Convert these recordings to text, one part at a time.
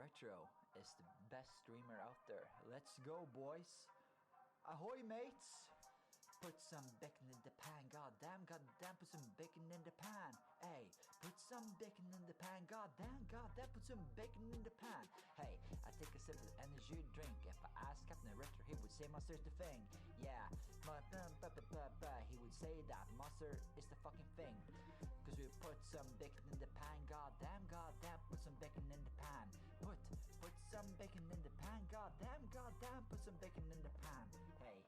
Retro is the best streamer out there. Let's go, boys. Ahoy, mates. Put some bacon in the pan, goddamn, put some bacon in the pan. Hey, put some bacon in the pan, goddamn, put some bacon in the pan. Hey, I take a sip of energy drink. If I asked Captain Retro, he would say monster's the thing. Yeah, he would say that monster is the fucking thing. Cause we put some bacon in the pan, goddamn, put some bacon in the pan. Put some bacon in the pan, goddamn, put some bacon in the pan. Hey,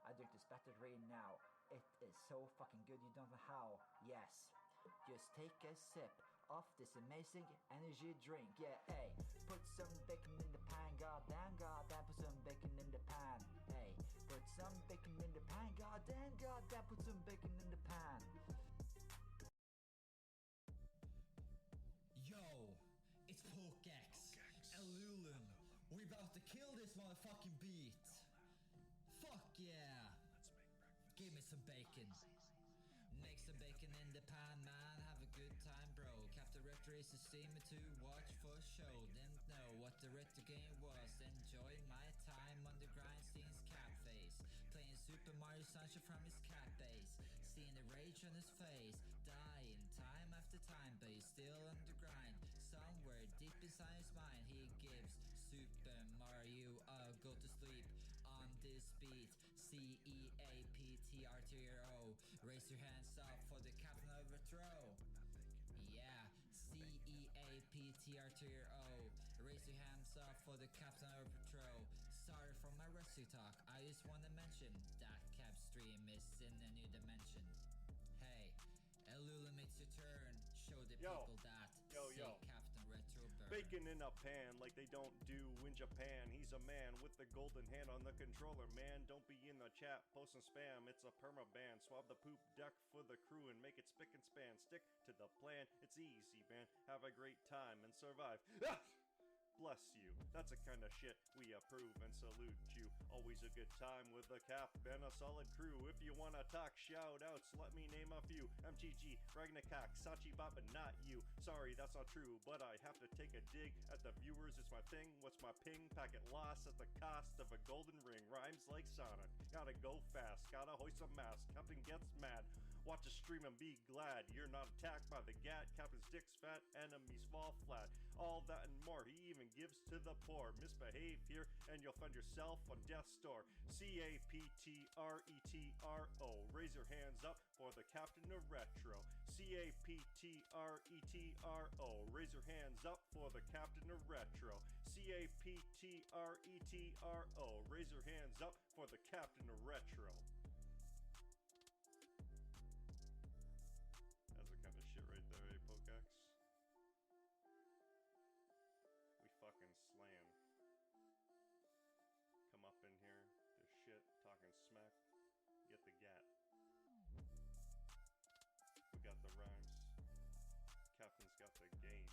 I drink this battery now. It is so fucking good you don't know how. Yes, just take a sip of this amazing energy drink. Yeah, hey, put some bacon in the pan, goddamn, put some bacon in the pan. Hey, put some bacon in the pan, goddamn, put some bacon in the pan. Yo, it's Pokex, Elulum. We're about to kill this motherfucking beat. Fuck yeah! Give me some bacon. Make some bacon in the pan, man. Have a good time, bro. Captain Retro is a streamer to watch for show. Didn't know what the retro game was. Enjoying my time on the grind, seeing his cat face. Playing Super Mario Sunshine from his cat base. Seeing the rage on his face. Dying time after time, but he's still on the grind. Somewhere deep inside his mind, he gives Super Mario a go to sleep on this beat. CEAPTRTRO. Raise your hands up for the Captain of Retro. Yeah, CEAPTRTRO. Raise your hands up for the Captain of Retro. Sorry for my rescue talk. I just want to mention that Cap stream is in a new dimension. Hey, Elula makes your turn. Show the people that. Yo. Captain Retro burn. Bacon in a pan like they don't do in Japan. He's a man with the golden hand on the controller, man. Don't be in the chat posting spam. It's a perma-ban. Swab the poop deck for the crew and make it spick and span. Stick to the plan. It's easy, man. Have a great time and survive. Bless you. That's the kind of shit we approve and salute you. Always a good time with a cap and a solid crew. If you wanna talk shout outs, let me name a few. MGG, Ragnakak, Sachi Bot, but not you. Sorry, that's not true, but I have to take a dig at the viewers. It's my thing. What's my ping? Packet lost at the cost of a golden ring. Rhymes like Sonic. Gotta go fast. Gotta hoist a mask. Captain gets mad. Watch a stream and be glad you're not attacked by the gat. Captain's dick's fat. Enemies fall flat. All that and more. He even gives to the poor. Misbehave here and you'll find yourself on death's door. CAPTRETRO. Raise your hands up for the Captain of Retro. CAPTRETRO. Raise your hands up for the Captain of Retro. CAPTRETRO. Raise your hands up for the Captain of Retro. That's the kind of shit right there, eh, Pokex? We fucking slam. Come up in here, do shit, talking smack, get the gat. We got the rhymes. Captain's got the games.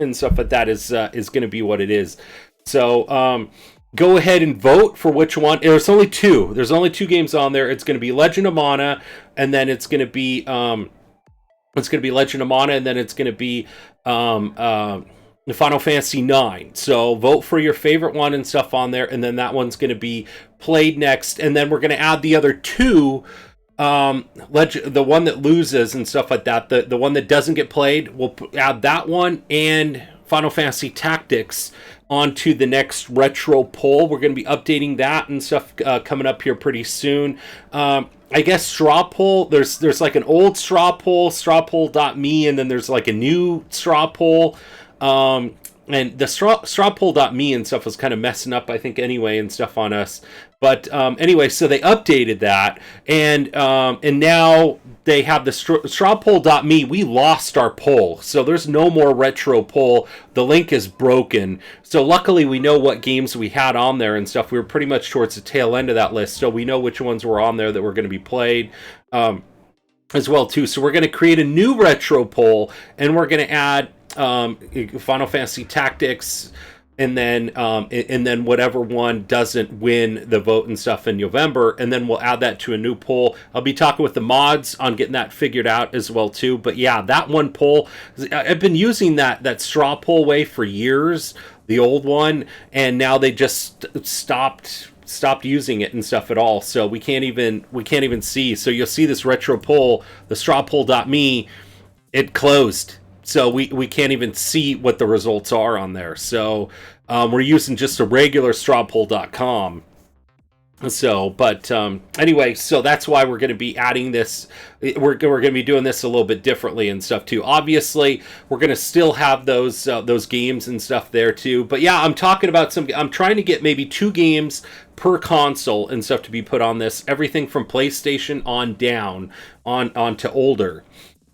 and stuff like that is going to be what it is. So go ahead and vote for which one. There's only two. There's only two games on there. It's going to be Legend of Mana, and then it's going to be Legend of Mana, and then it's going to be Final Fantasy 9. So vote for your favorite one and stuff on there, and then that one's going to be played next, and then we're going to add the other two. The one that loses and stuff like that, the one that doesn't get played, we'll add that one and Final Fantasy Tactics onto the next retro poll. We're going to be updating that and stuff coming up here pretty soon. I guess straw poll, there's like an old straw poll, strawpoll.me, and then there's like a new straw poll. And the strawpoll.me and stuff was kind of messing up, I think, anyway, and stuff on us. But anyway, so they updated that, and now they have the strawpoll.me. We lost our poll, so there's no more retro poll. The link is broken. So luckily, we know what games we had on there and stuff. We were pretty much towards the tail end of that list, so we know which ones were on there that were going to be played. As well too. So we're going to create a new retro poll, and we're going to add Final Fantasy Tactics, and then whatever one doesn't win the vote and stuff in November, and then we'll add that to a new poll. I'll be talking with the mods on getting that figured out as well too. But yeah, that one poll, I've been using that straw poll way for years, the old one, and now they just stopped using it and stuff at all. So we can't even see. So you'll see this retro poll, the strawpoll.me, it closed. So we can't even see what the results are on there. So we're using just a regular strawpoll.com. So, but anyway, so that's why we're going to be adding this. We're going to be doing this a little bit differently and stuff too. Obviously, we're going to still have those games and stuff there too. But yeah, I'm talking about I'm trying to get maybe 2 games per console and stuff to be put on this. Everything from PlayStation on down on to older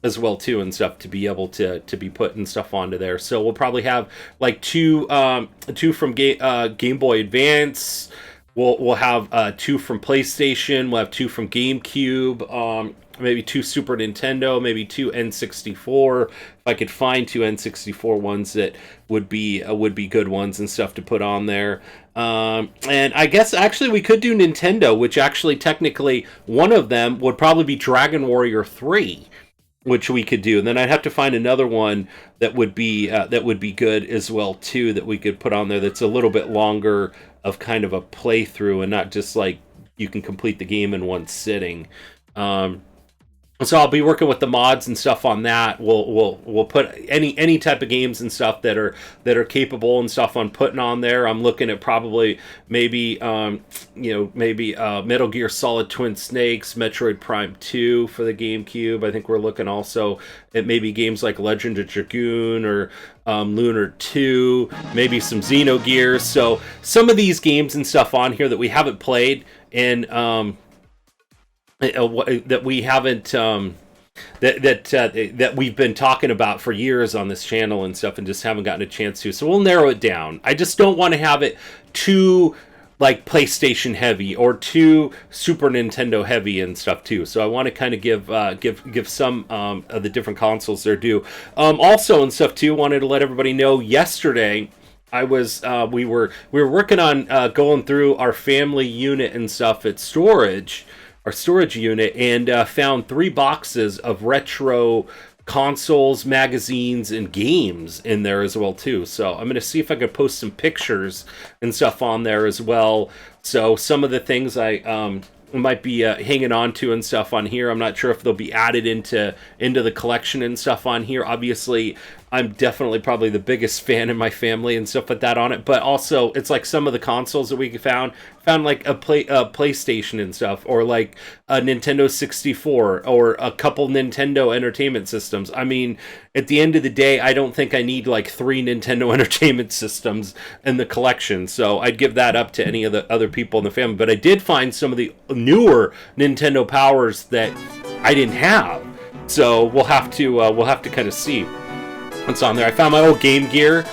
as well too and stuff, to be able to be putting stuff onto there. So we'll probably have like two from Game Boy Advance. We'll have 2 from PlayStation. We'll have 2 from GameCube. Maybe 2 Super Nintendo. Maybe 2 N64. If I could find 2 N64 ones that would be good ones and stuff to put on there. And I guess actually we could do Nintendo, which actually technically one of them would probably be Dragon Warrior 3. Which we could do, and then I'd have to find another one that would be good as well too, that we could put on there. That's a little bit longer of kind of a playthrough, and not just like you can complete the game in one sitting. So I'll be working with the mods and stuff on that. We'll put any type of games and stuff that are capable and stuff on putting on there. I'm looking at probably maybe Metal Gear Solid Twin Snakes, Metroid Prime 2 for the GameCube. I think we're looking also at maybe games like Legend of Dragoon or Lunar 2, maybe some Xenogears. So some of these games and stuff on here that we haven't played, and that we haven't that we've been talking about for years on this channel and stuff, and just haven't gotten a chance to. So we'll narrow it down. I just don't want to have it too like PlayStation heavy or too Super Nintendo heavy and stuff too. So I want to kind of give some of the different consoles their due. Also and stuff too, wanted to let everybody know yesterday I was we were working on going through our family unit and stuff at our storage unit, and found 3 boxes of retro consoles, magazines, and games in there as well too. So I'm going to see if I can post some pictures and stuff on there as well. So some of the things I might be hanging on to and stuff on here, I'm not sure if they'll be added into the collection and stuff on here. Obviously, I'm definitely probably the biggest fan in my family and stuff like that on it, but also it's like some of the consoles that we found like a PlayStation and stuff, or like a Nintendo 64, or a couple Nintendo Entertainment Systems. I mean, at the end of the day, I don't think I need like 3 Nintendo Entertainment Systems in the collection, so I'd give that up to any of the other people in the family. But I did find some of the newer Nintendo Powers that I didn't have, so we'll have to kind of see what's on there. I found my old Game Gear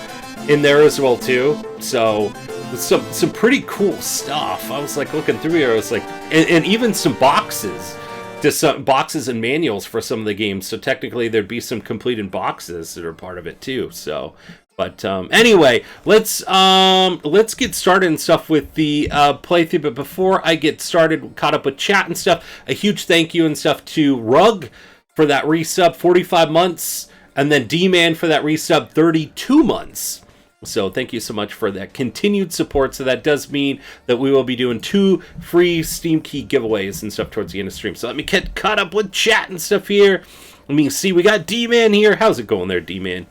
in there as well too, so some pretty cool stuff. I was like looking through here, I was like, and even some boxes, just some boxes and manuals for some of the games. So technically there'd be some completed boxes that are part of it too. So But anyway, let's get started and stuff with the playthrough. But before I get started, caught up with chat and stuff, a huge thank you and stuff to Rug for that resub, 45 months, and then D-Man for that resub, 32 months. So thank you so much for that continued support. So that does mean that we will be doing 2 free Steam Key giveaways and stuff towards the end of the stream. So let me get caught up with chat and stuff here. Let me see, we got D-Man here. How's it going there, D-Man?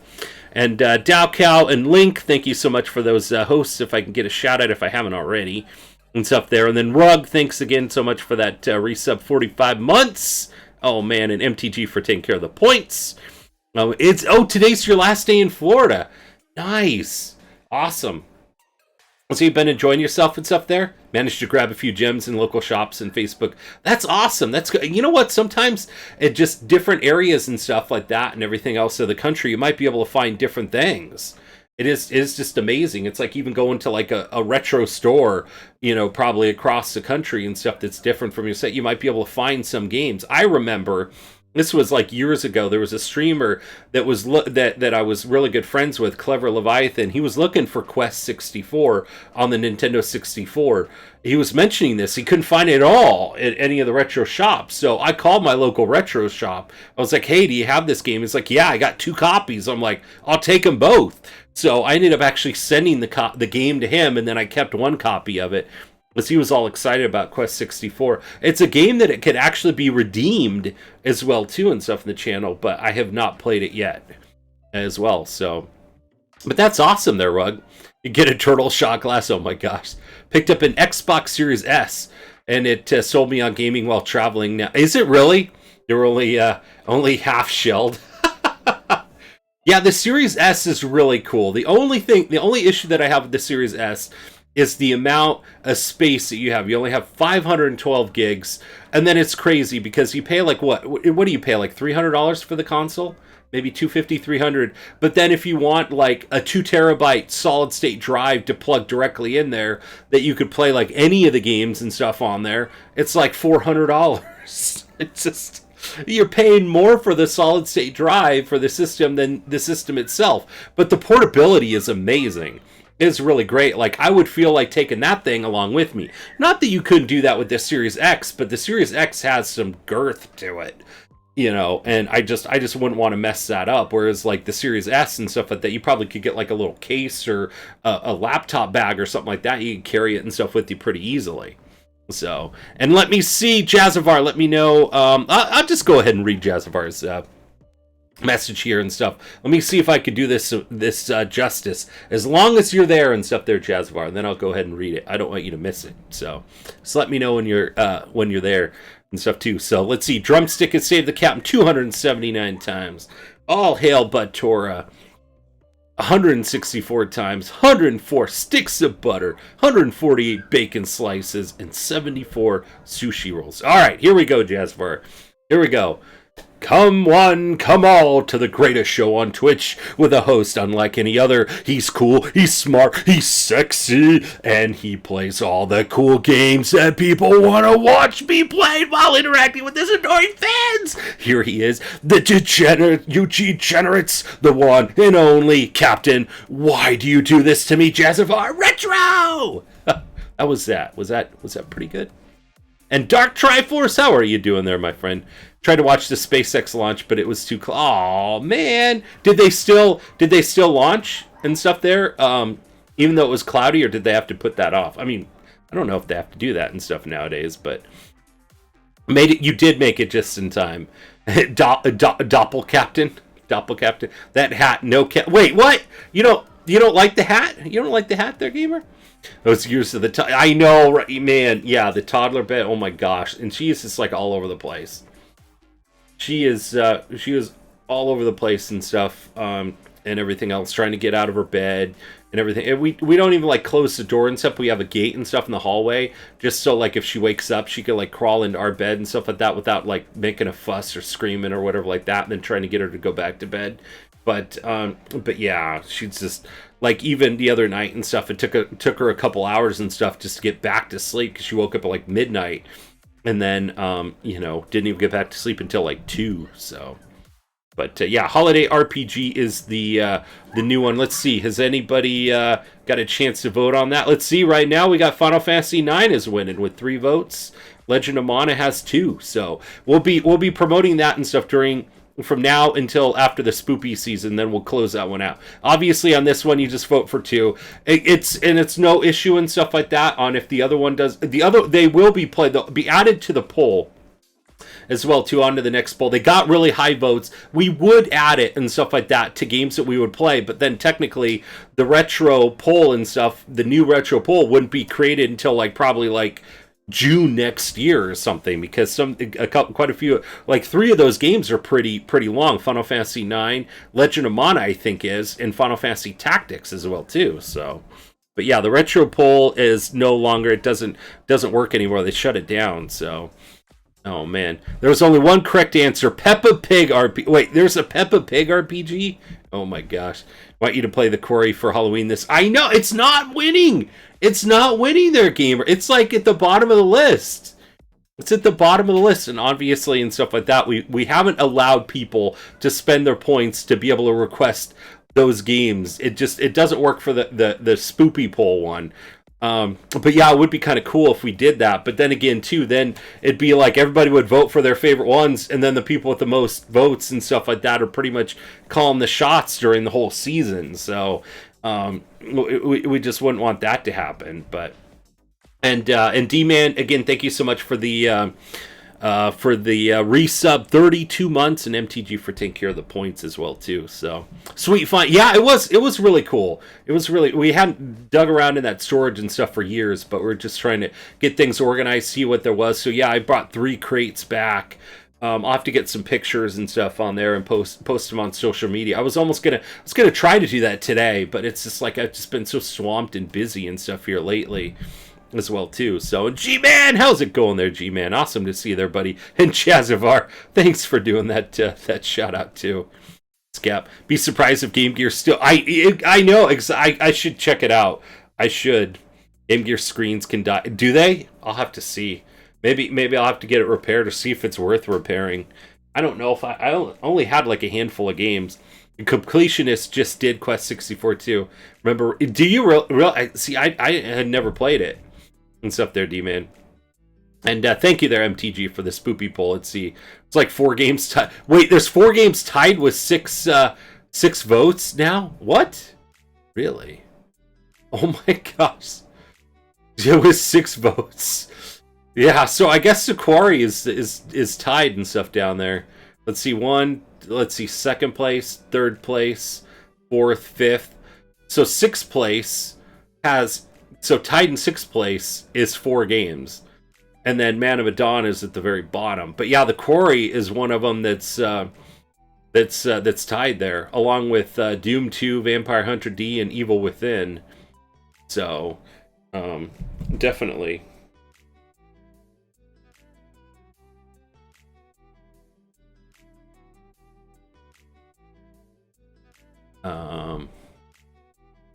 And Dowcow and Link, thank you so much for those hosts, if I can get a shout out if I haven't already, and stuff there. And then Rug, thanks again so much for that resub, 45 months. Oh man, and MTG for taking care of the points. Today's your last day in Florida. Nice. Awesome. So you've been enjoying yourself and stuff there? Managed to grab a few gems in local shops and Facebook. That's awesome. That's good. You know what? Sometimes at just different areas and stuff like that and everything else of the country, you might be able to find different things. It is just amazing. It's like even going to like a retro store, probably across the country and stuff that's different from your set. You might be able to find some games. I remember... This was like years ago. There was a streamer that was that I was really good friends with, Clever Leviathan. He was looking for Quest 64 on the Nintendo 64. He was mentioning this. He couldn't find it at all at any of the retro shops. So I called my local retro shop. I was like, "Hey, do you have this game?" He's like, "Yeah, I got 2 copies." I'm like, "I'll take them both." So I ended up actually sending the game to him, and then I kept 1 copy of it. Because he was all excited about Quest 64. It's a game that it could actually be redeemed as well, too, and stuff in the channel, but I have not played it yet as well, so... But that's awesome there, Rug. You get a turtle shot glass, oh my gosh. Picked up an Xbox Series S, and it sold me on gaming while traveling now. Is it really? They were only half shelled. Yeah, the Series S is really cool. The only issue that I have with the Series S is the amount of space that you have. You only have 512 gigs, and then it's crazy because you pay like what do you pay, like $300 for the console? Maybe $250, $300. But then if you want like a 2 terabyte solid state drive to plug directly in there that you could play like any of the games and stuff on there, it's like $400. It's just, you're paying more for the solid state drive for the system than the system itself. But the portability is amazing. Is really great. Like, I would feel like taking that thing along with me. Not that you couldn't do that with the Series X, but the Series X has some girth to it, and I just wouldn't want to mess that up. Whereas like the Series S and stuff like that, you probably could get like a little case or a laptop bag or something like that. You can carry it and stuff with you pretty easily. So, and let me see, Jazzavar, let me know. I'll just go ahead and read Jazzavar's message here and stuff. Let me see if I could do this justice. As long as you're there and stuff there, Jazzavar, then I'll go ahead and read it. I don't want you to miss it. So let me know when you're there and stuff too. So let's see. Drumstick has saved the captain 279 times. All hail Bud Tora. 164 times, 104 sticks of butter, 148 bacon slices, and 74 sushi rolls. All right, here we go, Jazzavar. Here we go. Come one, come all to the greatest show on Twitch with a host unlike any other. He's cool, he's smart, he's sexy, and he plays all the cool games that people want to watch be played while interacting with his adoring fans. Here he is, the degenerates, the one and only Captain. Why do you do this to me, Jazzavar Retro? How was that? Was that pretty good? And Dark Triforce, how are you doing there, my friend? Tried to watch the SpaceX launch, but it was too close. Oh man, did they still launch and stuff there? Even though it was cloudy, or did they have to put that off? I mean, I don't know if they have to do that and stuff nowadays, but you did make it just in time. Doppel Captain, that hat, no cap. Wait, what? You don't like the hat? You don't like the hat there, gamer? Those years of the I know, right, man. Yeah, the toddler bed. Oh my gosh, and she is just like all over the place. She is all over the place and stuff, and everything else, trying to get out of her bed and everything. And we don't even like close the door and stuff. We have a gate and stuff in the hallway, just so like if she wakes up, she could like crawl into our bed and stuff like that without like making a fuss or screaming or whatever like that, and then trying to get her to go back to bed. But yeah, she's just like, even the other night and stuff, it took her a couple hours and stuff just to get back to sleep, because she woke up at like midnight. And then, didn't even get back to sleep until like 2. So, But yeah, Holiday RPG is the new one. Let's see, has anybody got a chance to vote on that? Let's see. Right now, we got Final Fantasy IX is winning with 3 votes. Legend of Mana has 2. So we'll be promoting that and stuff from now until after the spoopy season. Then we'll close that one out. Obviously, on this one, you just vote for 2. It's no issue and stuff like that. On if the other one does, they will be played. They'll be added to the poll as well, too, onto the next poll. They got really high votes. We would add it and stuff like that to games that we would play, but then technically the retro poll and stuff, the new retro poll wouldn't be created until probably June next year or something, because quite a few, 3 of those games are pretty long. Final Fantasy IX, Legend of Mana, I think is, and Final Fantasy Tactics as well, too. So, but yeah, the retro poll is no longer, it doesn't work anymore. They shut it down. So, oh man, there was only one correct answer. Peppa Pig RPG. Wait, there's a Peppa Pig RPG? Oh my gosh. I want you to play the Quarry for Halloween this. I know, it's not winning. It's not winning there, gamer. It's at the bottom of the list. It's at the bottom of the list, and obviously and stuff like that, we haven't allowed people to spend their points to be able to request those games. It doesn't work for the spoopy poll one. But yeah, it would be kind of cool if we did that. But then again, too, then it'd be everybody would vote for their favorite ones, and then the people with the most votes and stuff like that are pretty much calling the shots during the whole season. So we just wouldn't want that to happen. But and D-Man, again, thank you so much for the resub, 32 months, and MTG for taking care of the points as well, too. So sweet, fine. Yeah, it was really cool. We hadn't dug around in that storage and stuff for years, but we're just trying to get things organized, see what there was. So yeah, I brought 3 crates back. I'll have to get some pictures and stuff on there and post them on social media. I was gonna try to do that today, but it's just I've just been so swamped and busy and stuff here lately as well, too. So, G-Man, how's it going there, G-Man? Awesome to see you there, buddy. And Chazavar, thanks for doing that shout-out, too. Scap, be surprised if Game Gear still... I know, I should check it out. I should. Game Gear screens can die. Do they? I'll have to see. Maybe I'll have to get it repaired or see if it's worth repairing. I don't know if I only had a handful of games. Completionist just did Quest 64, too. Remember, do you see, I had never played it and stuff there, D-Man. And thank you there, MTG, for the spoopy poll. Let's see. It's 4 games tied. Wait, there's 4 games tied with 6 votes now? What? Really? Oh my gosh. It was 6 votes. Yeah, so I guess the Quarry is tied and stuff down there. Let's see, 2nd place, 3rd place, 4th, 5th. So 6th place tied in 6th place is 4 games. And then Man of Medan is at the very bottom. But yeah, the Quarry is one of them that's tied there, along with Doom 2, Vampire Hunter D, and Evil Within. So, definitely.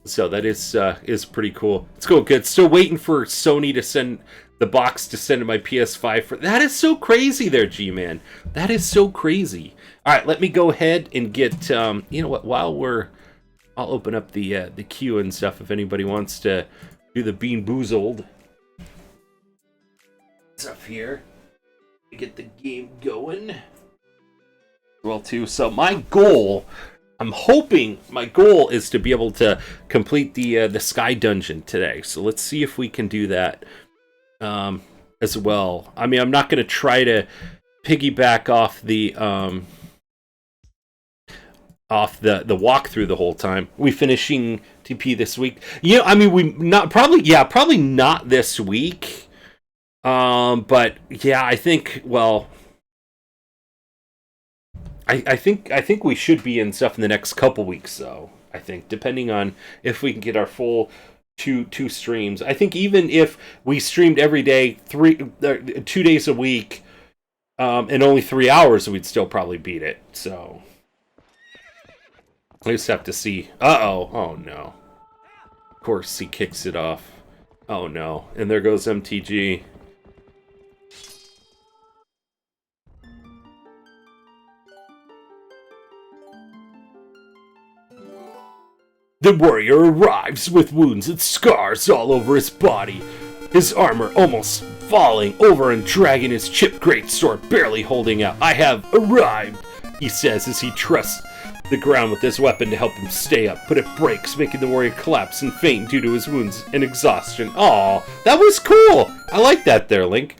So that is pretty cool. It's cool. Good. Still waiting for Sony to send the box to send to my PS5 for that. Is so crazy there, G-Man. That is so crazy. All right, let me go ahead and get you know what, I'll open up the queue and stuff if anybody wants to do the Bean Boozled stuff here. Get the game going. Well, too. So my goal, I'm hoping my goal is to be able to complete the Sky Dungeon today. So let's see if we can do that as well. I mean, I'm not going to try to piggyback off the walkthrough the whole time. We finishing TP this week? Yeah, I mean, probably not this week. But yeah, I think, well, I think we should be in stuff in the next couple weeks, though. I think, depending on if we can get our full two streams. I think even if we streamed every day, 2 days a week, and only 3 hours, we'd still probably beat it. So I just have to see. Oh no. Of course, he kicks it off. Oh no. And there goes MTG. The warrior arrives with wounds and scars all over his body, his armor almost falling over and dragging his chipped greatsword barely holding out. I have arrived, he says as he trusts the ground with his weapon to help him stay up, but it breaks, making the warrior collapse and faint due to his wounds and exhaustion. Aw, that was cool! I like that there, Link.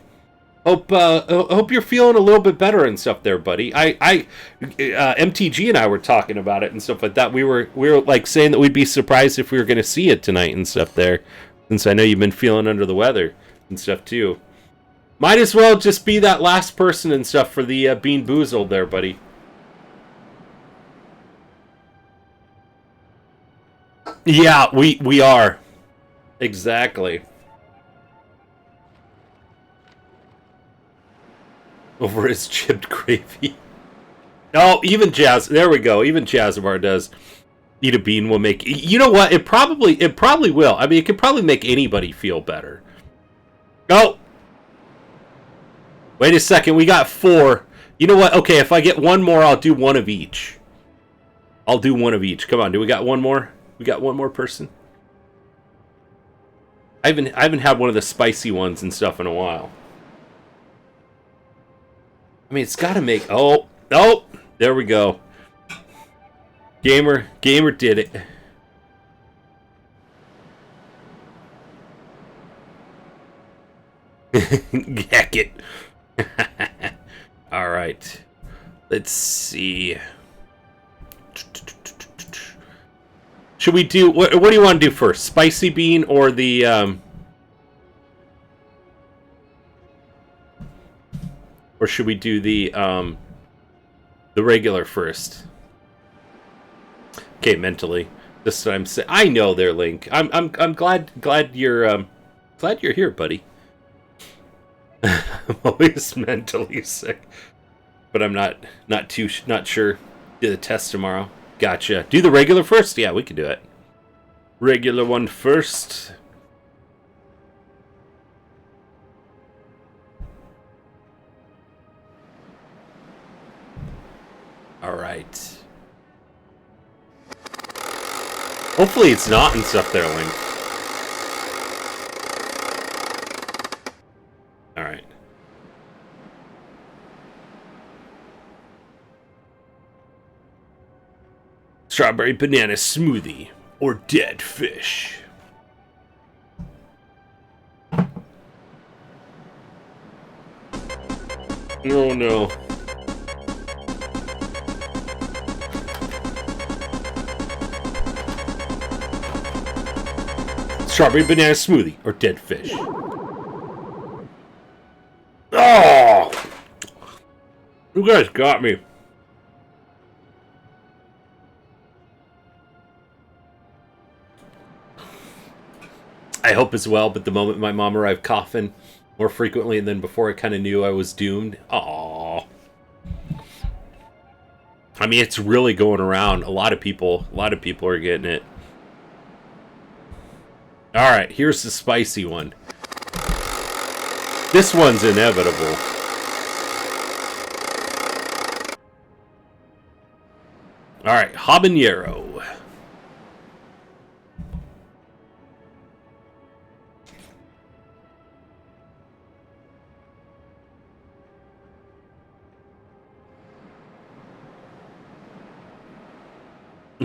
Hope you're feeling a little bit better and stuff there, buddy. MTG and I were talking about it and stuff like that. We were like saying that we'd be surprised if we were going to see it tonight and stuff there, since I know you've been feeling under the weather and stuff too. Might as well just be that last person and stuff for the Bean Boozled there, buddy. Yeah, we are. Exactly. Over his chipped gravy. Oh, even Jazz. There we go. Even Jazzamar does. Eat a bean will make. You know what? It probably will. I mean, it could probably make anybody feel better. Oh, wait a second. We got 4. You know what? Okay, if I get one more, I'll do one of each. I'll do one of each. Come on. Do we got one more? We got one more person. I haven't had one of the spicy ones and stuff in a while. I mean, it's got to make... Oh, there we go. Gamer did it. Heck it. All right. Let's see. Should we do... What do you want to do first? Spicy bean or the... Or should we do the regular first? Okay, mentally. This time, I know there, Link. I'm glad you're here, buddy. I'm always mentally sick, but I'm not sure. Do the test tomorrow. Gotcha. Do the regular first. Yeah, we can do it. Regular one first. All right. Hopefully it's not and stuff there, Link. All right. Strawberry banana smoothie or dead fish. Oh no. Strawberry banana smoothie or dead fish. Oh! You guys got me. I hope as well, but the moment my mom arrived coughing more frequently and then before I kind of knew I was doomed. Aww. I mean, it's really going around. A lot of people are getting it. Alright, here's the spicy one. This one's inevitable. Alright, habanero.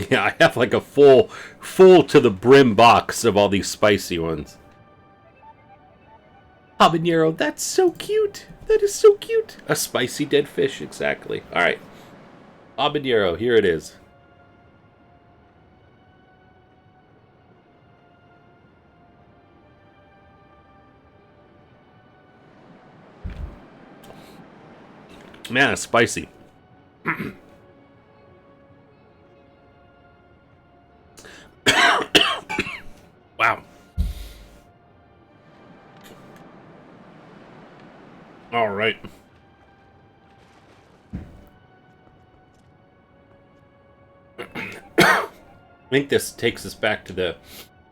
Yeah, I have like a full to the brim box of all these spicy ones. Habanero, that's so cute. That is so cute. A spicy dead fish, exactly. All right. Habanero, here it is. Man, it's spicy. Wow. All right. I think this takes us back to the...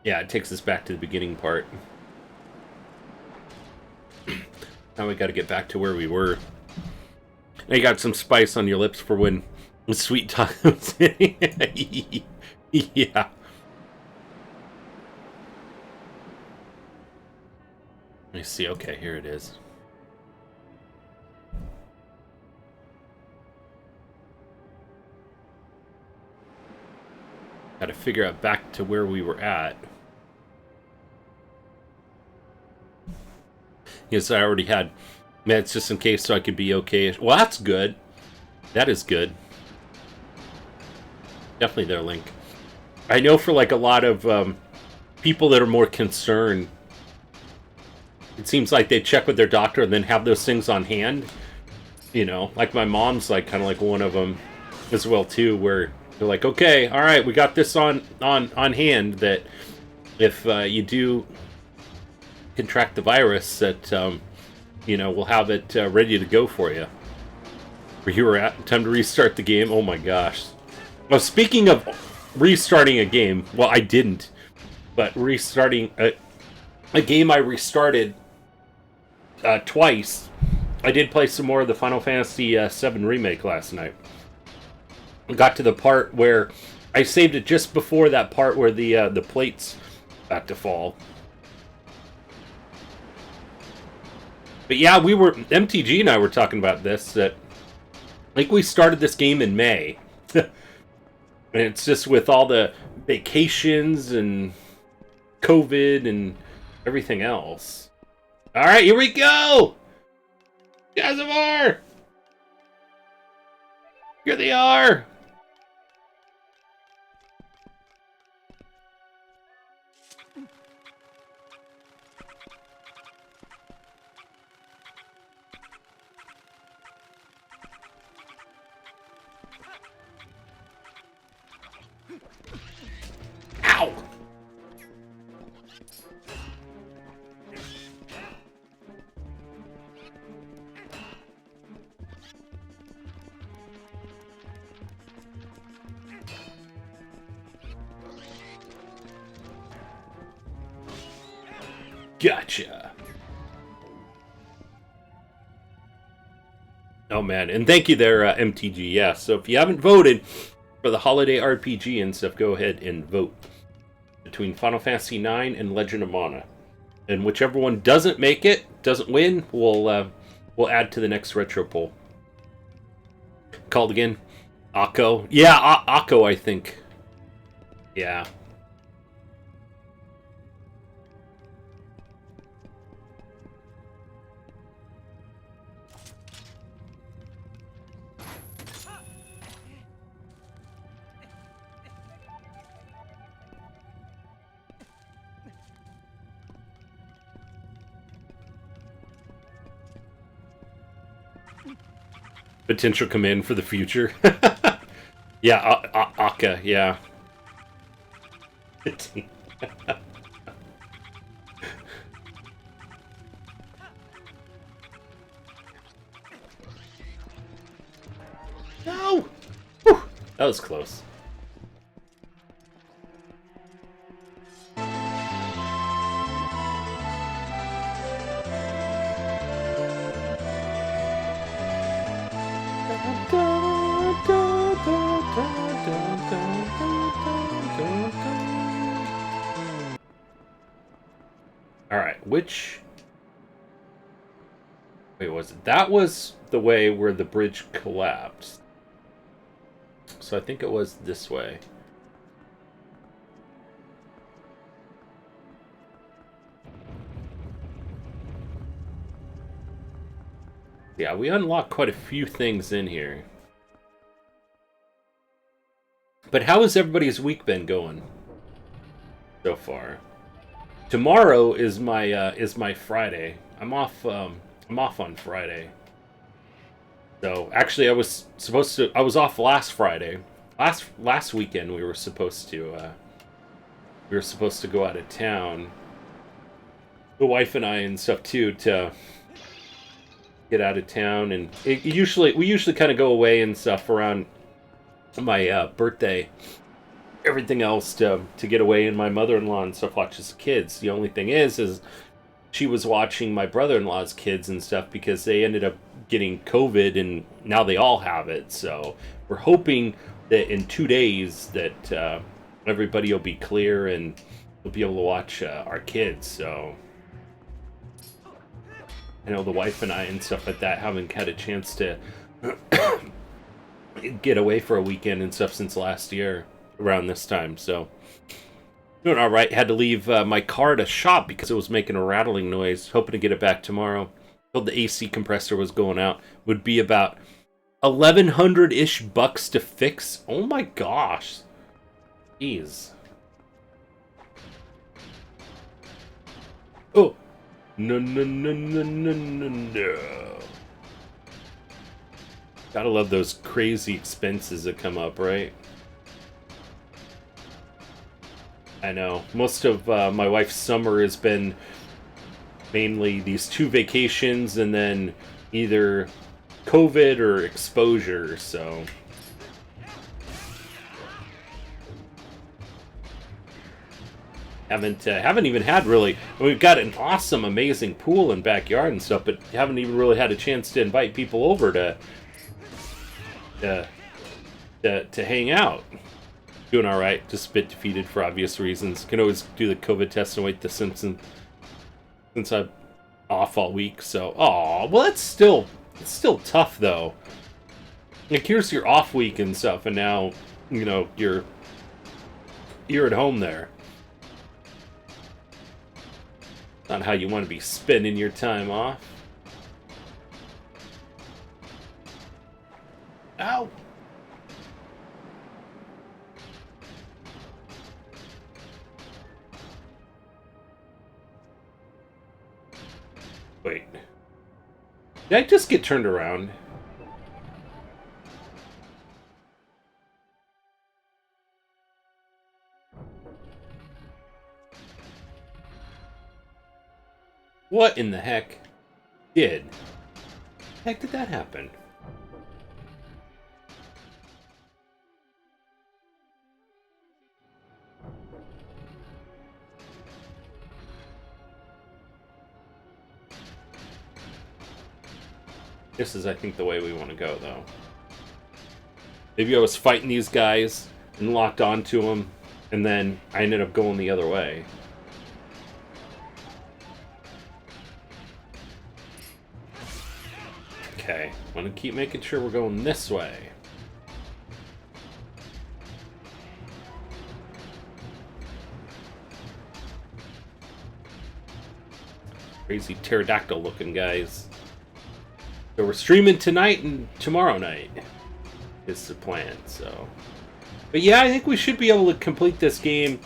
Yeah, it takes us back to the beginning part. Now we got to get back to where we were. Now you got some spice on your lips for when the sweet talk comes in. Yeah. Let me see. Okay, here it is. Got to figure out back to where we were at. Yes, I already had meds just in case so I could be okay. Well, that's good. That is good. Definitely their link. I know for like a lot of people that are more concerned, it seems like they check with their doctor and then have those things on hand. You know, like my mom's like kind of like one of them as well too, where they're like, okay, all right, we got this on hand that if you do contract the virus, that you know, we'll have it ready to go for you. Where you were at, time to restart the game. Oh my gosh. Well, speaking of restarting a game, well, I didn't, but restarting a game I restarted twice. I did play some more of the Final Fantasy VII Remake last night. Got to the part where I saved it just before that part where the plates about to fall. But yeah, MTG and I were talking about this, that I think we started this game in May. And it's just with all the vacations and COVID and everything else. Alright, here we go! Jazamar! Here they are! Ow! Gotcha. Oh man, and thank you there, MTG. Yeah, so if you haven't voted for the holiday RPG and stuff, go ahead and vote between Final Fantasy IX and Legend of Mana. And whichever one doesn't make it, doesn't win, we'll add to the next retro poll. Called again? Akko? Yeah, Akko, I think. Yeah. Potential command for the future. Yeah, Akka, yeah. No! Whew, that was close. Alright, which... Wait, was it? That was the way where the bridge collapsed. So I think it was this way. Yeah, we unlocked quite a few things in here. But how has everybody's week been going so far? Tomorrow is my Friday. I'm off on Friday. So actually, I was off last Friday. Last weekend we were supposed to go out of town. The wife and I and stuff too, to get out of town, and we usually kind of go away and stuff around my birthday. Everything else to get away, and my mother-in-law and stuff watches the kids. The only thing is she was watching my brother-in-law's kids and stuff because they ended up getting COVID and now they all have it. So we're hoping that in 2 days that everybody will be clear and we'll be able to watch our kids. So I know the wife and I and stuff like that haven't had a chance to get away for a weekend and stuff since last year around this time, so doing all right. Had to leave my car at a shop because it was making a rattling noise. Hoping to get it back tomorrow. Told the AC compressor was going out. Would be about $1,100-ish bucks to fix. Oh my gosh. Jeez. Oh. No, no, no, no, no, no, no. Gotta love those crazy expenses that come up, right? I know. Most of my wife's summer has been mainly these 2 vacations and then either COVID or exposure, so... Haven't even had really... We've got an awesome, amazing pool and backyard and stuff, but haven't even really had a chance to invite people over to hang out. Doing all right, just a bit defeated for obvious reasons. Can always do the COVID test and wait the Simpsons since I'm off all week. So, oh, well, it's still tough though. Like, here's your off week and stuff, and now you know you're at home there. Not how you want to be spending your time off. Ow. Wait. Did I just get turned around? What in the heck did? Heck did that happen? This is, I think, the way we want to go, though. Maybe I was fighting these guys and locked onto them, and then I ended up going the other way. Okay, I'm gonna keep making sure we're going this way. Crazy pterodactyl looking guys. So we're streaming tonight and tomorrow night is the plan, so. But yeah, I think we should be able to complete this game.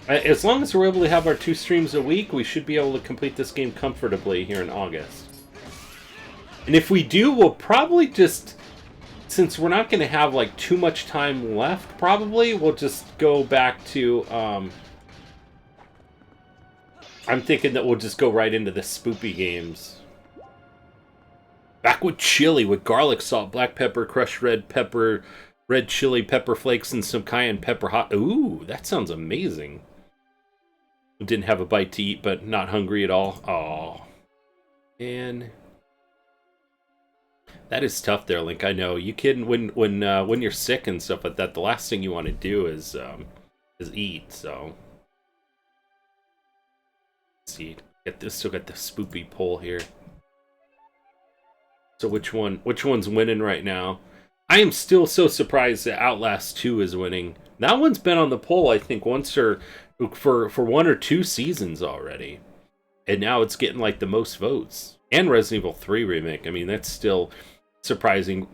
As long as we're able to have our 2 streams a week, we should be able to complete this game comfortably here in August. And if we do, we'll probably just, since we're not going to have like too much time left, probably we'll just go back to, I'm thinking that we'll just go right into the spoopy games. Back with chili, with garlic salt, black pepper, crushed red pepper, red chili, pepper flakes, and some cayenne pepper hot. Ooh, that sounds amazing. Didn't have a bite to eat, but not hungry at all. Oh, and that is tough there, Link. I know. You kidding? When you're sick and stuff like that, the last thing you want to do is eat. So, let's see. Get this. Still got the spoopy poll here. So which one's winning right now? I am still so surprised that Outlast 2 is winning. That one's been on the poll, I think, once or for 1 or 2 seasons already. And now it's getting like the most votes. And Resident Evil 3 remake. I mean, that's still surprising.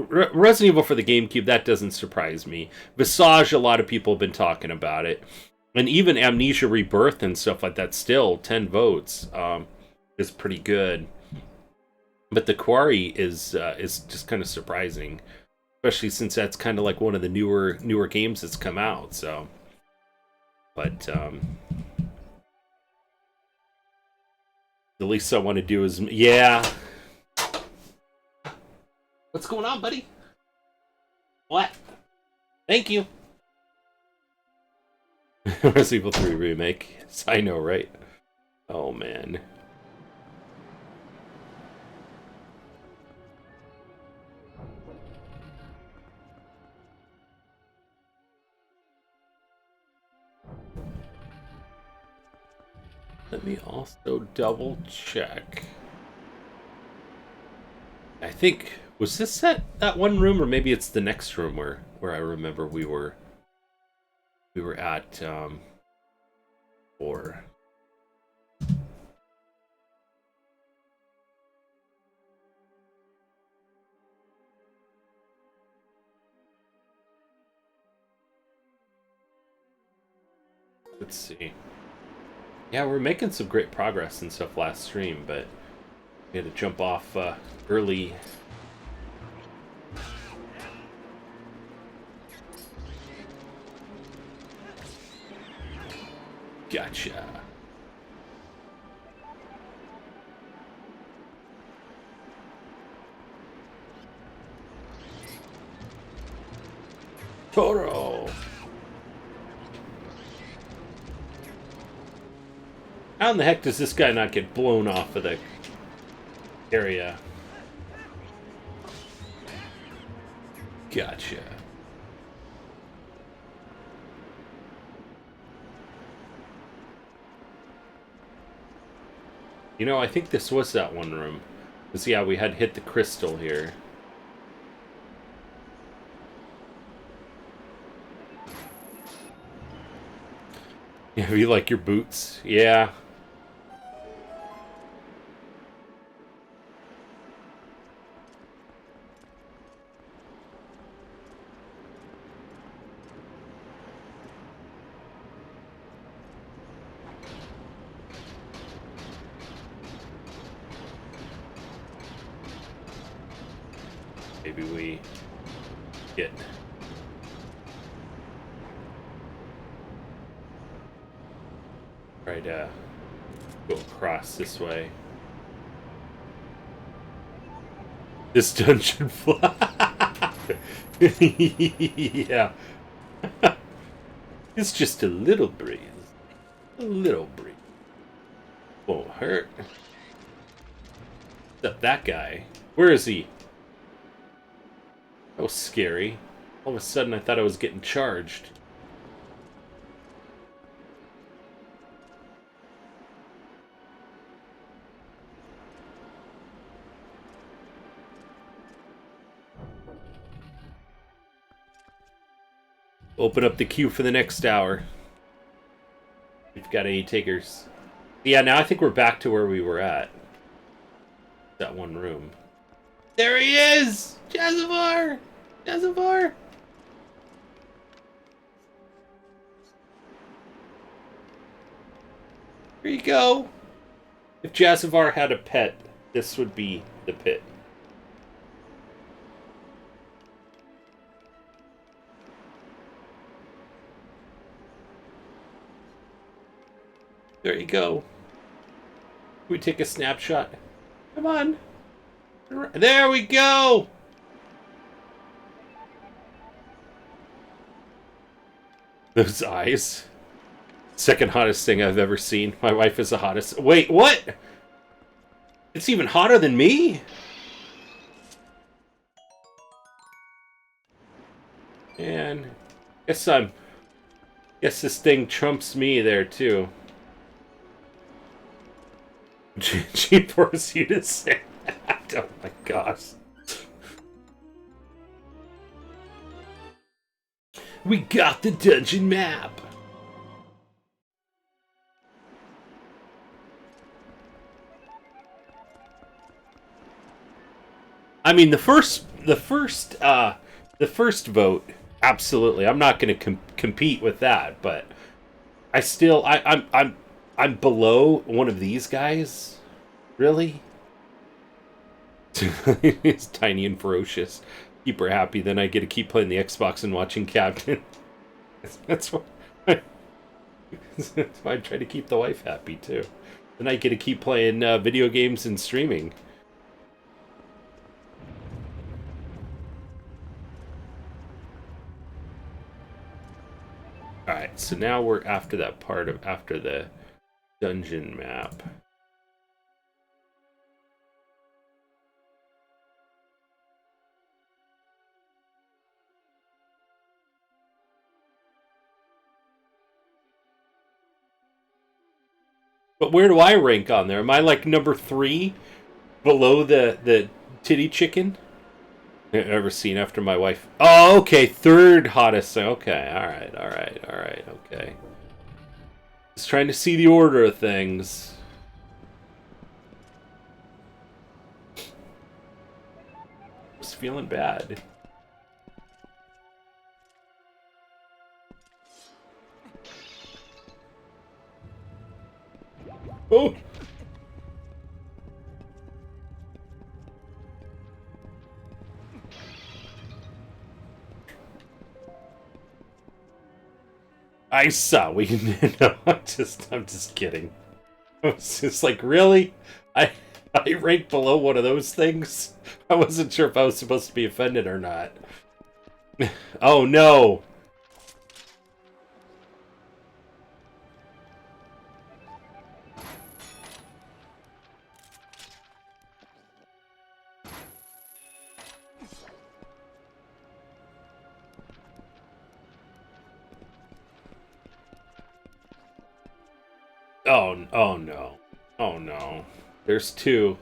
Resident Evil for the GameCube, that doesn't surprise me. Visage, a lot of people have been talking about it. And even Amnesia Rebirth and stuff like that, still 10 votes is pretty good. But the Quarry is just kind of surprising, especially since that's kind of like one of the newer games that's come out. So, but the least I want to do is What's going on, buddy? What? Thank you. Resident Evil 3 remake. Yes, I know, right? Oh man. Let me also double check. think, was this that one room, or maybe it's the next room where I remember we were at or let's see. Yeah, we're making some great progress and stuff last stream, but we had to jump off early. Gotcha. Toro. How in the heck does this guy not get blown off of the area? Gotcha. You know, I think this was that one room. Because, yeah, we had hit the crystal here. Yeah, you like your boots? Yeah. Maybe we get try to go across this way. This dungeon fly. Yeah. It's just a little breeze. A little breeze. Won't hurt. Except that guy. Where is he? That was scary. All of a sudden I thought I was getting charged. Open up the queue for the next hour. If you've got any takers. Yeah, now I think we're back to where we were at. That one room. There he is! Jazavar! Jazavar! Here you go. If Jazavar had a pet, this would be the pit. There you go. Can we take a snapshot? Come on. There we go! Those eyes. Second hottest thing I've ever seen. My wife is the hottest. Wait, what? It's even hotter than me? Man. Guess this thing trumps me there too. She forced you to say that. Oh my gosh. We got the dungeon map. I mean, the first vote, absolutely. I'm not going to compete with that, but I'm below one of these guys. Really? It's tiny and ferocious. Keep her happy, then I get to keep playing the Xbox and watching Captain. That's why I try to keep the wife happy too. Then I get to keep playing video games and streaming. Alright, so now we're after that part of after the dungeon map. But where do I rank on there? Am I like number 3 below the Titty chicken? Ever seen after my wife? Oh, okay. Third hottest. Okay. Alright. Okay. Just trying to see the order of things. Just feeling bad. Oh! I saw we no, I'm just kidding. I was just like, really? I ranked below one of those things? I wasn't sure if I was supposed to be offended or not. Oh no! Oh no. Oh no. There's two.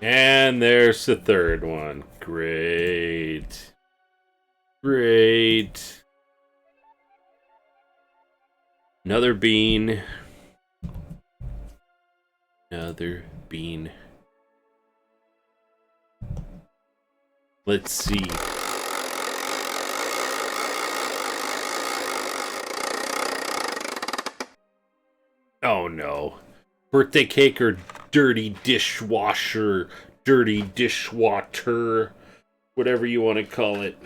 And there's the third one. Great. Great. Another bean. Another bean. Let's see. Oh no. Birthday cake or dirty dishwasher, dirty dishwater, whatever you want to call it.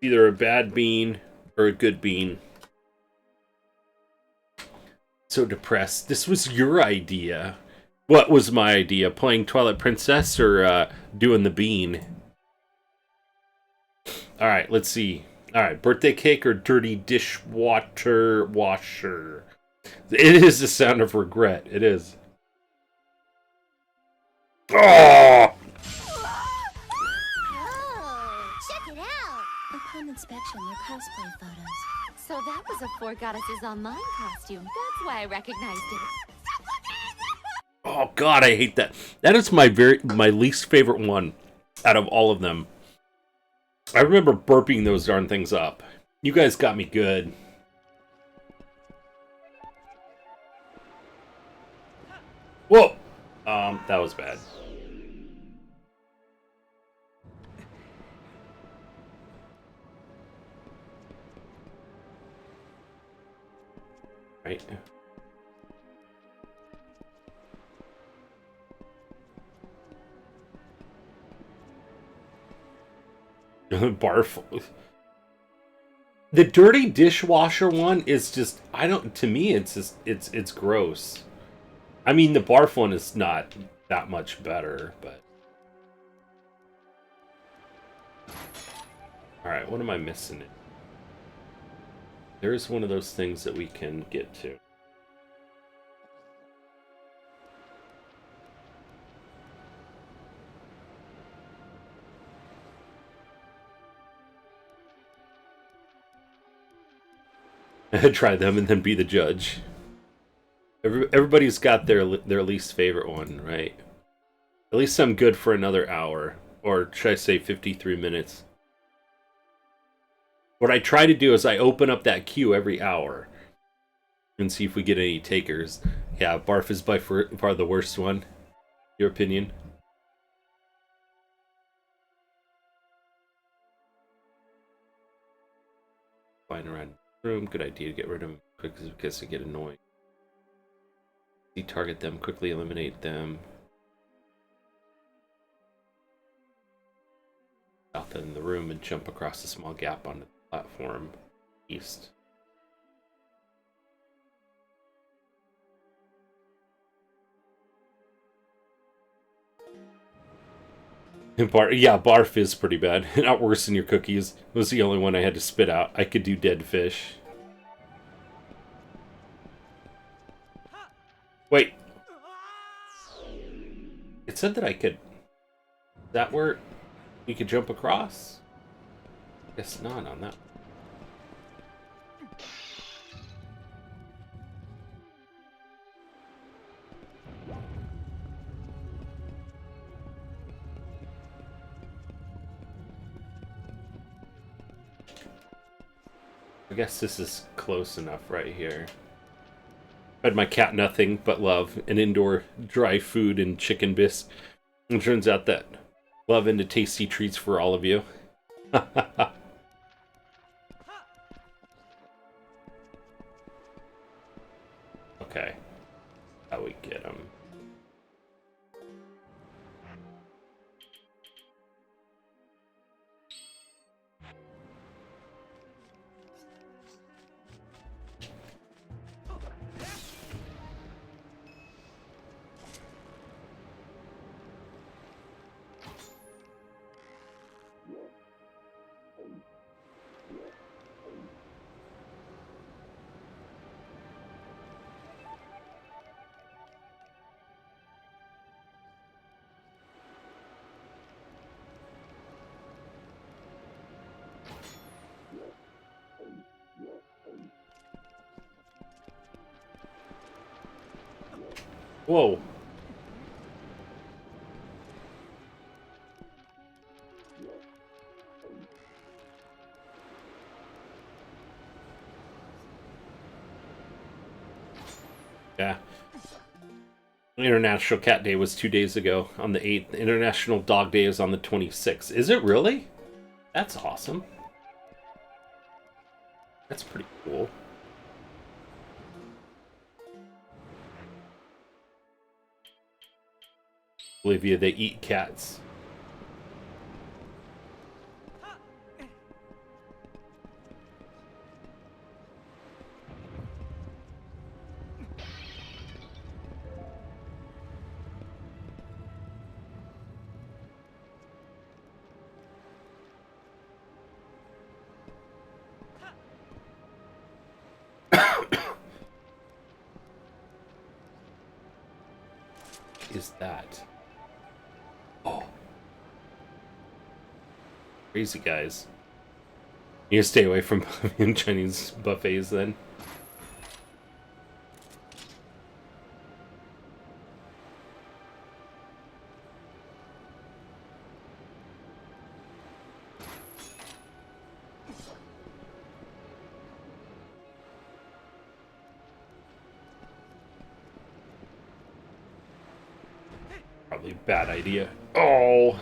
Either a bad bean or a good bean. So depressed. This was your idea. What was my idea? Playing Twilight Princess or doing the bean? Alright, let's see. Alright, birthday cake or dirty dishwater washer? It is the sound of regret. It is. Oh! Oh, check it out! Upon inspection, they're cosplay photos. So that was a Four Goddesses Online costume. That's why I recognized it. Oh god, I hate that. That is my least favorite one out of all of them. I remember burping those darn things up. You guys got me good. Whoa! That was bad. Right. Barf. The dirty dishwasher one is just, to me it's just, it's gross. I mean, the barf one is not that much better, but... Alright, what am I missing? There's one of those things that we can get to. Try them and then be the judge. Everybody's got their least favorite one, right? At least I'm good for another hour. Or should I say 53 minutes? What I try to do is I open up that queue every hour. And see if we get any takers. Yeah, Barf is by far the worst one. Your opinion? Flying around the room. Good idea to get rid of them quickly because they get annoying. Target them, quickly eliminate them. South end of the room and jump across the small gap onto the platform east. Yeah, barf is pretty bad. Not worse than your cookies. It was the only one I had to spit out. I could do dead fish. Wait. It said that I could... That were... We could jump across. Guess not on that. I guess this is close enough right here. Fed my cat nothing but love and indoor dry food and chicken bisque. It turns out that love into tasty treats for all of you. Okay. How we get him? Whoa. Yeah. International Cat Day was 2 days ago on the 8th. International Dog Day is on the 26th. Is it really? That's awesome. That's pretty cool. Olivia, they eat cats. Is that? Oh. Crazy guys. You stay away from Chinese buffets then. Probably a bad idea. Oh!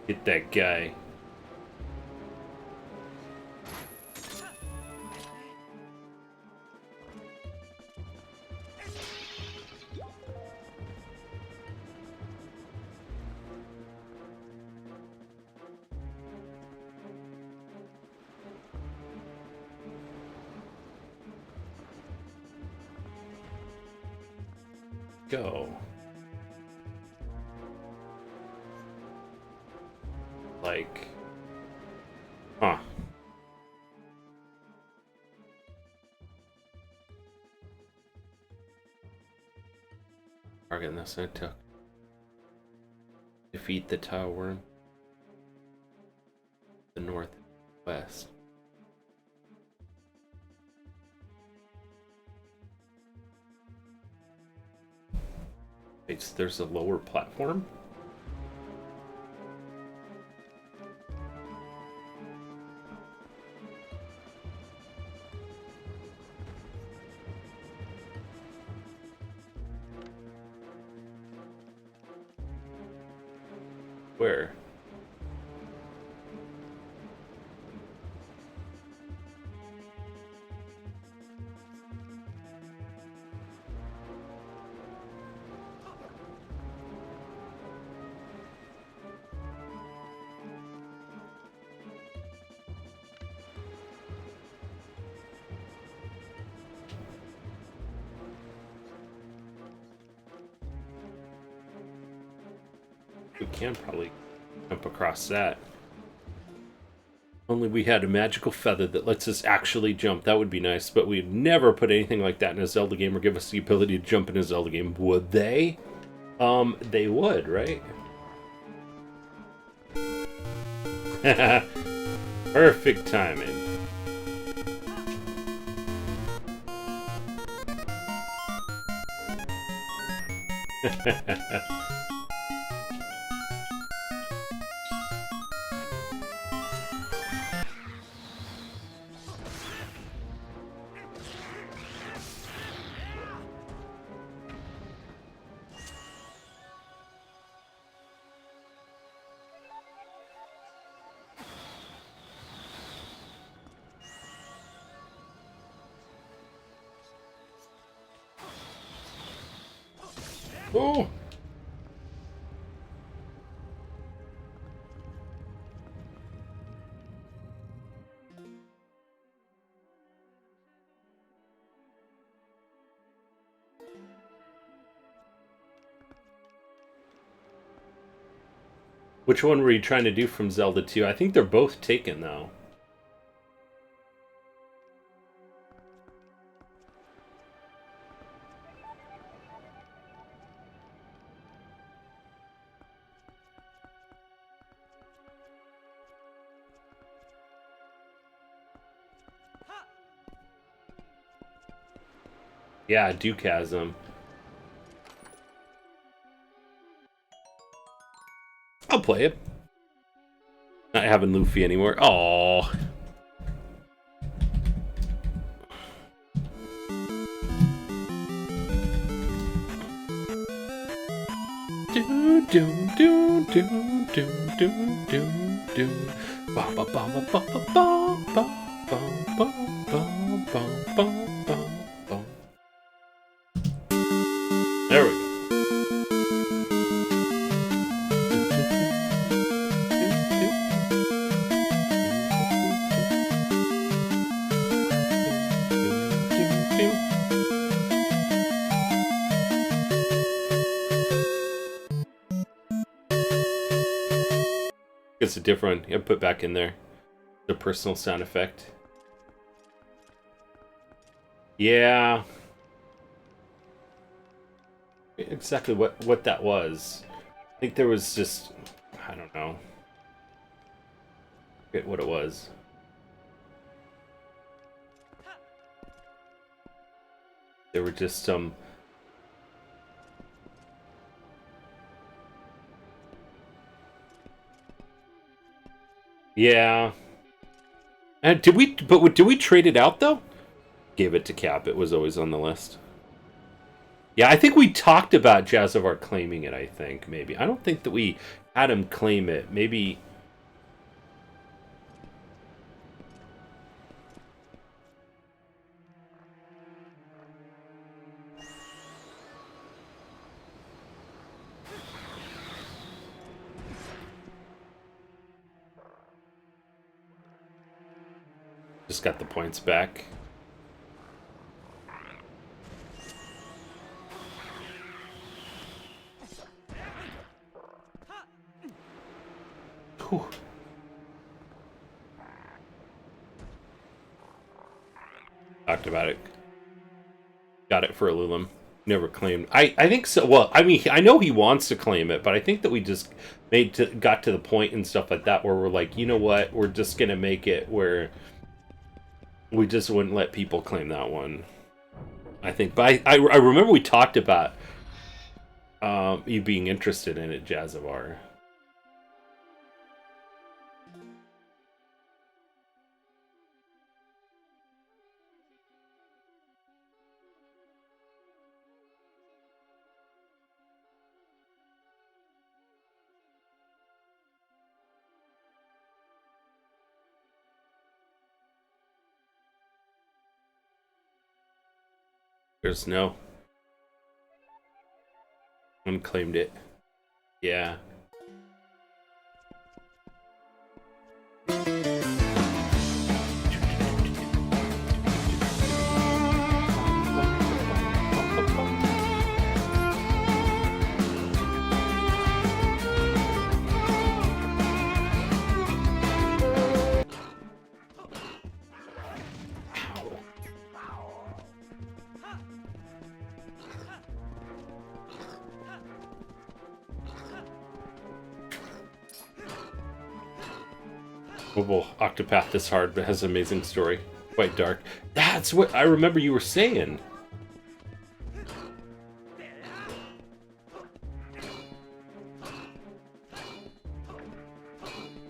Get that guy. Go. Like, huh. Target this I took. Defeat the tile worm. The northwest. Wait, so there's a lower platform? Where? We can probably jump across that. Only we had a magical feather that lets us actually jump. That would be nice, but we'd never put anything like that in a Zelda game or give us the ability to jump in a Zelda game. Would they? They would, right? Perfect timing. Oh! Which one were you trying to do from Zelda 2? I think they're both taken, though. Yeah, Dukasm. I'll play it. Not having Luffy anymore. Aww. Do do do do do do do do. Ba ba ba ba ba ba ba ba ba ba ba ba ba. There we go. It's a different one. I put back in there the personal sound effect. Yeah. Exactly what that was. I think there was just, I don't know. Forget what it was. There were just some. Yeah. And did we trade it out though? Gave it to Cap. It was always on the list. Yeah, I think we talked about Jazavar claiming it, I think, maybe. I don't think that we had him claim it. Maybe. Just got the points back. Whew. Talked about it. Got it for Alulim. Never claimed. I think so. Well, I mean, I know he wants to claim it, but I think that we just got to the point and stuff like that where we're like, you know what? We're just gonna make it where we just wouldn't let people claim that one. I think, but I remember we talked about you being interested in it, Jazavar. There's no. Unclaimed it. Yeah. Mobile Octopath this hard, but has an amazing story. Quite dark. That's what I remember you were saying.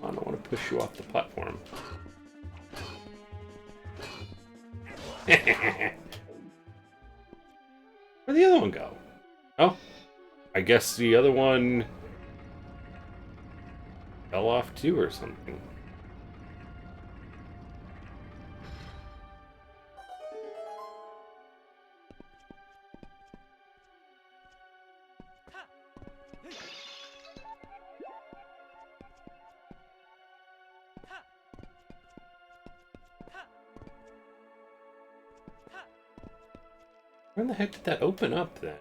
I don't want to push you off the platform. Where'd the other one go? Oh, I guess the other one fell off too or something. When the heck did that open up then?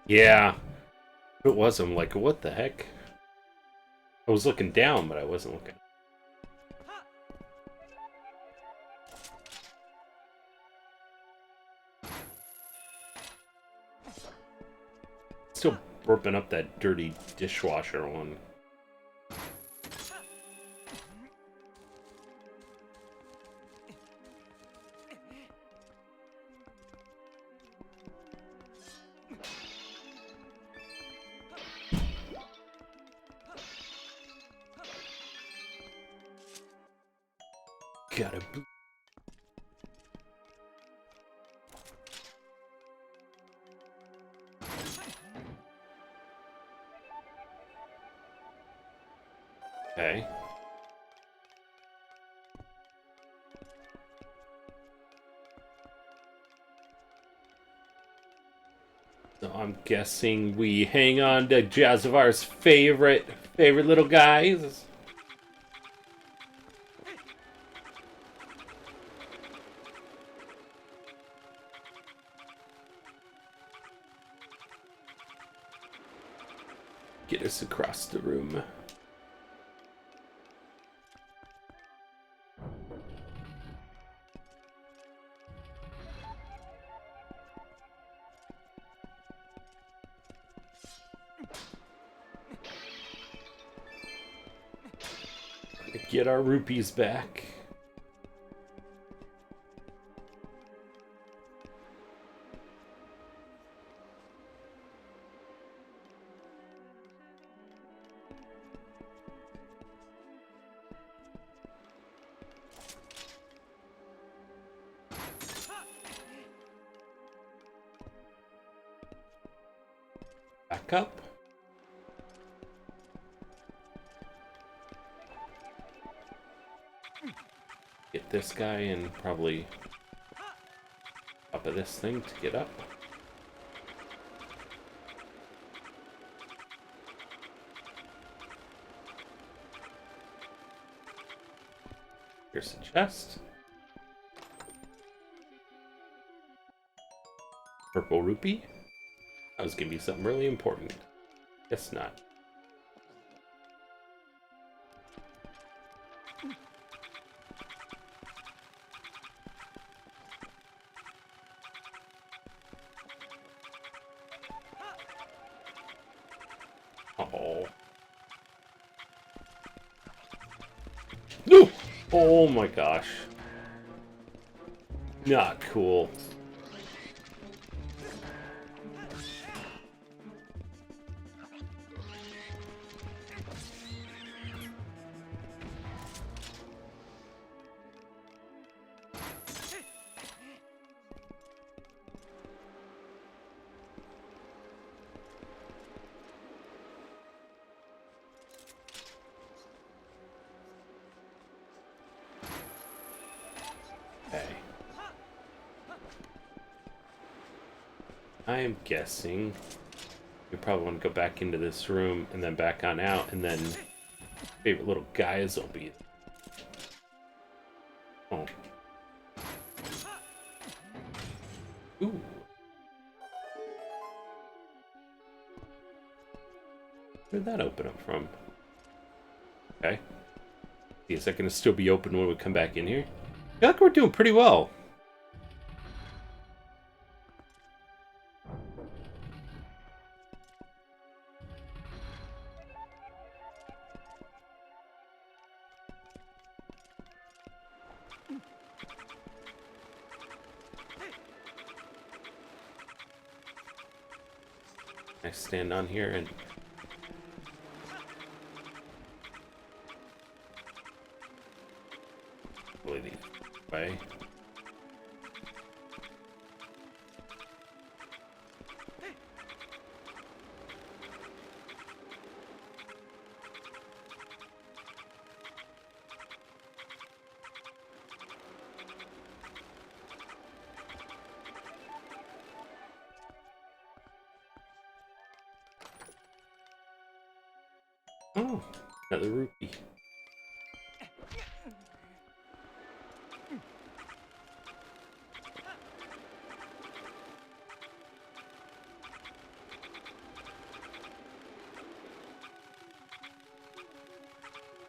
Yeah. It was. I'm like, what the heck? I was looking down, but I wasn't looking. Still burping up that dirty dishwasher one. Gotta boot. Okay. So I'm guessing we hang on to Jazavar's favorite little guys. Get us across the room. Get our rupees back. Back up. Get this guy and probably top of this thing to get up. Here's the chest. Purple rupee. That was gonna be something really important. Guess not. Oh. No! Oh my gosh. Not cool. I am guessing we probably want to go back into this room and then back on out, and then favorite little guys will be there. Oh. Ooh. Where did that open up from? Okay. Is that going to still be open when we come back in here? I feel like we're doing pretty well. I stand on here and play the way. Oh, another rupee.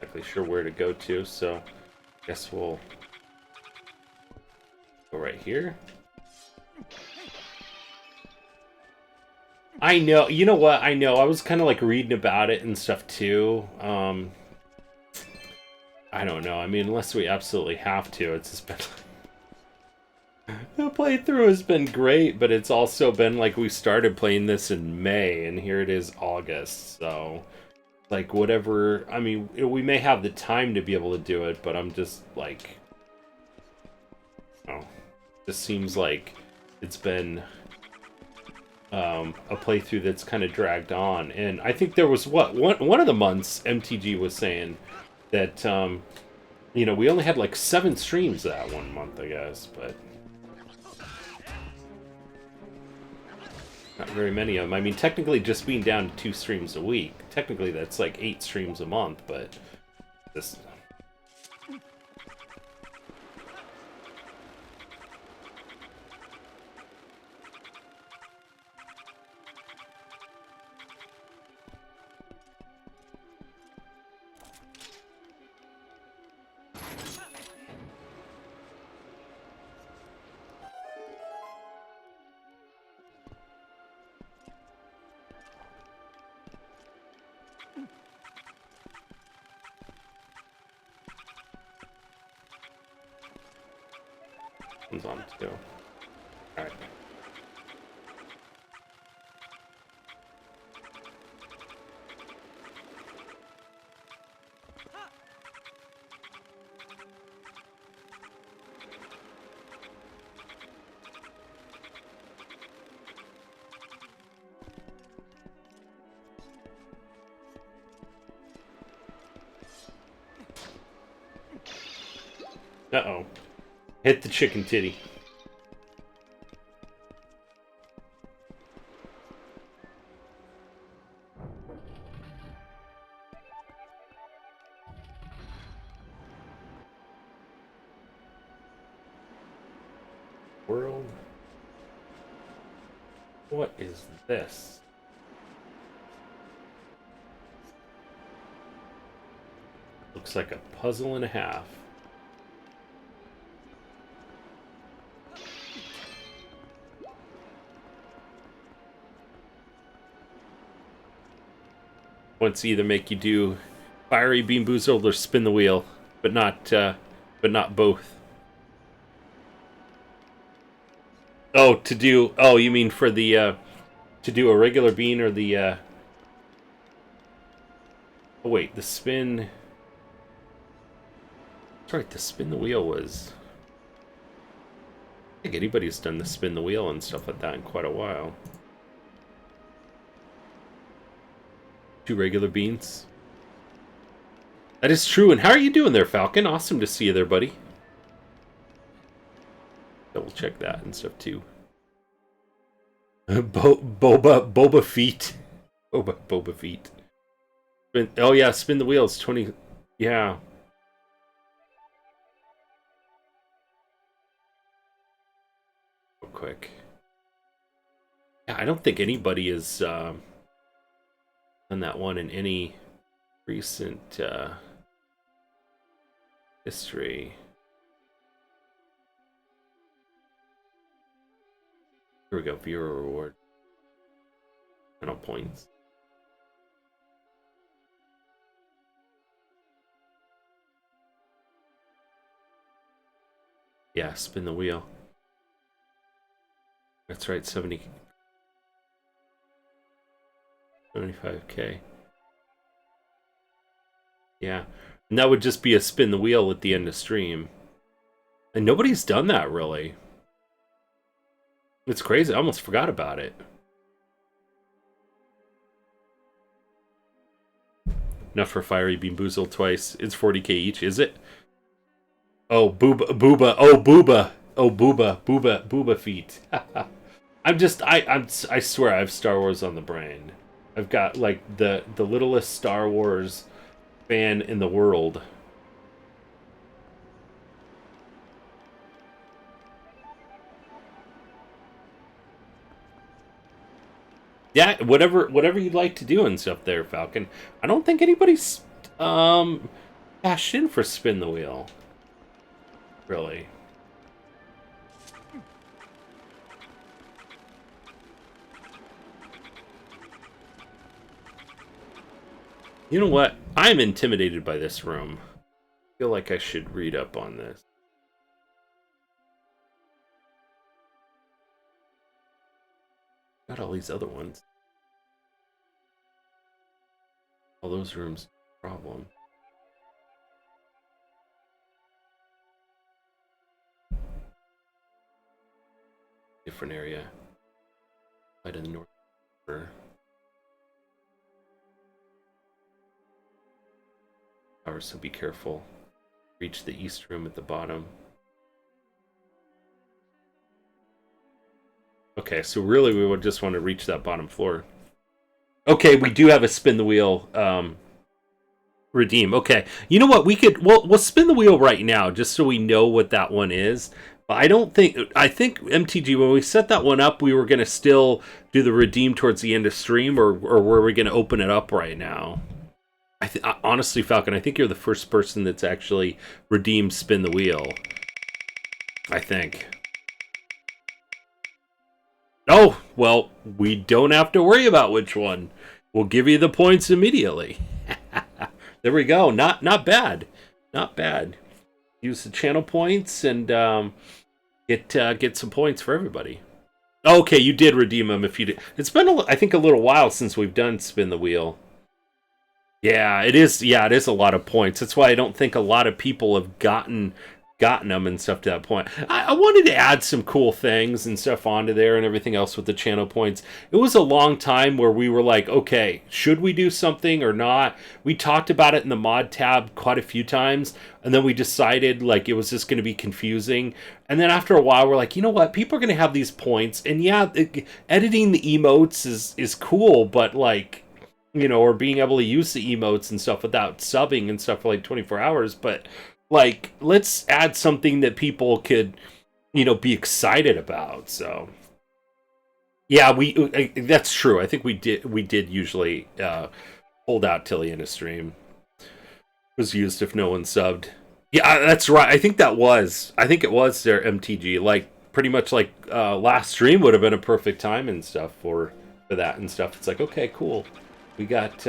Exactly sure where to go to, so guess we'll go right here. I know, you know what, I know, I was kind of like reading about it and stuff too. I don't know, I mean, unless we absolutely have to, it's just been... The playthrough has been great, but it's also been like we started playing this in May, and here it is August, so... Like, whatever, I mean, we may have the time to be able to do it, but I'm just like... Oh, just seems like it's been... a playthrough that's kind of dragged on, and I think there was one of the months MTG was saying that you know, we only had like 7 streams that one month, I guess, but not very many of them. I mean, technically just being down to 2 streams a week, technically that's like 8 streams a month, but this... One's on too. Alright. Uh-oh. Hit the chicken titty. World. What is this? Looks like a puzzle and a half. Once either make you do fiery bean boozled or spin the wheel, but not both. Oh, to do, oh, you mean for the to do a regular bean or the oh wait, the spin. That's right, the spin the wheel was, I think anybody's done the spin the wheel and stuff like that in quite a while. 2 regular beans. That is true. And how are you doing there, Falcon? Awesome to see you there, buddy. Double check that and stuff too. Boba feet. Boba feet. Oh yeah, spin the wheels. 20. Yeah. Real quick. Yeah, I don't think anybody has done that one in any recent history. Here we go. Viewer reward. Final points. Yeah, spin the wheel. That's right, 75K. Yeah. And that would just be a spin the wheel at the end of stream. And nobody's done that, really. It's crazy. I almost forgot about it. Enough for Fiery Bean Boozled twice. It's 40K each, is it? Oh, Booba. Oh, Booba. Oh, Booba feet. I swear I have Star Wars on the brain. I've got, like, the littlest Star Wars fan in the world. Yeah, whatever you'd like to do and stuff there, Falcon. I don't think anybody's cashed in for spin the wheel. Really. You know what? I'm intimidated by this room. I feel like I should read up on this. Got all these other ones. All those rooms, problem. Different area. Light of the north. Power, so be careful. Reach the east room at the bottom. Okay, so really we would just want to reach that bottom floor. Okay, we do have a spin the wheel redeem. Okay, you know what? We'll spin the wheel right now just so we know what that one is. But I think MTG, when we set that one up, we were going to still do the redeem towards the end of stream, or were we going to open it up right now? Honestly, Falcon, I think you're the first person that's actually redeemed spin the wheel. I think. Oh, well, we don't have to worry about which one. We'll give you the points immediately. There we go. Not bad. Not bad. Use the channel points and get some points for everybody. Okay, you did redeem them. If you did, it's been I think a little while since we've done spin the wheel. Yeah, it is. Yeah, it is a lot of points. That's why I don't think a lot of people have gotten them and stuff to that point. I wanted to add some cool things and stuff onto there and everything else with the channel points. It was a long time where we were like, okay, should we do something or not? We talked about it in the mod tab quite a few times, and then we decided like it was just going to be confusing. And then after a while, we're like, you know what? People are going to have these points, and yeah, editing the emotes is cool, but like, you know, or being able to use the emotes and stuff without subbing and stuff for like 24 hours, but like, let's add something that people could, you know, be excited about. So, yeah, that's true. I think we did usually hold out till the end of stream. It was used if no one subbed. Yeah, that's right. I think it was their MTG. Like, pretty much like last stream would have been a perfect time and stuff for that and stuff. It's like, okay, cool. We got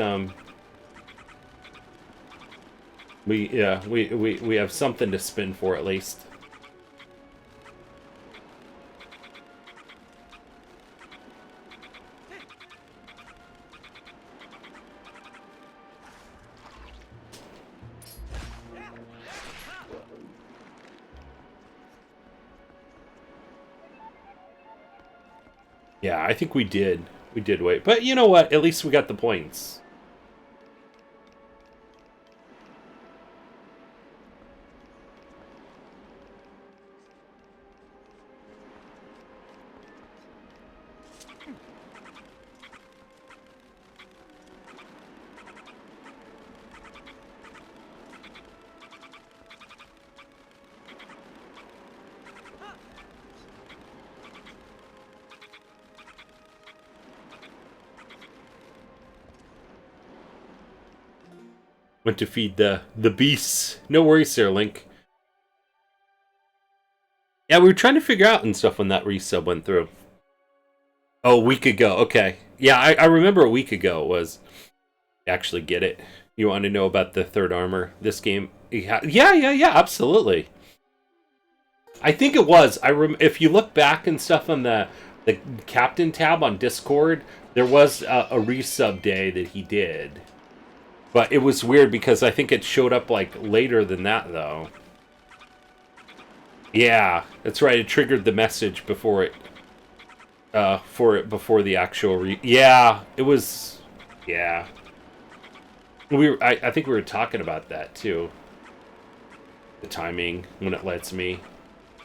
we have something to spin for at least. Yeah, I think we did. We did wait. But you know what? At least we got the points. Went to feed the beasts. No worries there, Link. Yeah, we were trying to figure out and stuff when that resub went through. Oh, a week ago. Okay. Yeah, I remember a week ago it was. Actually get it. You want to know about the third armor? This game? Yeah, absolutely. I think it was. If you look back and stuff on the Captain tab on Discord, there was a resub day that he did. But it was weird because I think it showed up like later than that, though. Yeah, that's right. It triggered the message before it, before the actual yeah, it was. Yeah, I think we were talking about that too. The timing when it lets me.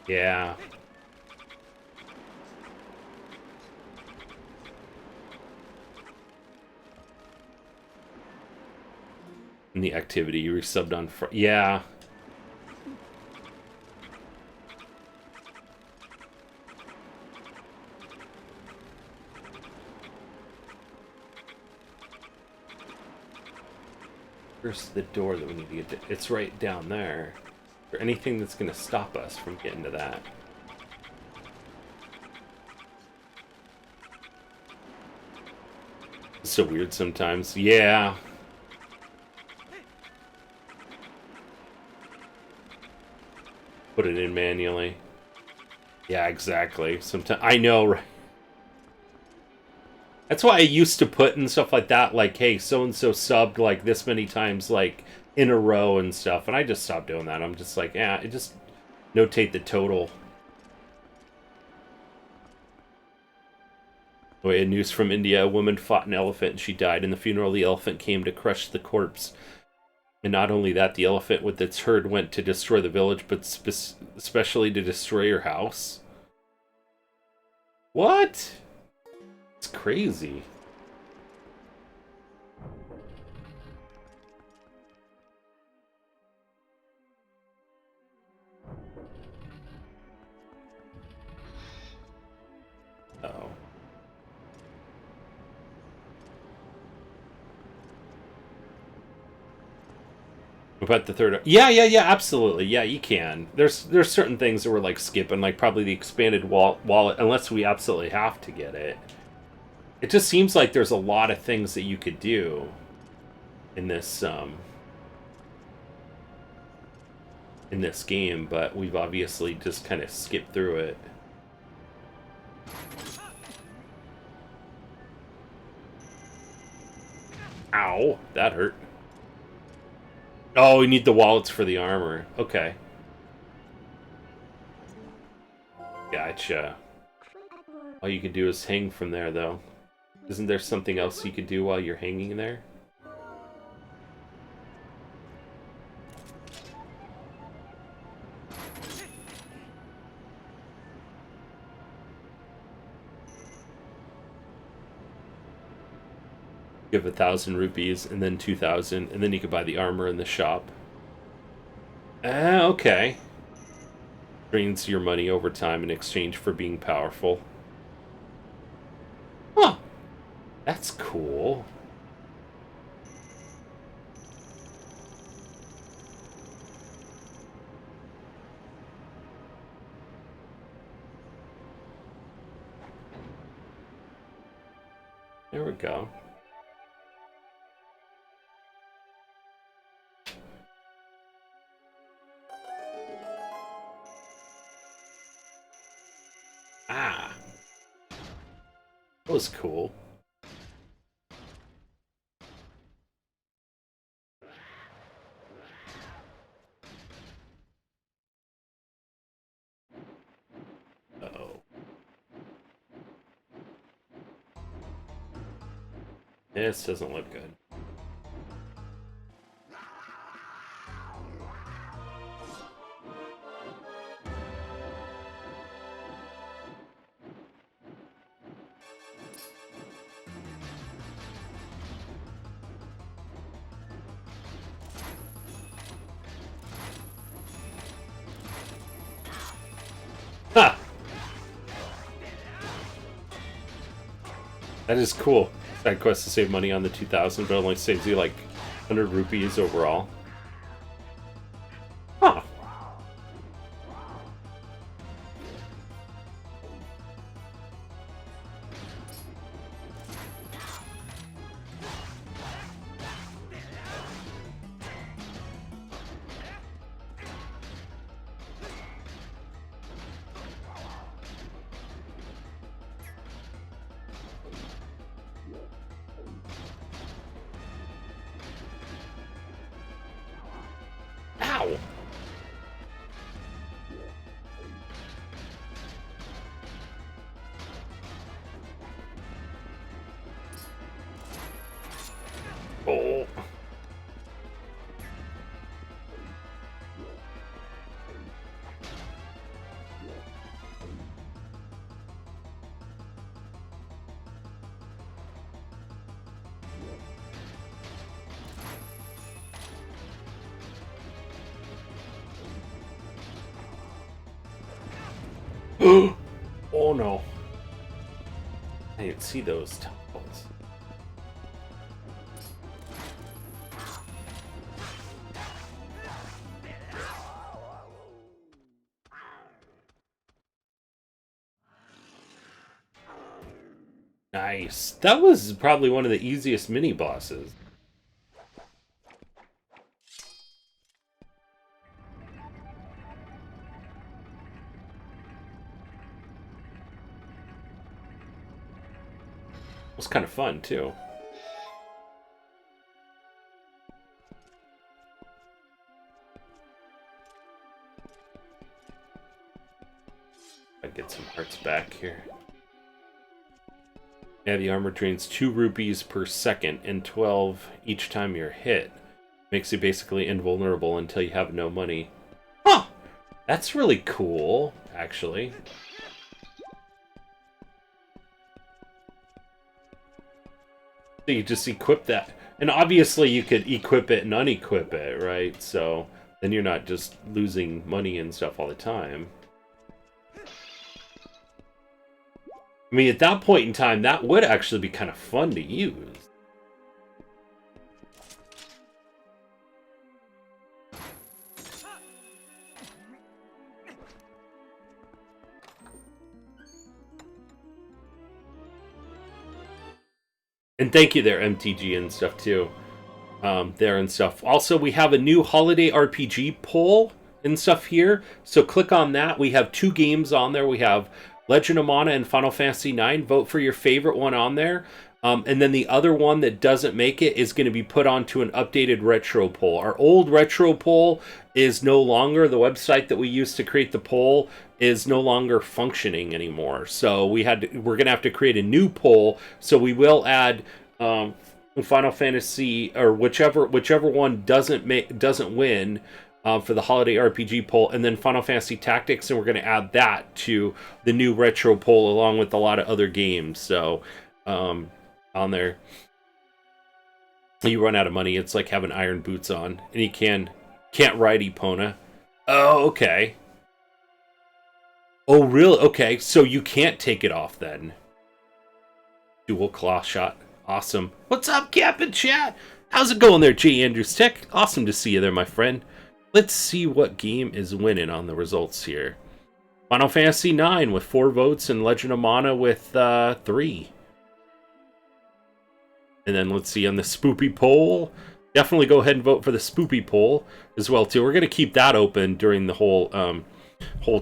Yeah. And the activity you resubbed on. Yeah. Where's the door that we need to get to? It's right down there. Is there anything that's going to stop us from getting to that? It's so weird sometimes. Yeah. Put it in manually. Yeah, exactly. Sometimes I know, right? That's why I used to put and stuff like that, like, hey, so-and-so subbed, like, this many times, like, in a row and stuff. And I just stopped doing that. I'm just like, yeah, it just notate the total. Oh, yeah, news from India. A woman fought an elephant and she died. In the funeral, the elephant came to crush the corpse. And not only that, the elephant with its herd went to destroy the village, but especially to destroy your house. What? It's crazy. Uh-oh. About the third... Yeah, absolutely. Yeah, you can. There's certain things that we're, like, skipping, like probably the expanded wallet, unless we absolutely have to get it. It just seems like there's a lot of things that you could do in this game, but we've obviously just kind of skipped through it. Ow, that hurt. Oh, we need the wallets for the armor. Okay. Gotcha. All you can do is hang from there, though. Isn't there something else you could do while you're hanging there? You have 1,000 rupees, and then 2,000, and then you could buy the armor in the shop. Okay. Drains your money over time in exchange for being powerful. Huh. That's cool. There we go. Ah. That was cool. Uh-oh. This doesn't look good. Ha! That is cool. Side quest to save money on the 2,000, but it only saves you like 100 rupees overall. Huh. Ow! Oh. Oh no. I didn't see those tentacles. Nice. That was probably one of the easiest mini bosses. It was kind of fun too. I get some hearts back here. Yeah, the armor drains 2 rupees per second and 12 each time you're hit. Makes you basically invulnerable until you have no money. Huh! That's really cool, actually. So you just equip that. And obviously you could equip it and unequip it, right? So then you're not just losing money and stuff all the time. I mean, at that point in time, that would actually be kind of fun to use. And thank you there, MTG and stuff too. There and stuff. Also, we have a new holiday RPG poll and stuff here. So click on that. We have 2 games on there. We have Legend of Mana and Final Fantasy IX. Vote for your favorite one on there. And then the other one that doesn't make it is going to be put onto an updated retro poll. Our old retro poll is no longer, the website that we used to create the poll is no longer functioning anymore. So we're going to have to create a new poll. So we will add Final Fantasy, or whichever one doesn't win for the holiday RPG poll, and then Final Fantasy Tactics, and we're going to add that to the new retro poll along with a lot of other games. So on there, you run out of money. It's like having iron boots on, and you can't ride Epona. Oh, okay. Oh, really? Okay, so you can't take it off then. Dual claw shot. Awesome. What's up, Cap and chat? How's it going there, J. Andrews Tech? Awesome to see you there, my friend. Let's see what game is winning on the results here. Final Fantasy IX with 4 votes, and Legend of Mana with 3. And then let's see on the Spoopy poll. Definitely go ahead and vote for the Spoopy poll as well too. We're gonna keep that open during the whole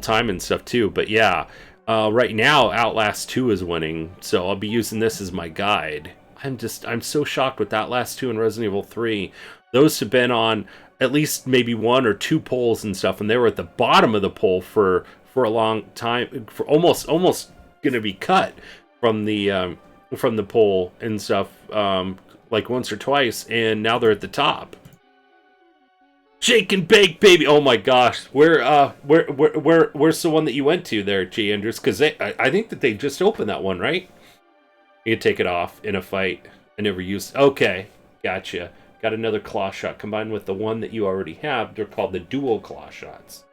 time and stuff too. But yeah, right now Outlast 2 is winning, so I'll be using this as my guide. I'm so shocked with Outlast 2 and Resident Evil 3. Those have been on at least maybe 1 or 2 polls and stuff, and they were at the bottom of the poll for a long time, for almost gonna be cut from the poll and stuff, like once or twice, and now they're at the top. Shake and bake, baby! Oh my gosh, where's the one that you went to there, G. Andrews? Because I think that they just opened that one, right? You take it off in a fight. I never used. Okay, gotcha. Got another claw shot combined with the one that you already have. They're called the dual claw shots.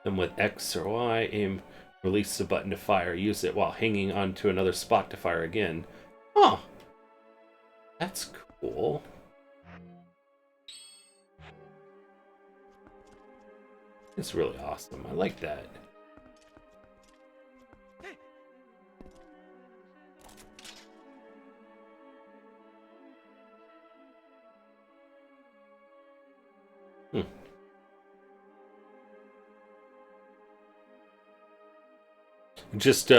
And with X or Y, aim, release the button to fire. Use it while hanging onto another spot to fire again. Oh, that's cool. It's really awesome. I like that. Just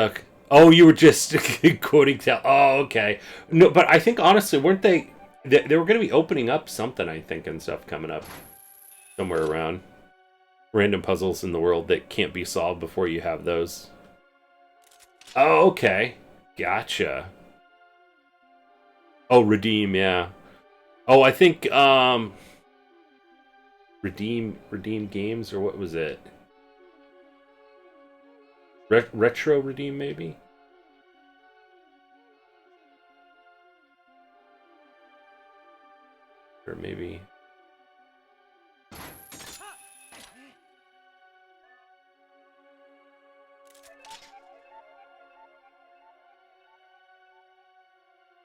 oh, you were just quoting oh, okay. No, but I think honestly, weren't they were going to be opening up something, I think, and stuff coming up somewhere around random puzzles in the world that can't be solved before you have those. Oh, okay. Gotcha. Oh, redeem, yeah. Oh, I think redeem games, or what was it? Retro redeem, maybe? Or maybe...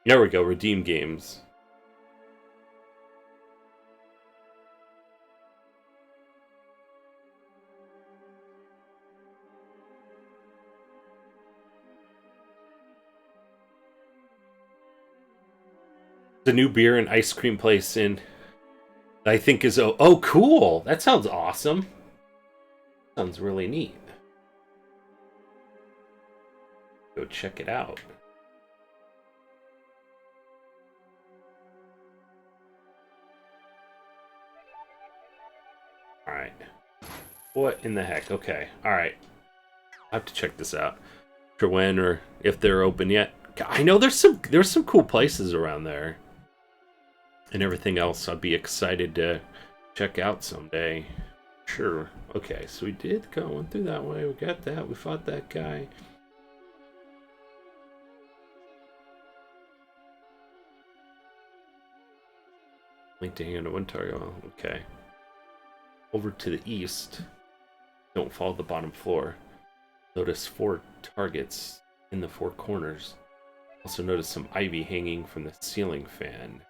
There we go, redeem games. The new beer and ice cream place in, I think is, oh, cool. That sounds awesome. Sounds really neat. Go check it out. Alright. What in the heck? Okay. Alright. I have to check this out. For when or if they're open yet. I know there's some cool places around there. And everything else I'd be excited to check out someday. Sure. Okay, so we did go through that way. We got that. We fought that guy. Link to hand one target. Okay. Over to the east. Don't follow the bottom floor. Notice 4 targets in the 4 corners. Also notice some ivy hanging from the ceiling fan.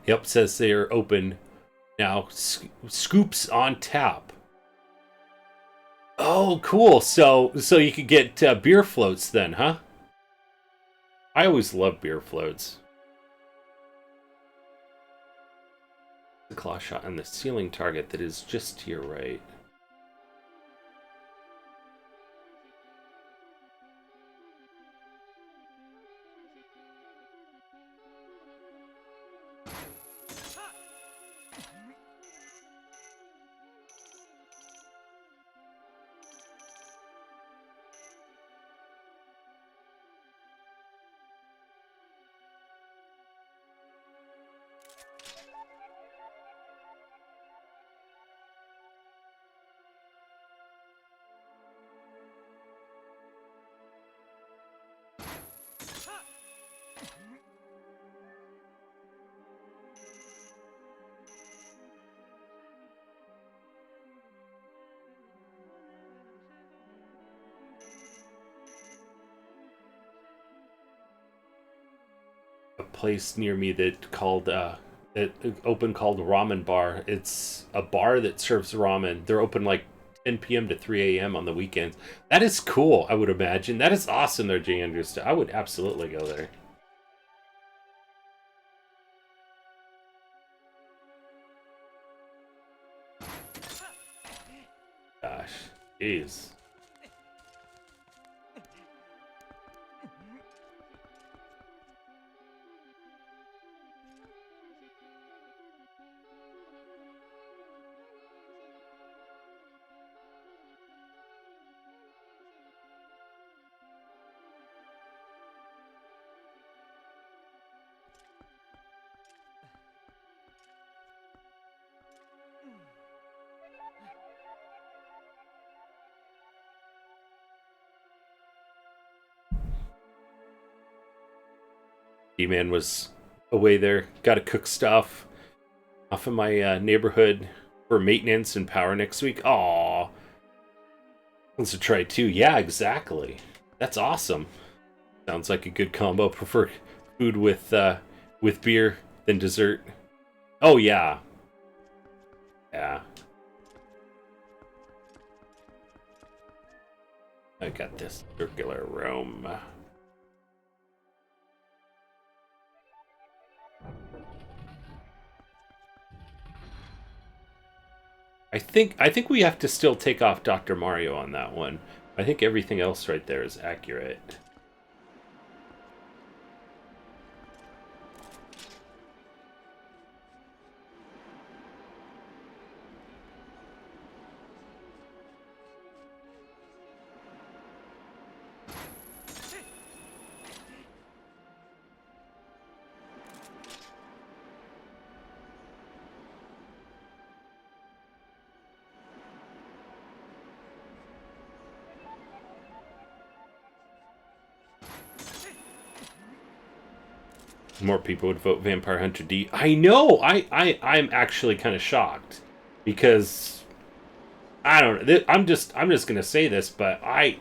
Yep, says they're open now. Scoops on tap. Oh, cool. So you could get beer floats then, huh? I always love beer floats. The claw shot on the ceiling target that is just to your right. A place near me that open called Ramen Bar. It's a bar that serves ramen. They're open like 10 p.m. to 3 a.m. on the weekends. That is cool, I would imagine. That is awesome there, J. Andrews. I would absolutely go there. Gosh, jeez. D-Man was away there. Got to cook stuff off in my neighborhood for maintenance and power next week. Aw. Wants to try too. Yeah, exactly. That's awesome. Sounds like a good combo. Prefer food with beer than dessert. Oh, yeah. Yeah. I got this circular room. I think we have to still take off Dr. Mario on that one. I think everything else right there is accurate. More people would vote Vampire Hunter D. I know. I'm actually kind of shocked because I don't. I'm just gonna say this, but I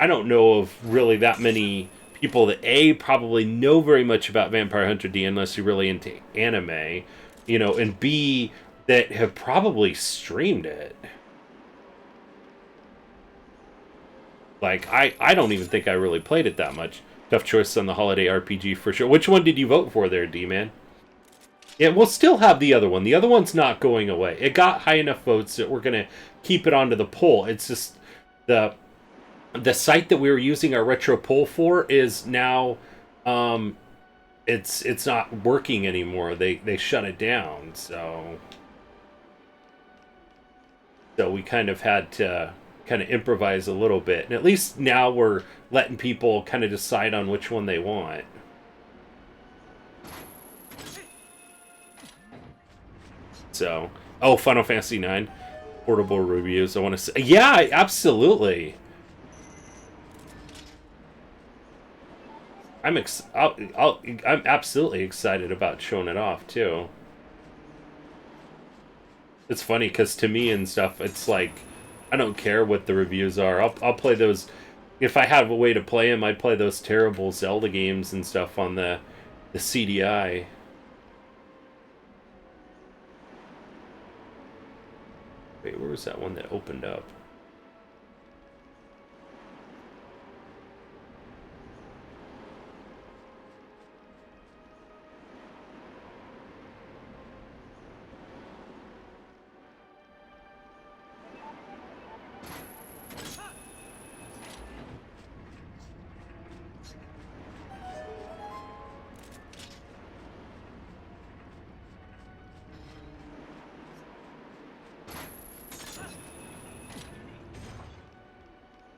don't know of really that many people that probably know very much about Vampire Hunter D unless you're really into anime, you know, and B that have probably streamed it. Like I don't even think I really played it that much. Tough choice on the holiday RPG for sure. Which one did you vote for there, D-Man? Yeah, we'll still have the other one. The other one's not going away. It got high enough votes that we're going to keep it onto the poll. It's just the site that we were using our retro poll for is now it's not working anymore. They shut it down. So we kind of had to kind of improvise a little bit. And at least now we're letting people kind of decide on which one they want. So, oh, Final Fantasy IX portable reviews. I want to say, yeah, absolutely. I'm absolutely excited about showing it off too. It's funny because to me and stuff, it's like I don't care what the reviews are. I'll play those. If I have a way to play them, I'd play those terrible Zelda games and stuff on the CDI. Wait, where was that one that opened up?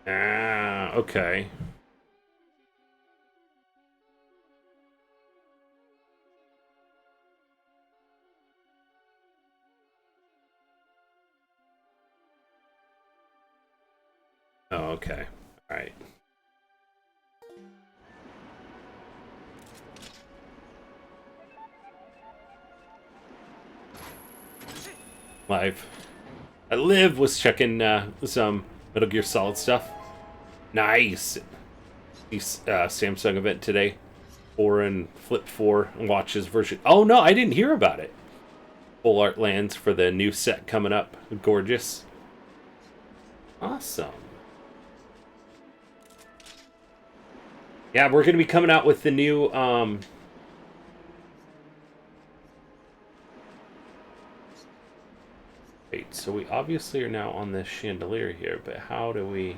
Ah, okay. Oh, okay. All right. Live. Liv was checking some Metal Gear Solid stuff. Nice. Samsung event today. 4 and Flip 4 watches version. Oh no, I didn't hear about it. Full art lands for the new set coming up. Gorgeous. Awesome. Yeah, we're gonna be coming out with the new Wait, so we obviously are now on this chandelier here, but how do we...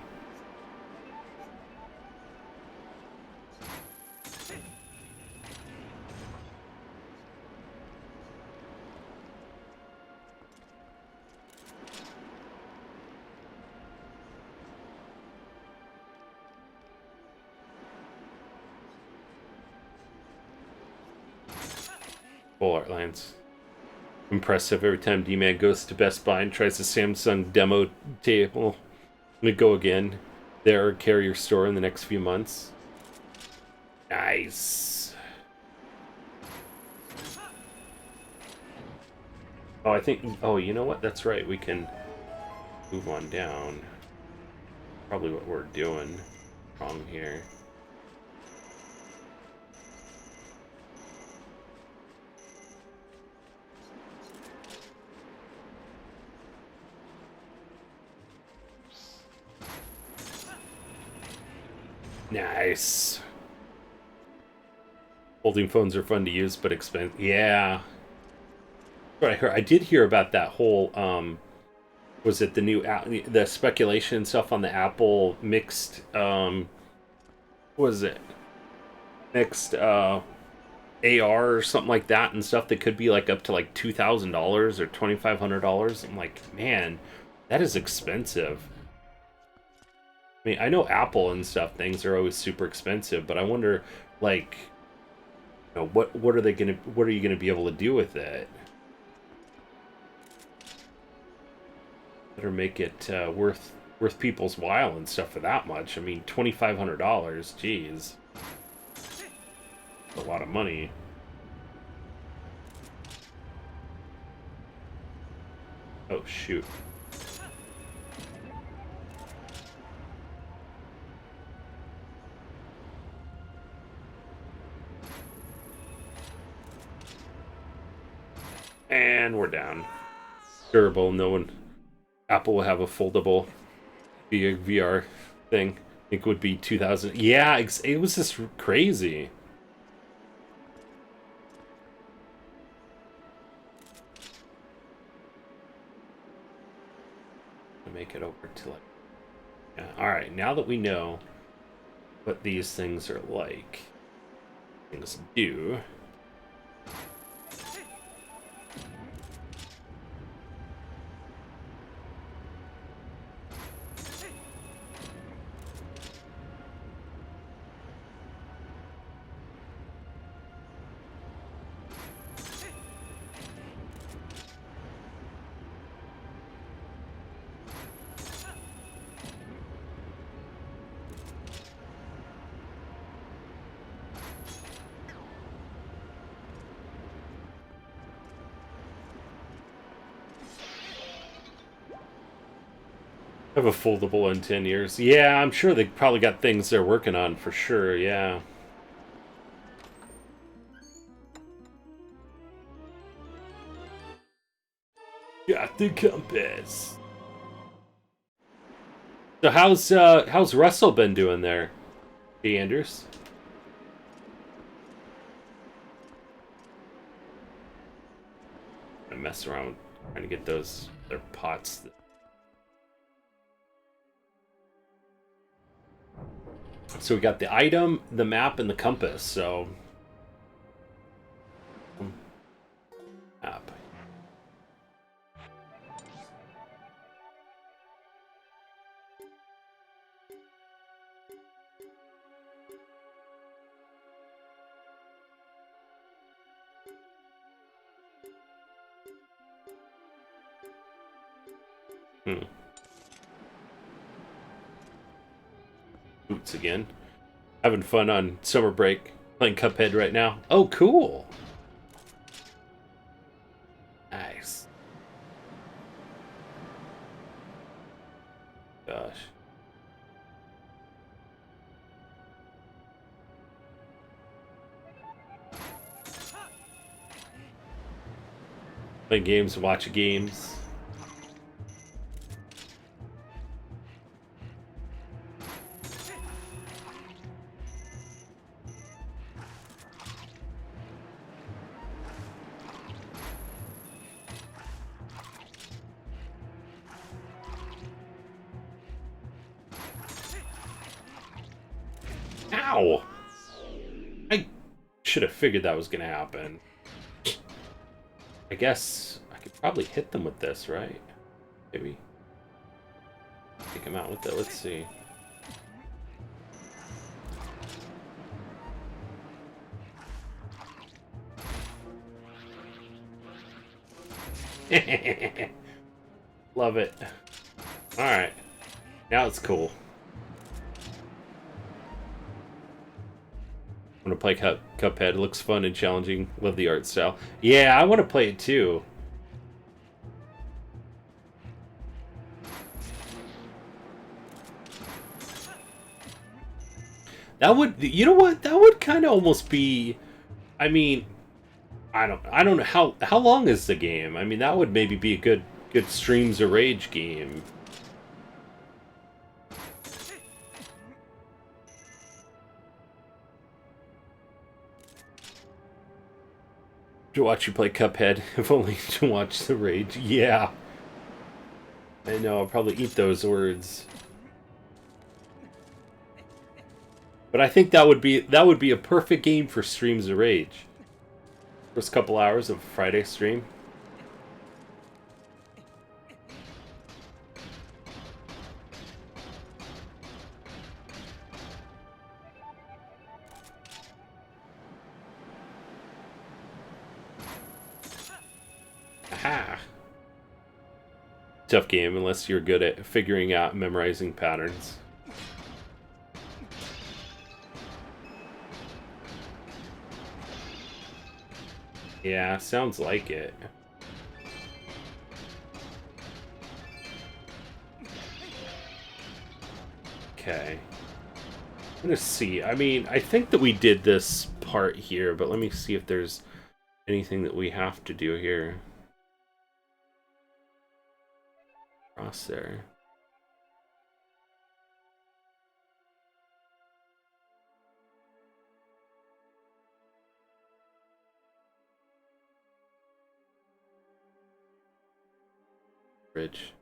Full art lands. Impressive. Every time D-Man goes to Best Buy and tries the Samsung demo table, we go again. Their carrier store in the next few months. Nice. Oh, I think... Oh, you know what? That's right. We can move on down. Probably what we're doing wrong here. Nice. Folding phones are fun to use, but expensive. Yeah. What I heard. I did hear about that whole, was it the speculation and stuff on the Apple mixed, what was it? Mixed, AR or something like that and stuff that could be like up to like $2,000 or $2,500. I'm like, man, that is expensive. I mean, I know Apple and stuff, things are always super expensive, but I wonder, like, you know, what are you gonna be able to do with it? Better make it worth people's while and stuff for that much. I mean, $2,500, geez, a lot of money. Oh shoot. And we're down. Durable, no one... Apple will have a foldable VR thing. I think it would be 2000. Yeah, it was just crazy. I'll make it over to like... Yeah, alright, now that we know what these things are like, things do... Have a foldable in 10 years. Yeah, I'm sure they probably got things they're working on for sure, yeah. Got the compass. So how's Russell been doing there, D. Anders? I mess around trying to get their pots. So we got the item, the map, and the compass, so... Map. Boots again. Having fun on summer break. Playing Cuphead right now. Oh, cool. Nice. Gosh. Play games, watch games. Ow! I should have figured that was going to happen. I guess I could probably hit them with this, right? Maybe. Take them out with it. Let's see. Love it. Alright. Now it's cool. I want to play Cuphead. It looks fun and challenging. Love the art style. Yeah, I want to play it too. That would, you know what? That would kind of almost be. I mean, I don't know how long is the game. I mean, that would maybe be a good Streams of Rage game. To watch you play Cuphead, if only to watch the rage. Yeah, I know. I'll probably eat those words. But I think that would be a perfect game for Streams of Rage. First couple hours of Friday stream. Aha! Tough game unless you're good at figuring out memorizing patterns. Yeah, sounds like it. Okay. I'm gonna see. I mean, I think that we did this part here, but let me see if there's anything that we have to do here. Cross there. Bridge.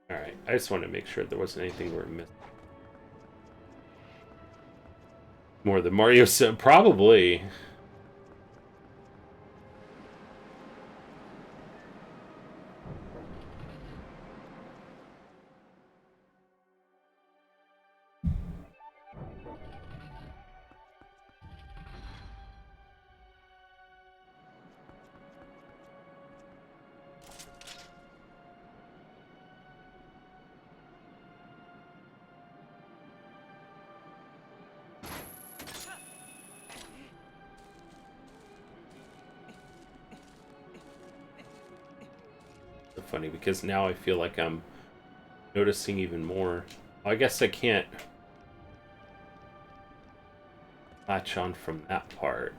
Alright, I just wanted to make sure there wasn't anything we're missing. More than Mario said, probably. Funny because now I feel like I'm noticing even more. I guess I can't latch on from that part.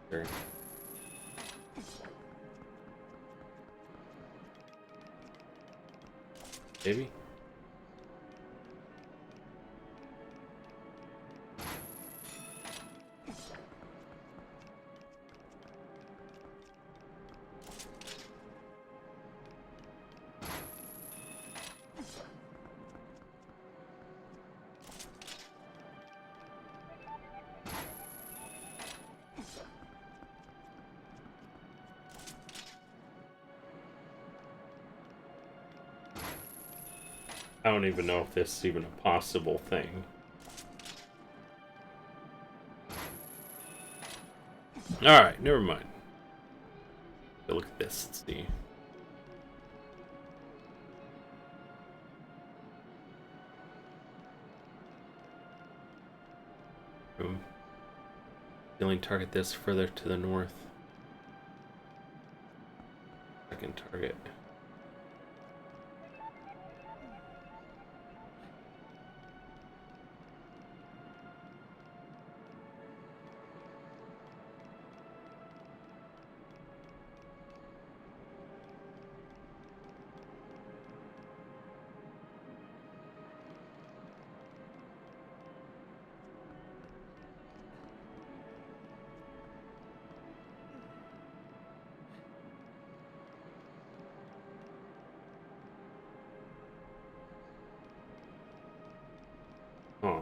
Sure. Maybe? I don't even know if this is even a possible thing. Alright, never mind. Look at this, let's see. Only target this further to the north. Second target. Aw.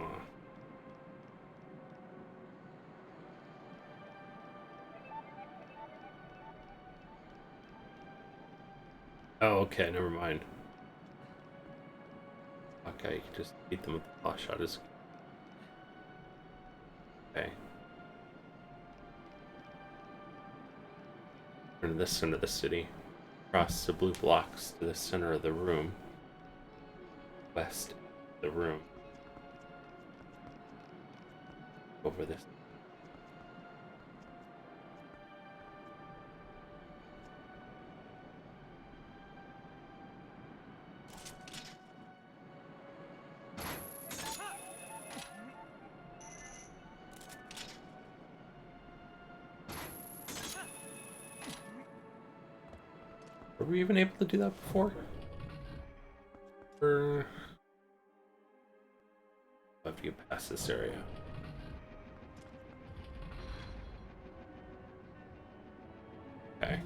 Oh, okay, never mind. Okay, you just beat them with the claw shot. Is okay. Turn this into the city. Across the blue blocks to the center of the room. West of the room. Over this. Were we even able to do that before? Have to get past this area. Okay.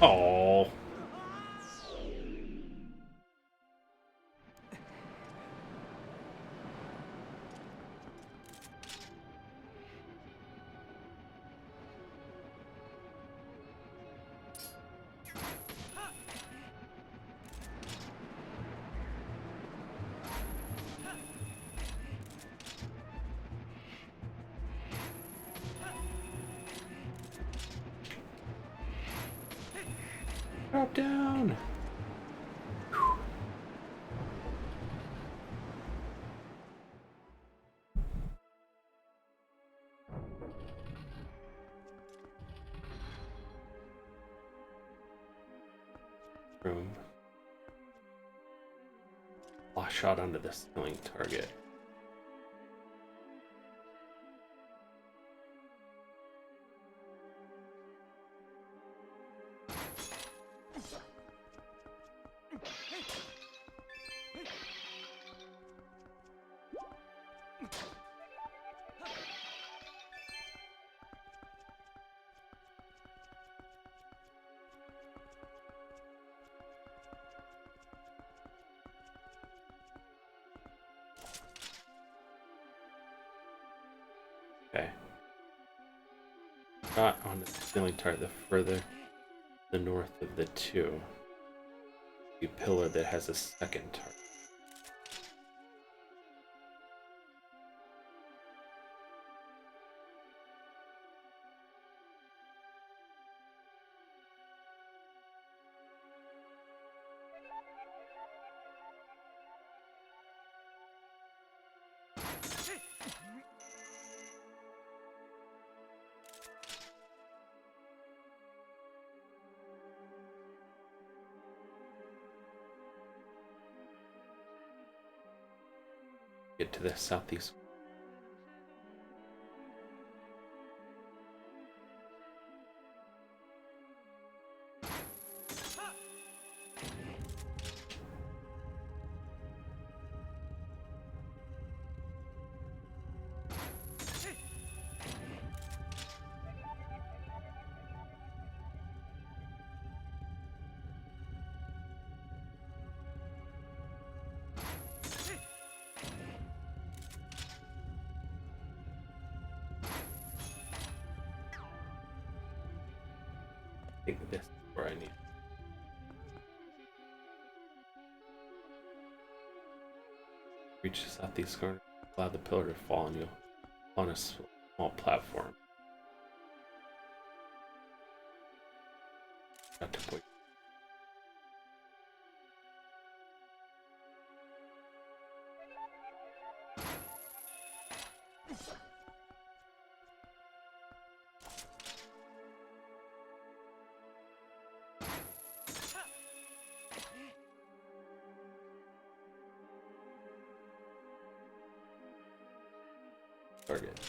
Oh. Drop down. Room. Last shot onto the ceiling target. Okay. Shot on the ceiling target the further the north of the two. The pillar that has a second target. Get to the southeast. I think this is where I need. Reach the southeast corner. Allow the pillar to fall on you on a small platform. Got to put. Target.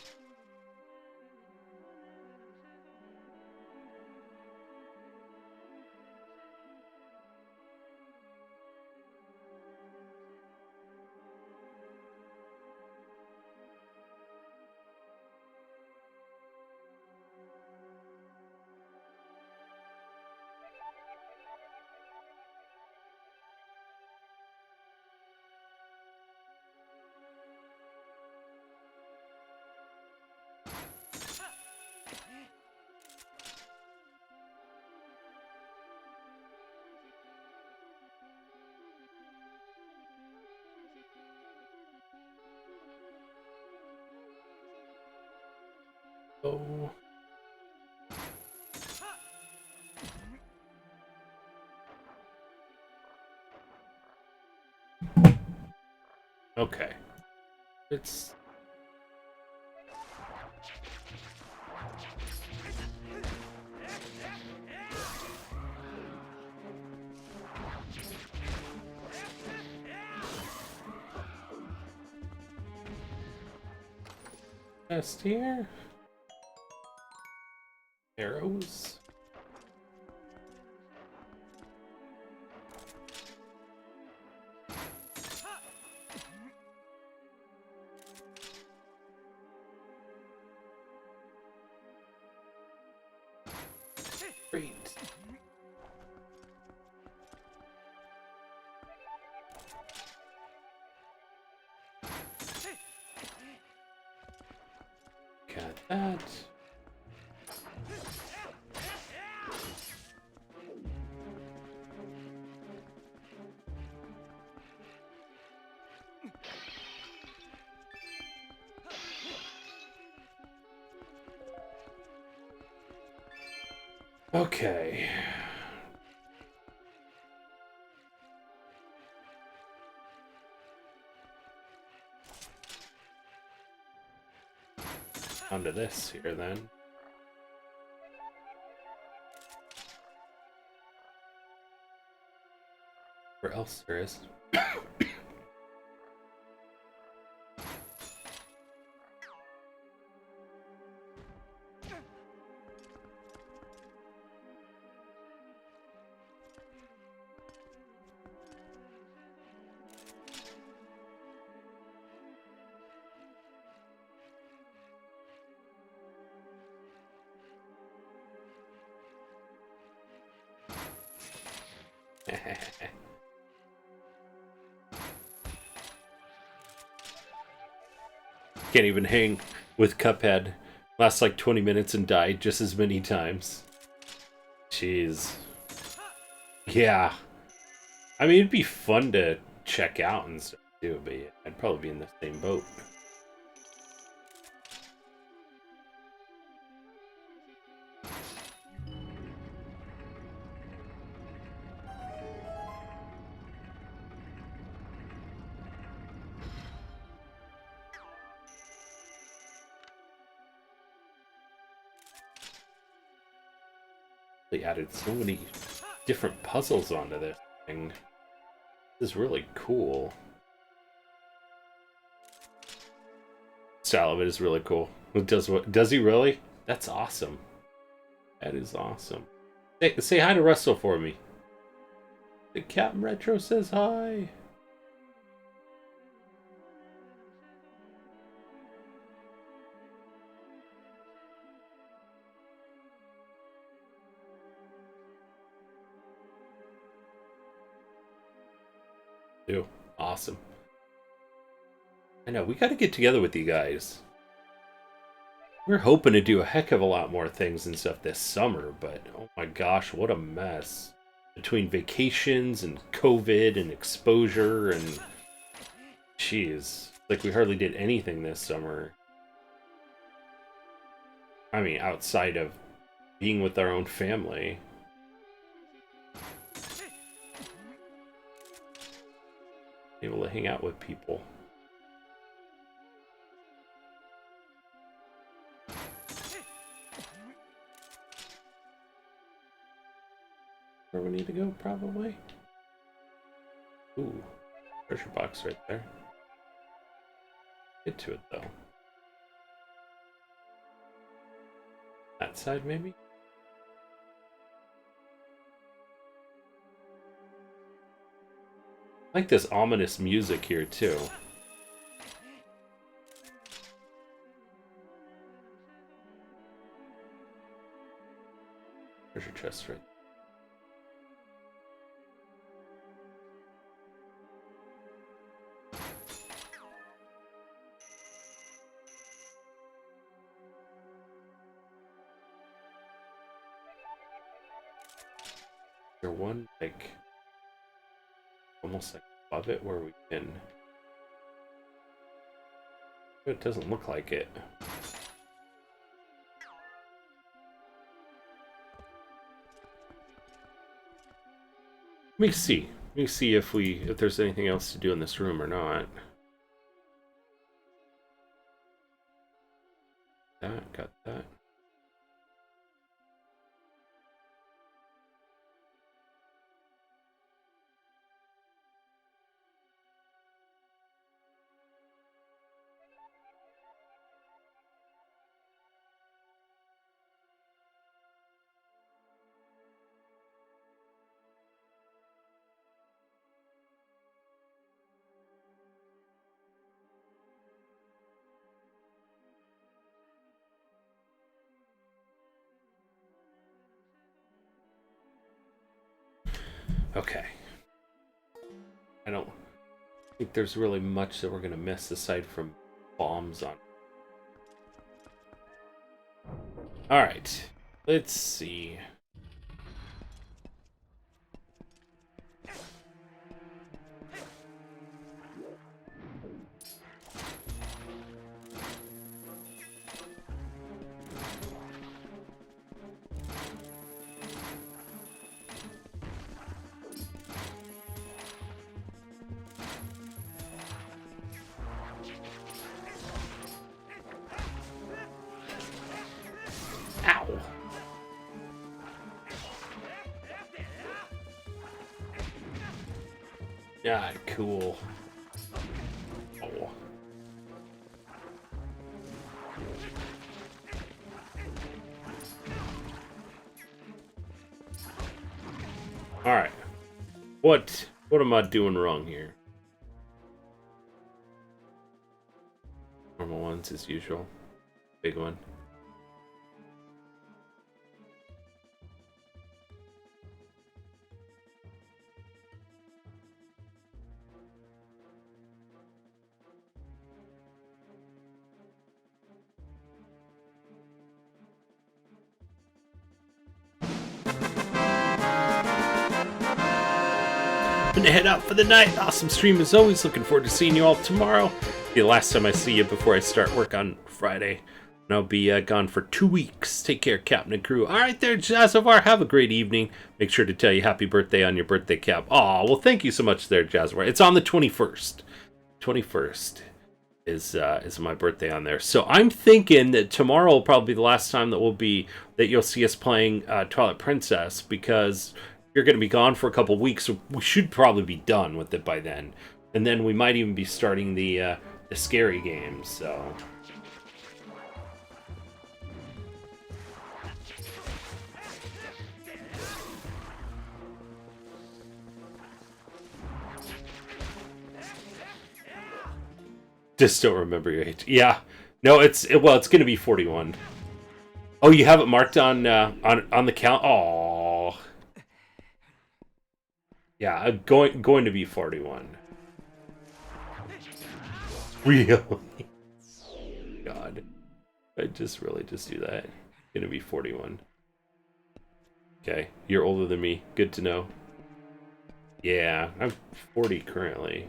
Oh. Okay. It's... Just here. Arrows. Great. Got that. Okay. Onto this here then. Where else there is? Can't even hang with Cuphead. Lasts like 20 minutes and died just as many times. Jeez. Yeah. I mean, it'd be fun to check out and stuff too, but yeah, I'd probably be in the same boat. They added so many different puzzles onto this thing. This is really cool. Style of it is really cool. Does he really? That's awesome. That is awesome. Say hi to Russell for me. The Captain Retro says hi. Dude, awesome. I know, we gotta get together with you guys. We're hoping to do a heck of a lot more things and stuff this summer, but oh my gosh, what a mess. Between vacations and COVID and exposure and... Jeez. Like we hardly did anything this summer. I mean, outside of being with our own family. Able to hang out with people. Where we need to go, probably. Ooh, treasure box right there. Get to it, though. That side, maybe? I like this ominous music here, too. Treasure chest right there. There one, like, almost like above it where we can... It doesn't look like it. Let me see. Let me see if there's anything else to do in this room or not. Got that. Okay. I don't think there's really much that we're gonna miss aside from bombs on. Alright. Let's see. Ow. God, cool. Oh. Alright. What am I doing wrong here? Normal ones as usual. Big one. To head out for the night. Awesome stream as always. Looking forward to seeing you all tomorrow. The last time I see you before I start work on Friday. And I'll be gone for 2 weeks. Take care, Captain and crew. All right there, Jazavar. Have a great evening. Make sure to tell you happy birthday on your birthday cap. Oh, well, thank you so much there, Jazavar. It's on the 21st. 21st is my birthday on there. So I'm thinking that tomorrow will probably be the last time that you'll see us playing Twilight Princess, because you're going to be gone for a couple weeks, so we should probably be done with it by then. And then we might even be starting the scary games, so... Just don't remember your age. Yeah. No, it's going to be 41. Oh, you have it marked on the count? Oh. Yeah, going to be 41. Really? God. I just do that. Gonna be 41. Okay, you're older than me. Good to know. Yeah, I'm 40 currently.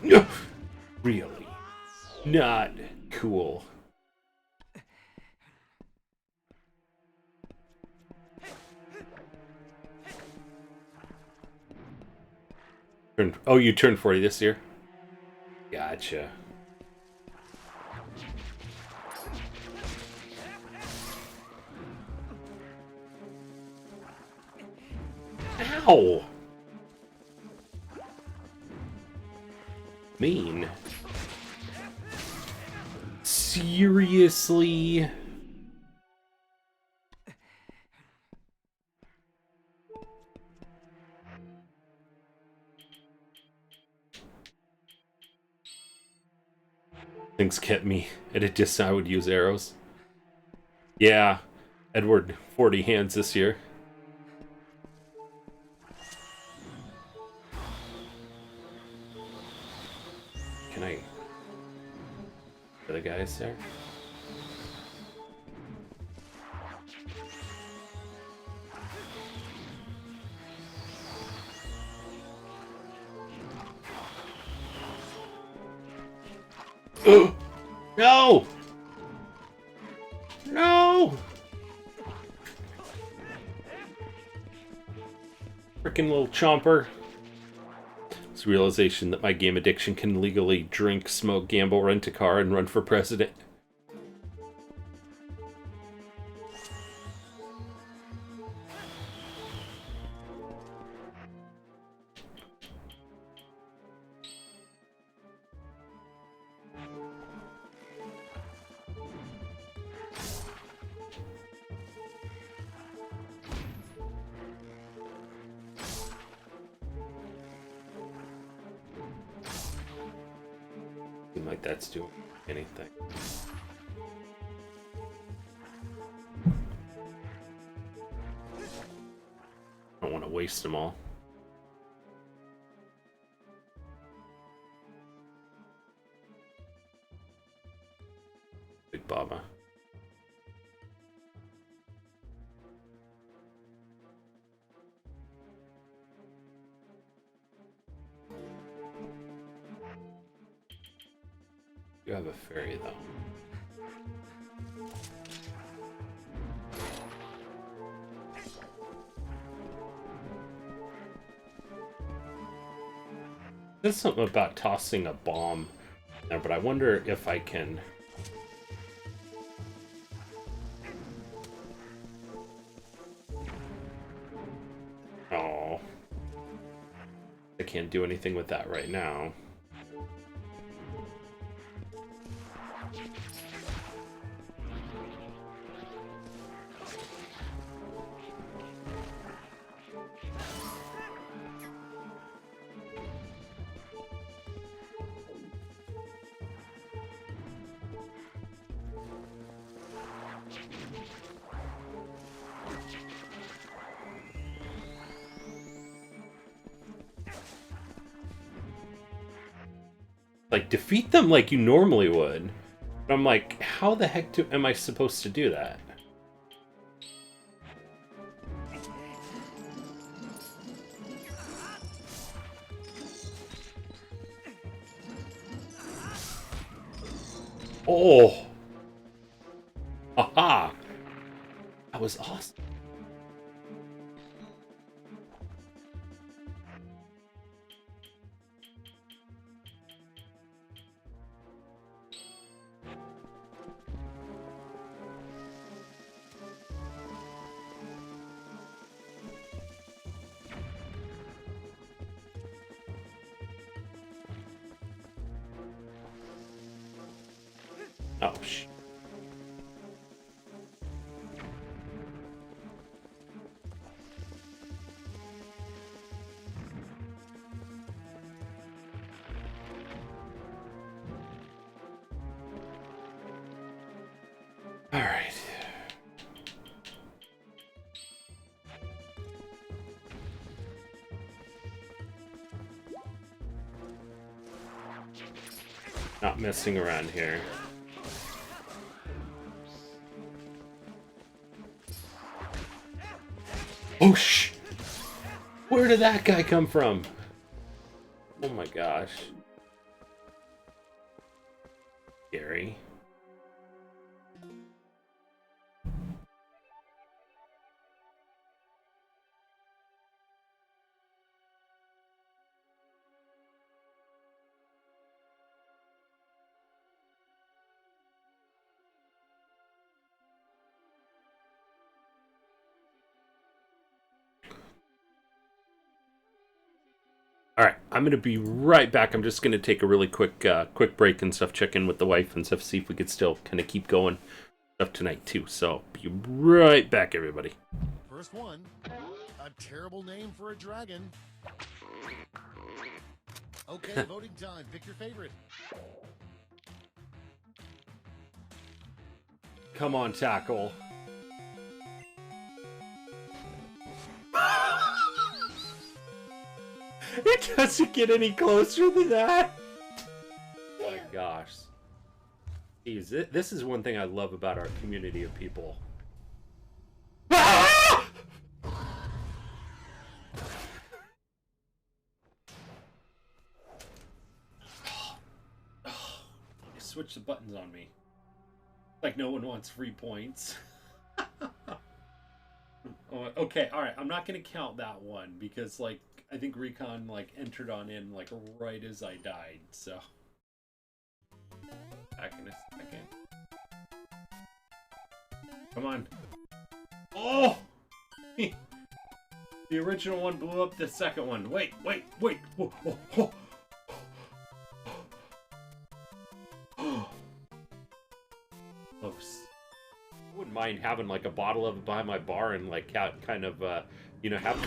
No, really? Not cool. Oh, you turned 40 this year? Gotcha. Ow! Mean. Seriously? Things kept me at a distance. I would use arrows. Yeah, Edward, 40 hands this year. Can I... Are the guys there? No! No! Frickin' little chomper. This realization that my game addiction can legally drink, smoke, gamble, rent a car, and run for president. Seems like that's doing anything. I don't want to waste them all. Big Baba. You have a fairy, though. There's something about tossing a bomb there, but I wonder if I can... Oh. I can't do anything with that right now. Like, defeat them like you normally would. But I'm like, how the heck am I supposed to do that? Oh! Aha! That was awesome. Oh, shit. All right. Not messing around here. Oh, shh! Where did that guy come from? Oh my gosh. Scary. All right, I'm gonna be right back. I'm just gonna take a really quick break and stuff, check in with the wife and stuff, see if we could still kind of keep going stuff tonight too. So be right back, everybody. First one, a terrible name for a dragon. Okay, voting time. Pick your favorite. Come on, Tackle. It doesn't get any closer than that. Oh my gosh. Jeez, this is one thing I love about our community of people. Ah! switch the buttons on me. Like no one wants free points. Oh, okay, alright, I'm not gonna count that one because, like, I think Recon, like, entered on in, like, right as I died, so. Back in a second. Come on. Oh! The original one blew up the second one. Wait. Whoa, whoa, whoa. Close. I wouldn't mind having like a bottle of it by my bar and like kind of, you know, have.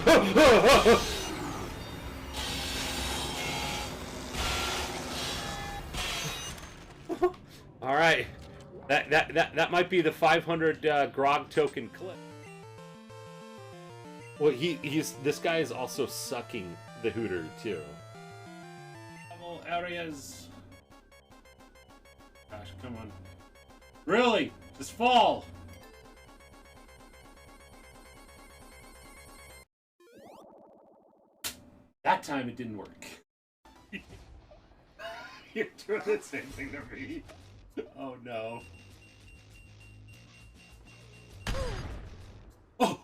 All right, that might be the 500 grog token clip. Well, this guy is also sucking the hooter too. Level areas. Gosh, come on. Really? Just fall. That time it didn't work. You're doing the same thing to me. Oh no. Oh!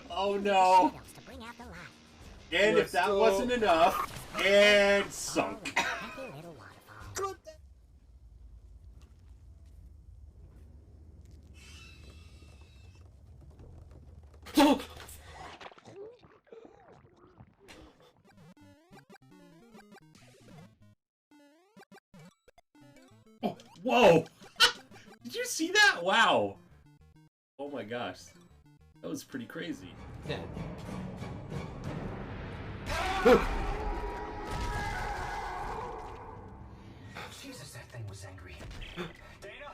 Oh no. And if that wasn't enough, and sunk. Oh, whoa! Did you see that? Wow! Oh my gosh. That was pretty crazy. Yeah. Jesus, that thing was angry. Dana,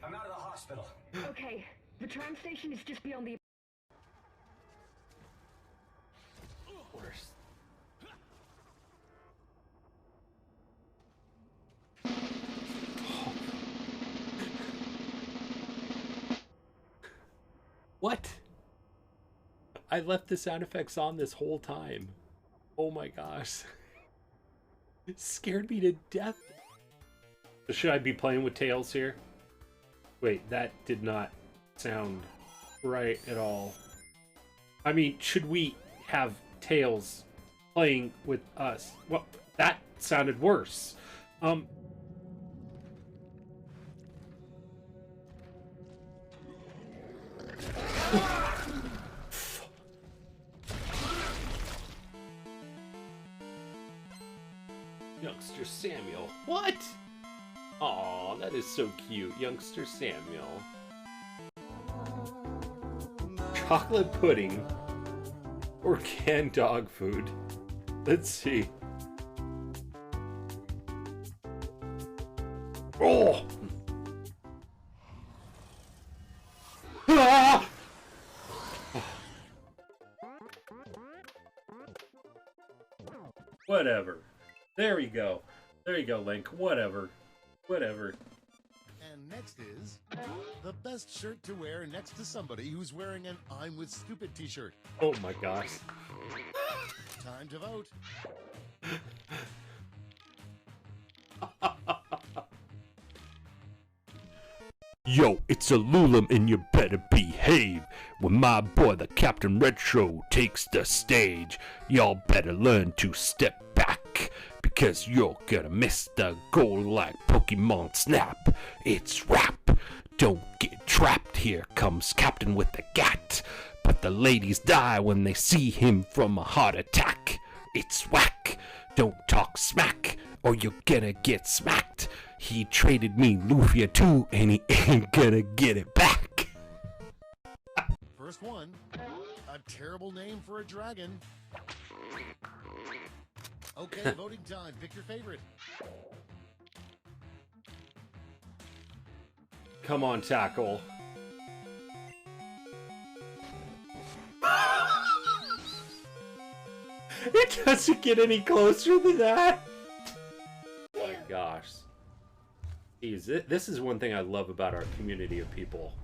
I'm out of the hospital. Okay, the tram station is just beyond the... Worse. What? I left the sound effects on this whole time. Oh my gosh. It scared me to death. So should I be playing with Tails here? Wait, that did not sound right at all. I mean, should we have Tails playing with us? Well, that sounded worse. Youngster Samuel. What? Aw, that is so cute. Youngster Samuel. Chocolate pudding or canned dog food? Let's see. Oh! Ah! Whatever. There you go. There you go, Link. Whatever. Whatever. And next is the best shirt to wear next to somebody who's wearing an I'm with Stupid t-shirt. Oh my gosh. Time to vote. Yo, it's a Lulum and you better behave. When my boy the Captain Retro takes the stage, y'all better learn to step back, because you're gonna miss the goal like Pokemon Snap. It's rap. Don't get trapped. Here comes Captain with the gat. But the ladies die when they see him from a heart attack. It's whack. Don't talk smack or you're gonna get smacked. He traded me Lufia too, and he ain't gonna get it back. First one, a terrible name for a dragon. Okay, voting time. Pick your favorite. Come on, Tackle. It doesn't get any closer than that. Oh my gosh. Jeez, this is one thing I love about our community of people.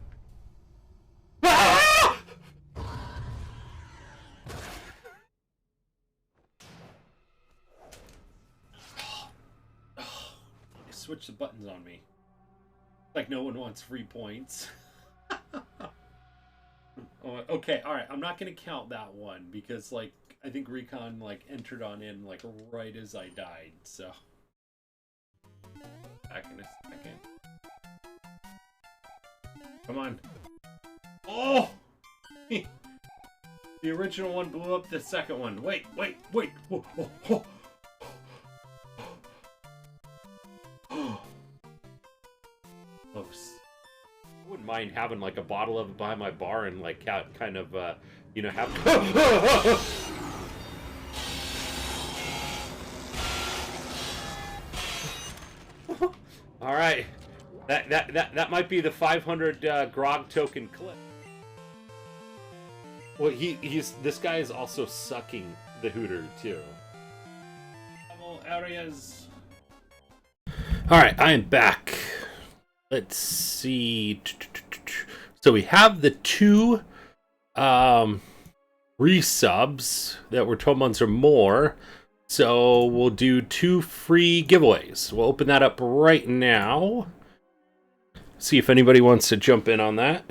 switch the buttons on me. Like no one wants free points. Oh, okay, alright, I'm not gonna count that one because like I think Recon like entered on in like right as I died, so back in a second. Come on. Oh! The original one blew up the second one. Wait. Whoa, whoa, whoa. Close. I wouldn't mind having like a bottle of it by my bar and like kind of, you know, have. All right, that might be the 500 grog token clip. Well, this guy is also sucking the hooter too. Level areas. All right, I am back. Let's see. So we have the 2 resubs that were 12 months or more. So we'll do 2 free giveaways. We'll open that up right now. See if anybody wants to jump in on that.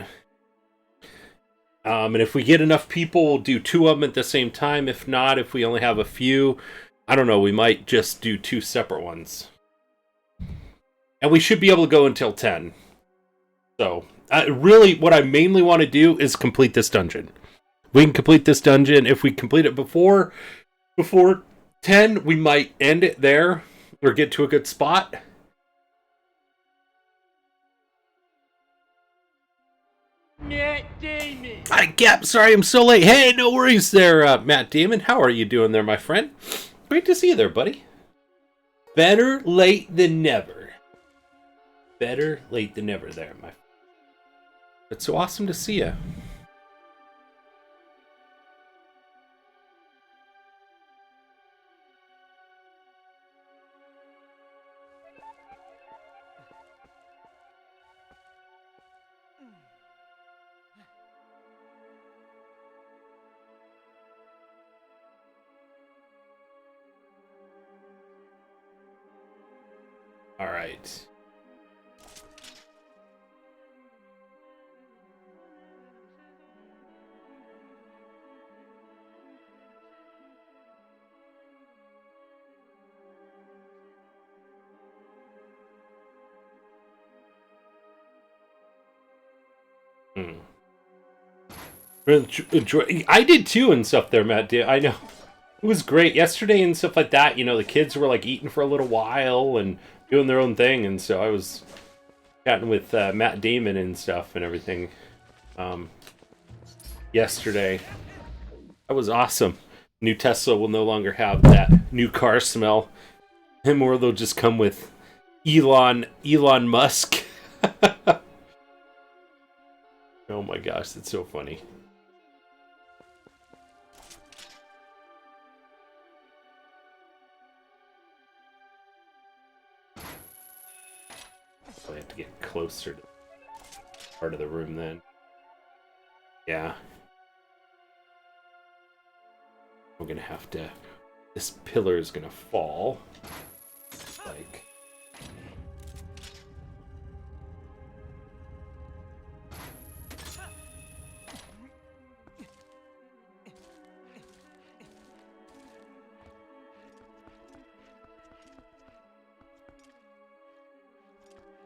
And if we get enough people, we'll do 2 of them at the same time. If not, if we only have a few, I don't know, we might just do 2 separate ones. And we should be able to go until 10. So, really, what I mainly want to do is complete this dungeon. We can complete this dungeon. If we complete it before 10, we might end it there or get to a good spot. Matt Damon. Hi, Cap. Sorry I'm so late. Hey, no worries there, Matt Damon. How are you doing there, my friend? Great to see you there, buddy. Better late than never. Better late than never there, my friend. It's so awesome to see you. All right. Enjoy. I did too and stuff there, Matt. I know. It was great yesterday and stuff like that. You know, the kids were like eating for a little while and doing their own thing, and so I was chatting with Matt Damon and stuff and everything yesterday. That was awesome. New Tesla will no longer have that new car smell. And more, they'll just come with Elon Musk. Oh my gosh, that's so funny. So I have to get closer to part of the room then. Yeah. We're gonna have to... This pillar is gonna fall. Like...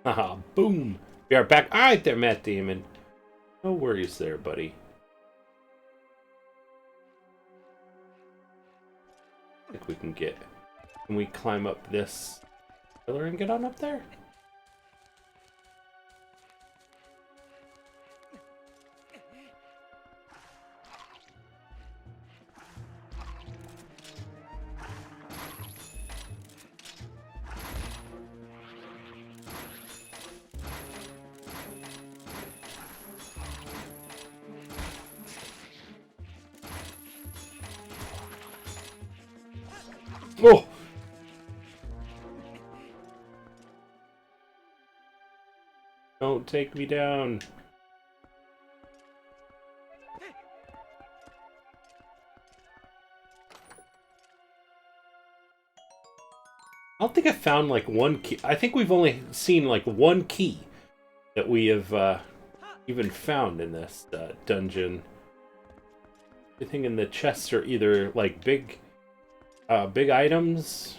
Haha, boom! We are back. Alright there, Matt Damon. No worries there, buddy. I think we can get... Can we climb up this pillar and get on up there? Oh! Don't take me down. I don't think I found like one key. I think we've only seen like one key that we have even found in this dungeon. Everything in the chests are either like big items,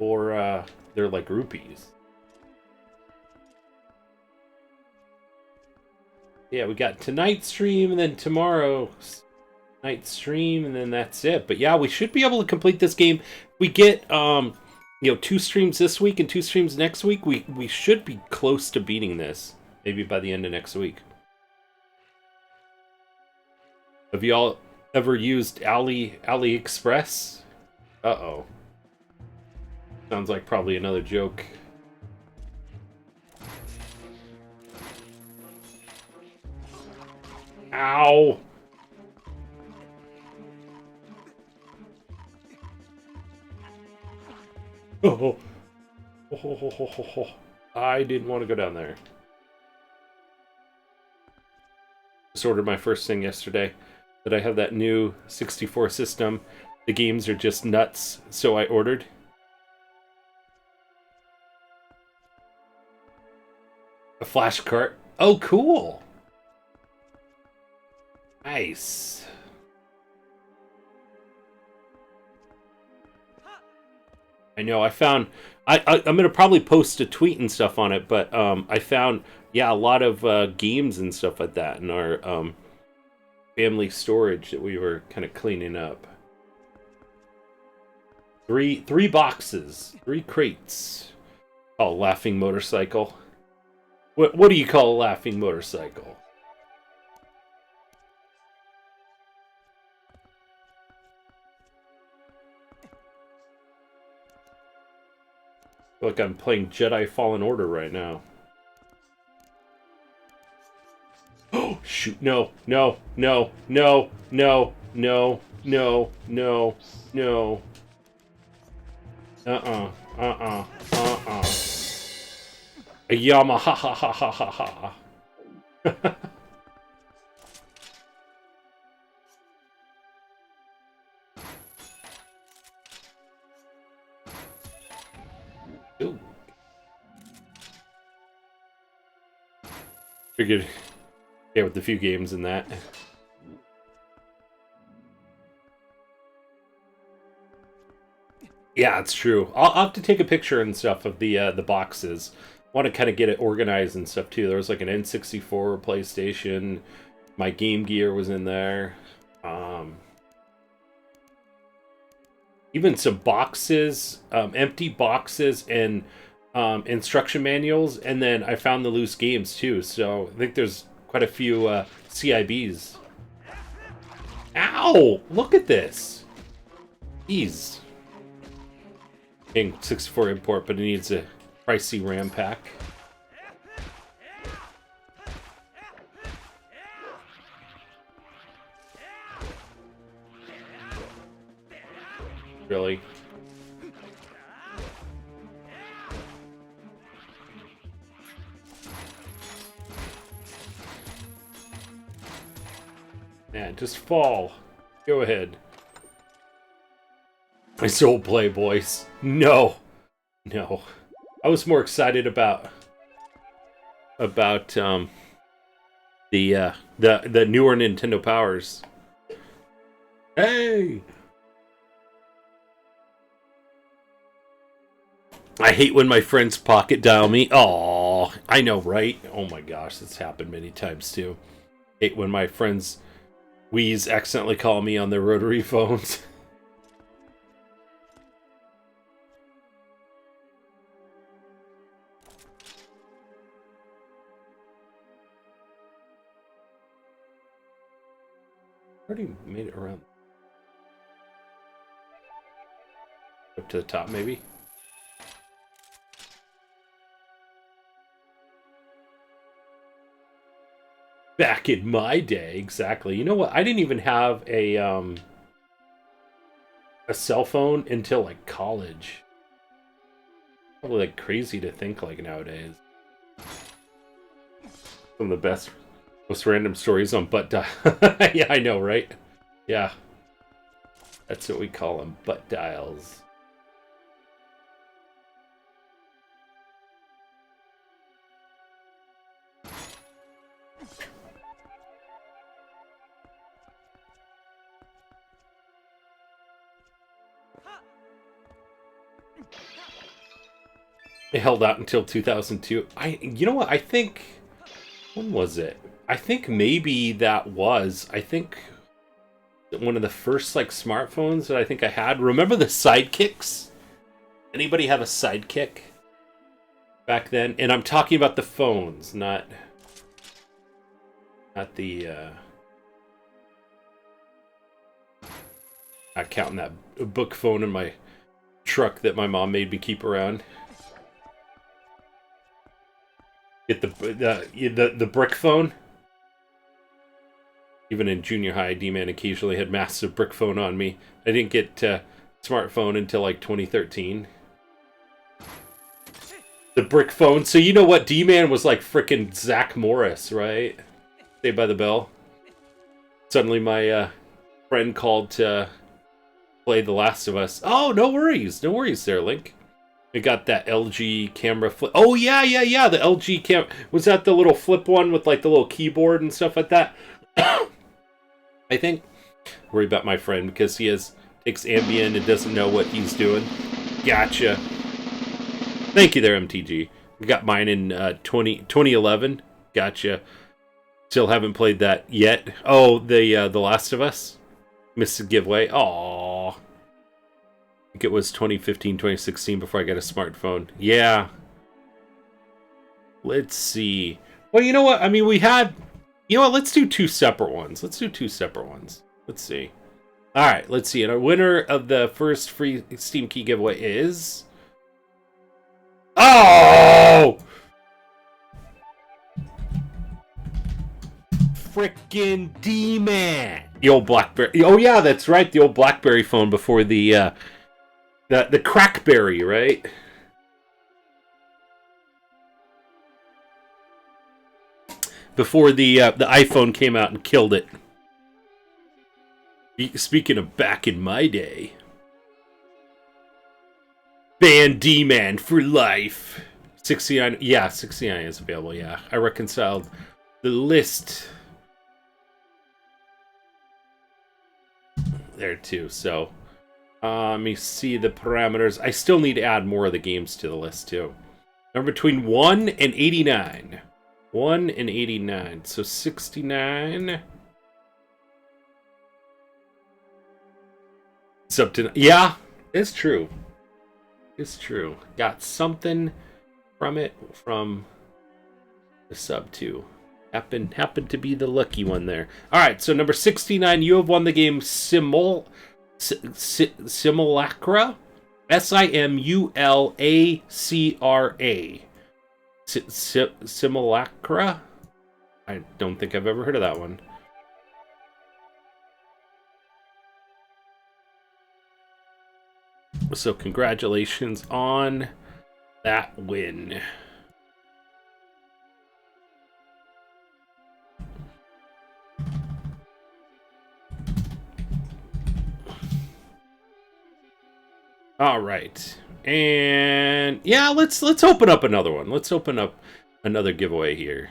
or they're like rupees. Yeah, we got tonight's stream, and then tomorrow's night stream, and then that's it. But yeah, we should be able to complete this game. We get 2 streams this week and 2 streams next week. We should be close to beating this, maybe by the end of next week. Have y'all ever used AliExpress? Uh-oh. Sounds like probably another joke. Ow! Oh. I didn't want to go down there. Just ordered my first thing yesterday. But I have that new 64 system. The games are just nuts, so I ordered. A flash cart. Oh, cool! Nice. I know, I found... I'm going to probably post a tweet and stuff on it, but I found, yeah, a lot of games and stuff like that in our family storage that we were kind of cleaning up. Three boxes, 3 crates. Oh, laughing motorcycle. What do you call a laughing motorcycle? Look, I'm playing Jedi Fallen Order right now. Oh, shoot. No, no, no, no, no, no, no, no, no. A Yamaha, ha, ha, ha, ha, ha. Ooh. Figured, yeah, with a few games in that. Yeah, it's true. I'll have to take a picture and stuff of the boxes. I want to kind of get it organized and stuff too. There was like an N64 PlayStation. My Game Gear was in there. Even some boxes, empty boxes, and instruction manuals. And then I found the loose games too. So I think there's quite a few CIBs. Ow! Look at this. Jeez. King 64 import, but it needs a pricey RAM pack. Really? Man, just fall. Go ahead. My soul play, boys. No. No. I was more excited about the newer Nintendo Powers. Hey! I hate when my friends pocket dial me. Aw, I know, right? Oh my gosh, it's happened many times too. Hate when my friends Wii's accidentally call me on their rotary phones. Already made it around up to the top, maybe. Back in my day, exactly. You know what? I didn't even have a cell phone until like college. Probably like crazy to think like nowadays. Some of the best, most random stories on butt dial. Yeah, I know, right? Yeah. That's what we call them, butt dials. It held out until 2002. You know what? I think, when was it? I think maybe that was, I think one of the first like smartphones that I think I had. Remember the sidekicks? Anybody have a sidekick back then? And I'm talking about the phones, not the not counting that book phone in my truck that my mom made me keep around. Get the brick phone. Even in junior high, D-Man occasionally had massive brick phone on me. I didn't get smartphone until like 2013. The brick phone. So you know what? D-Man was like frickin' Zach Morris, right? Saved by the Bell. Suddenly my friend called to play The Last of Us. Oh, no worries. No worries there, Link. We got that LG camera flip. Oh, yeah. The LG cam. Was that the little flip one with like the little keyboard and stuff like that? I think. Worry about my friend because he takes Ambien and doesn't know what he's doing. Gotcha. Thank you there, MTG. We got mine in 2011. Gotcha. Still haven't played that yet. Oh, the Last of Us. Missed the giveaway. Aww. I think it was 2015, 2016 before I got a smartphone. Yeah. Let's see. Well, you know what? I mean, we had... You know what? Let's do two separate ones. Let's see. Alright, let's see. And our winner of the first free Steam key giveaway is... Oh! Frickin' D-Man! The old BlackBerry. Oh yeah, that's right. The old BlackBerry phone before the Crackberry, right? Before the iPhone came out and killed it. Speaking of back in my day. Ban D-Man for life. 69. Yeah, 69 is available, yeah. I reconciled the list there too, so let me see the parameters. I still need to add more of the games to the list too. Number between 1 and 89. 1 and 89. So 69. It's up to... Yeah, it's true. It's true. Got something from it from the sub too. Happened to be the lucky one there. Alright, so number 69, you have won the game Simulacra? Simulacra. Simulacra? I don't think I've ever heard of that one. So congratulations on that win. All right. And yeah, let's open up another one. Let's open up another giveaway here.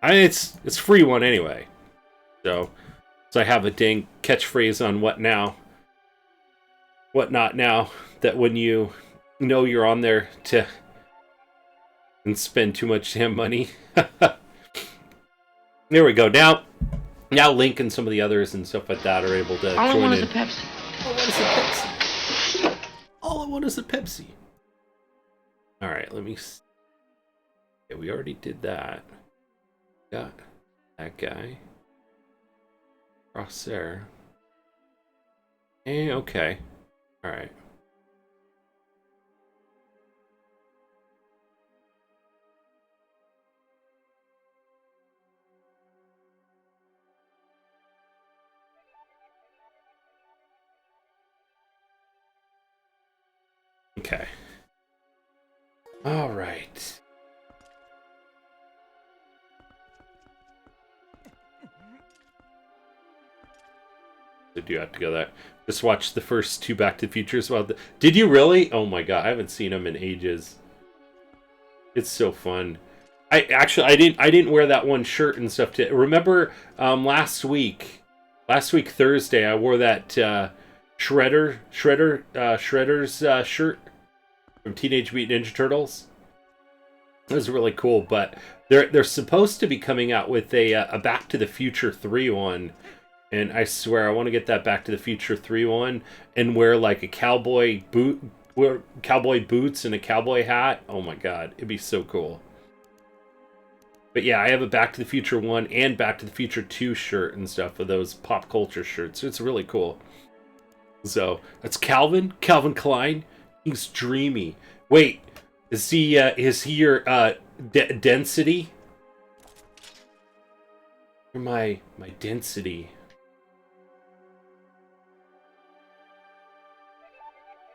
It's free one anyway. So I have a dang catchphrase on what now? What not now? That when you know you're on there to and spend too much damn money. There we go. Now Link and some of the others and stuff like that are able to All join I want is in. a Pepsi. All I want is a Pepsi. Alright, let me... Yeah, we already did that. Got that guy. Cross there. Okay. Alright. Okay. All right. Did you have to go that? Just watch the first two Back to the Futures. Well, did you really? Oh my god, I haven't seen them in ages. It's so fun. I didn't wear that one shirt and stuff. Remember last week Thursday, I wore that Shredder's shirt from Teenage Mutant Ninja Turtles. It was really cool, but they're supposed to be coming out with a Back to the Future 3 one, and I swear I want to get that Back to the Future 3 one and wear like a cowboy boots and a cowboy hat. Oh my god, it'd be so cool. But yeah, I have a Back to the Future 1 and Back to the Future 2 shirt and stuff with those pop culture shirts. It's really cool. So, that's Calvin Klein. He's dreamy. Wait, is he your density? You're my density.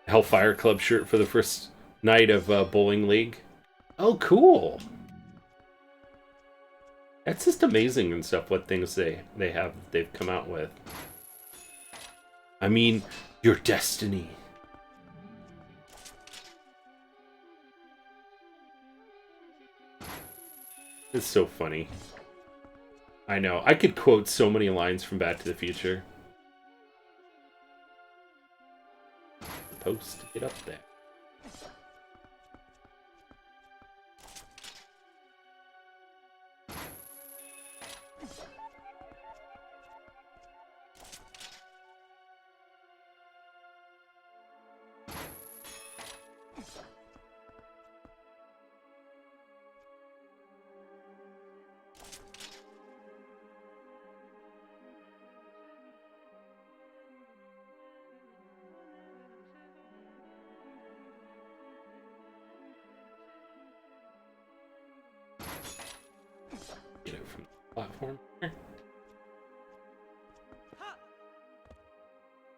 Hellfire Club shirt for the first night of Bowling League. Oh, cool. That's just amazing and stuff, what things they've come out with. I mean, your destiny. It's so funny. I know. I could quote so many lines from Back to the Future. Supposed to get up there. Get it from the platform here.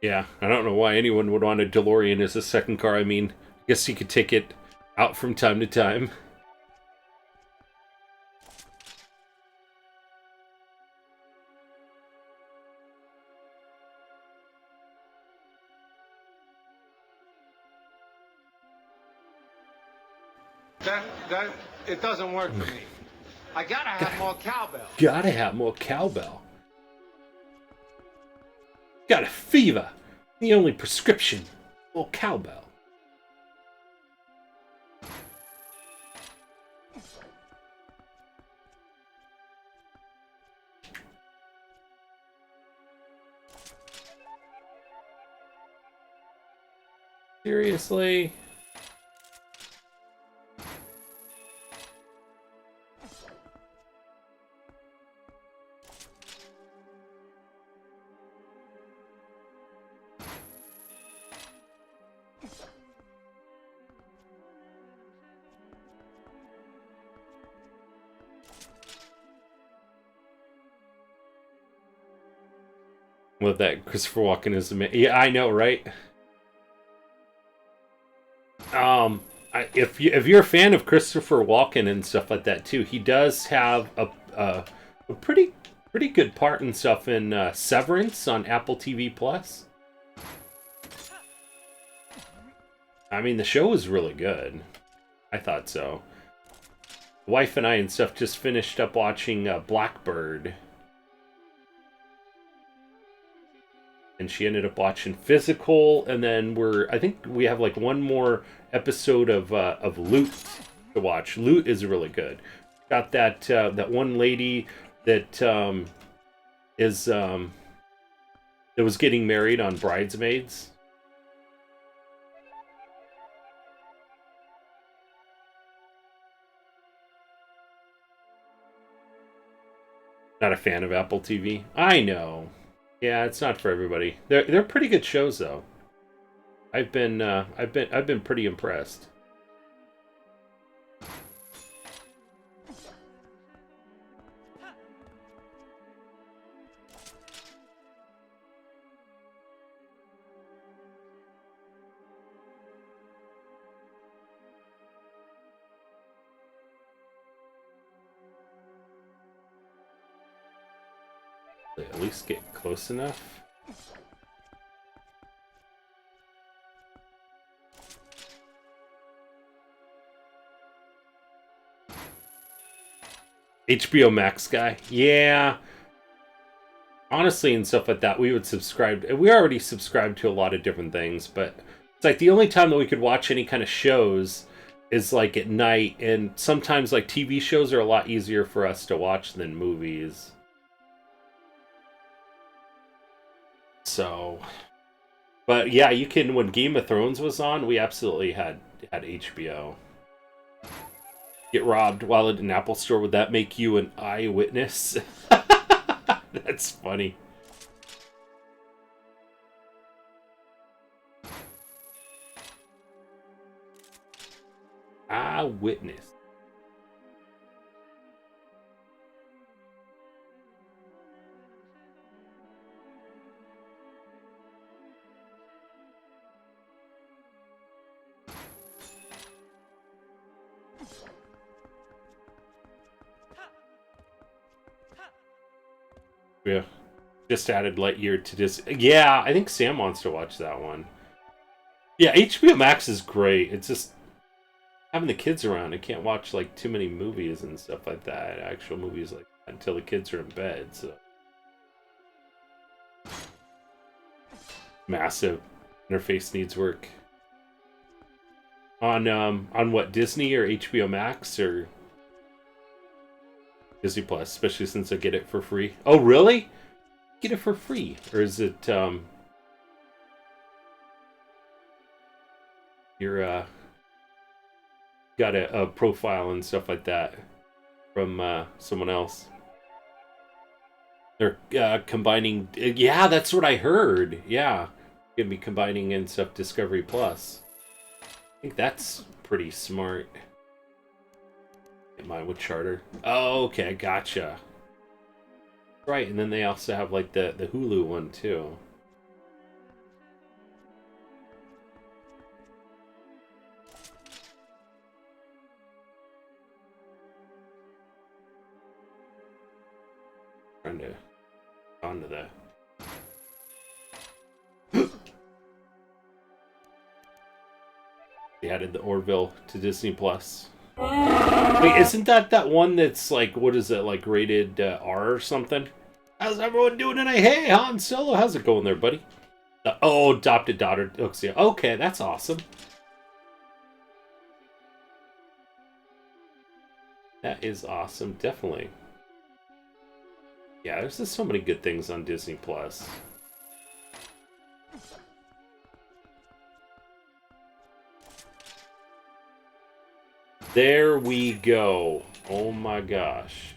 Yeah, I don't know why anyone would want a DeLorean as a second car. I mean, I guess you could take it out from time to time. That it doesn't work for me. I gotta have more cowbell. Gotta have more cowbell. Got a fever. The only prescription. More cowbell. Seriously? With that Christopher Walken is amazing. Yeah, I know, right? If you're a fan of Christopher Walken and stuff like that too, he does have a pretty good part and stuff in Severance on Apple TV Plus. I mean, the show was really good. I thought so. Wife and I and stuff just finished up watching Blackbird. And she ended up watching Physical, and then I think we have like one more episode of Loot to watch. Loot is really good. Got that one lady that was getting married on Bridesmaids. Not a fan of Apple TV. I know. Yeah, it's not for everybody. They're pretty good shows though. I've been pretty impressed. At least get close enough. HBO Max guy. Yeah. Honestly, and stuff like that, we would subscribe. We already subscribe to a lot of different things, but it's like the only time that we could watch any kind of shows is like at night, and sometimes like TV shows are a lot easier for us to watch than movies. So, but yeah, you can. When Game of Thrones was on, we absolutely had HBO. Get robbed while at an Apple store, would that make you an eyewitness? That's funny. Eyewitness. Yeah. Just added Lightyear to this. Yeah, I think Sam wants to watch that one. Yeah, HBO Max is great. It's just having the kids around. I can't watch like too many movies and stuff like that. Actual movies like that, until the kids are in bed. So massive interface needs work. On what, Disney or HBO Max or Disney Plus, especially since I get it for free. Oh, really? Get it for free, or is it you're got a profile and stuff like that from someone else? They're combining. Yeah, that's what I heard. Yeah, gonna be combining in stuff Discovery Plus. I think that's pretty smart. Get mine with Charter. Oh, okay, gotcha. Right, and then they also have like the Hulu one too. Trying to onto that. They added the Orville to Disney Plus. Wait, isn't that one that's like, what is it, like rated R or something? How's everyone doing tonight? Hey, Han Solo, how's it going there, buddy? Adopted daughter. Okay, that's awesome. That is awesome, definitely. Yeah, there's just so many good things on Disney Plus. There we go. Oh my gosh.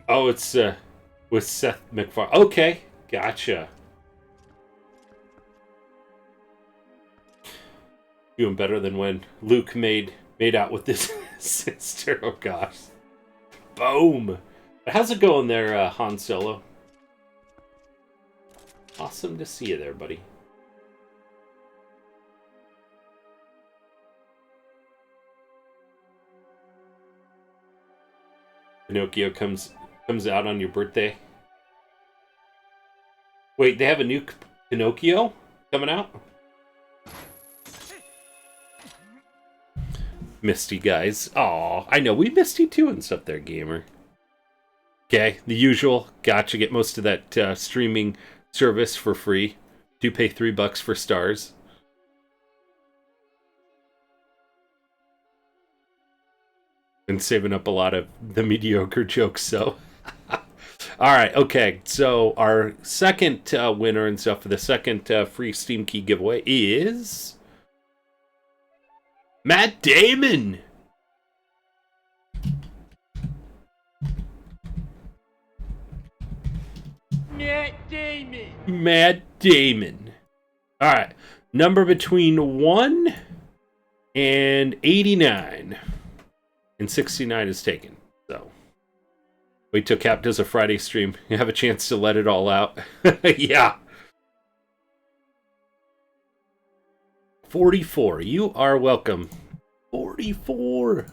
Oh, it's with Seth MacFarlane. Okay, gotcha. Doing better than when Luke made out with his sister. Oh gosh. Boom. How's it going there, Han Solo? Awesome to see you there, buddy. Pinocchio comes out on your birthday. Wait, they have a new Pinocchio coming out? Misty, guys. Aw, I know, we missed you too and stuff there, gamer. Okay, the usual. Gotcha, get most of that streaming service for free. Do pay $3 for stars. Been saving up a lot of the mediocre jokes, so. Alright, okay, so our second winner and stuff for the second free Steam Key giveaway is Matt Damon! Matt Damon. Alright, number between 1 and 89. And 69 is taken, so. Wait till Cap does a Friday stream. You have a chance to let it all out. Yeah. 44. You are welcome. 44.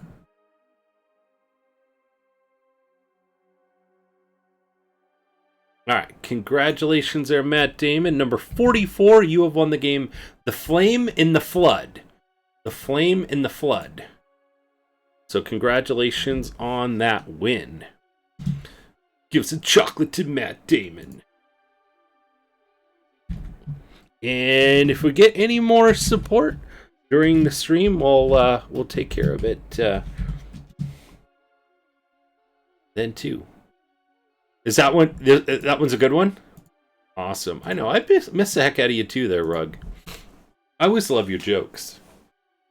Alright, congratulations there, Matt Damon. Number 44, you have won the game The Flame in the Flood. The Flame in the Flood. So congratulations on that win. Give some chocolate to Matt Damon. And if we get any more support during the stream, we'll take care of it then too. Is that one? That one's a good one. Awesome. I know. I miss the heck out of you too, there, Rug. I always love your jokes.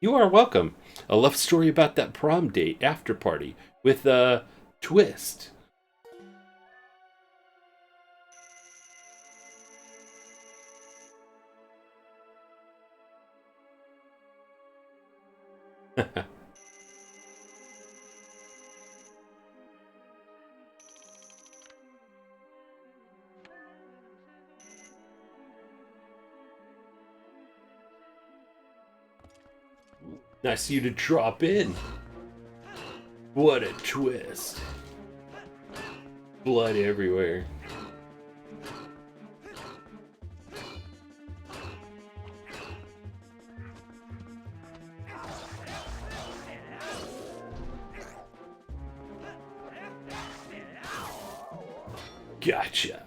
You are welcome. A love story about that prom date after party with a twist. Nice of you to drop in. What a twist. Blood everywhere. Gotcha.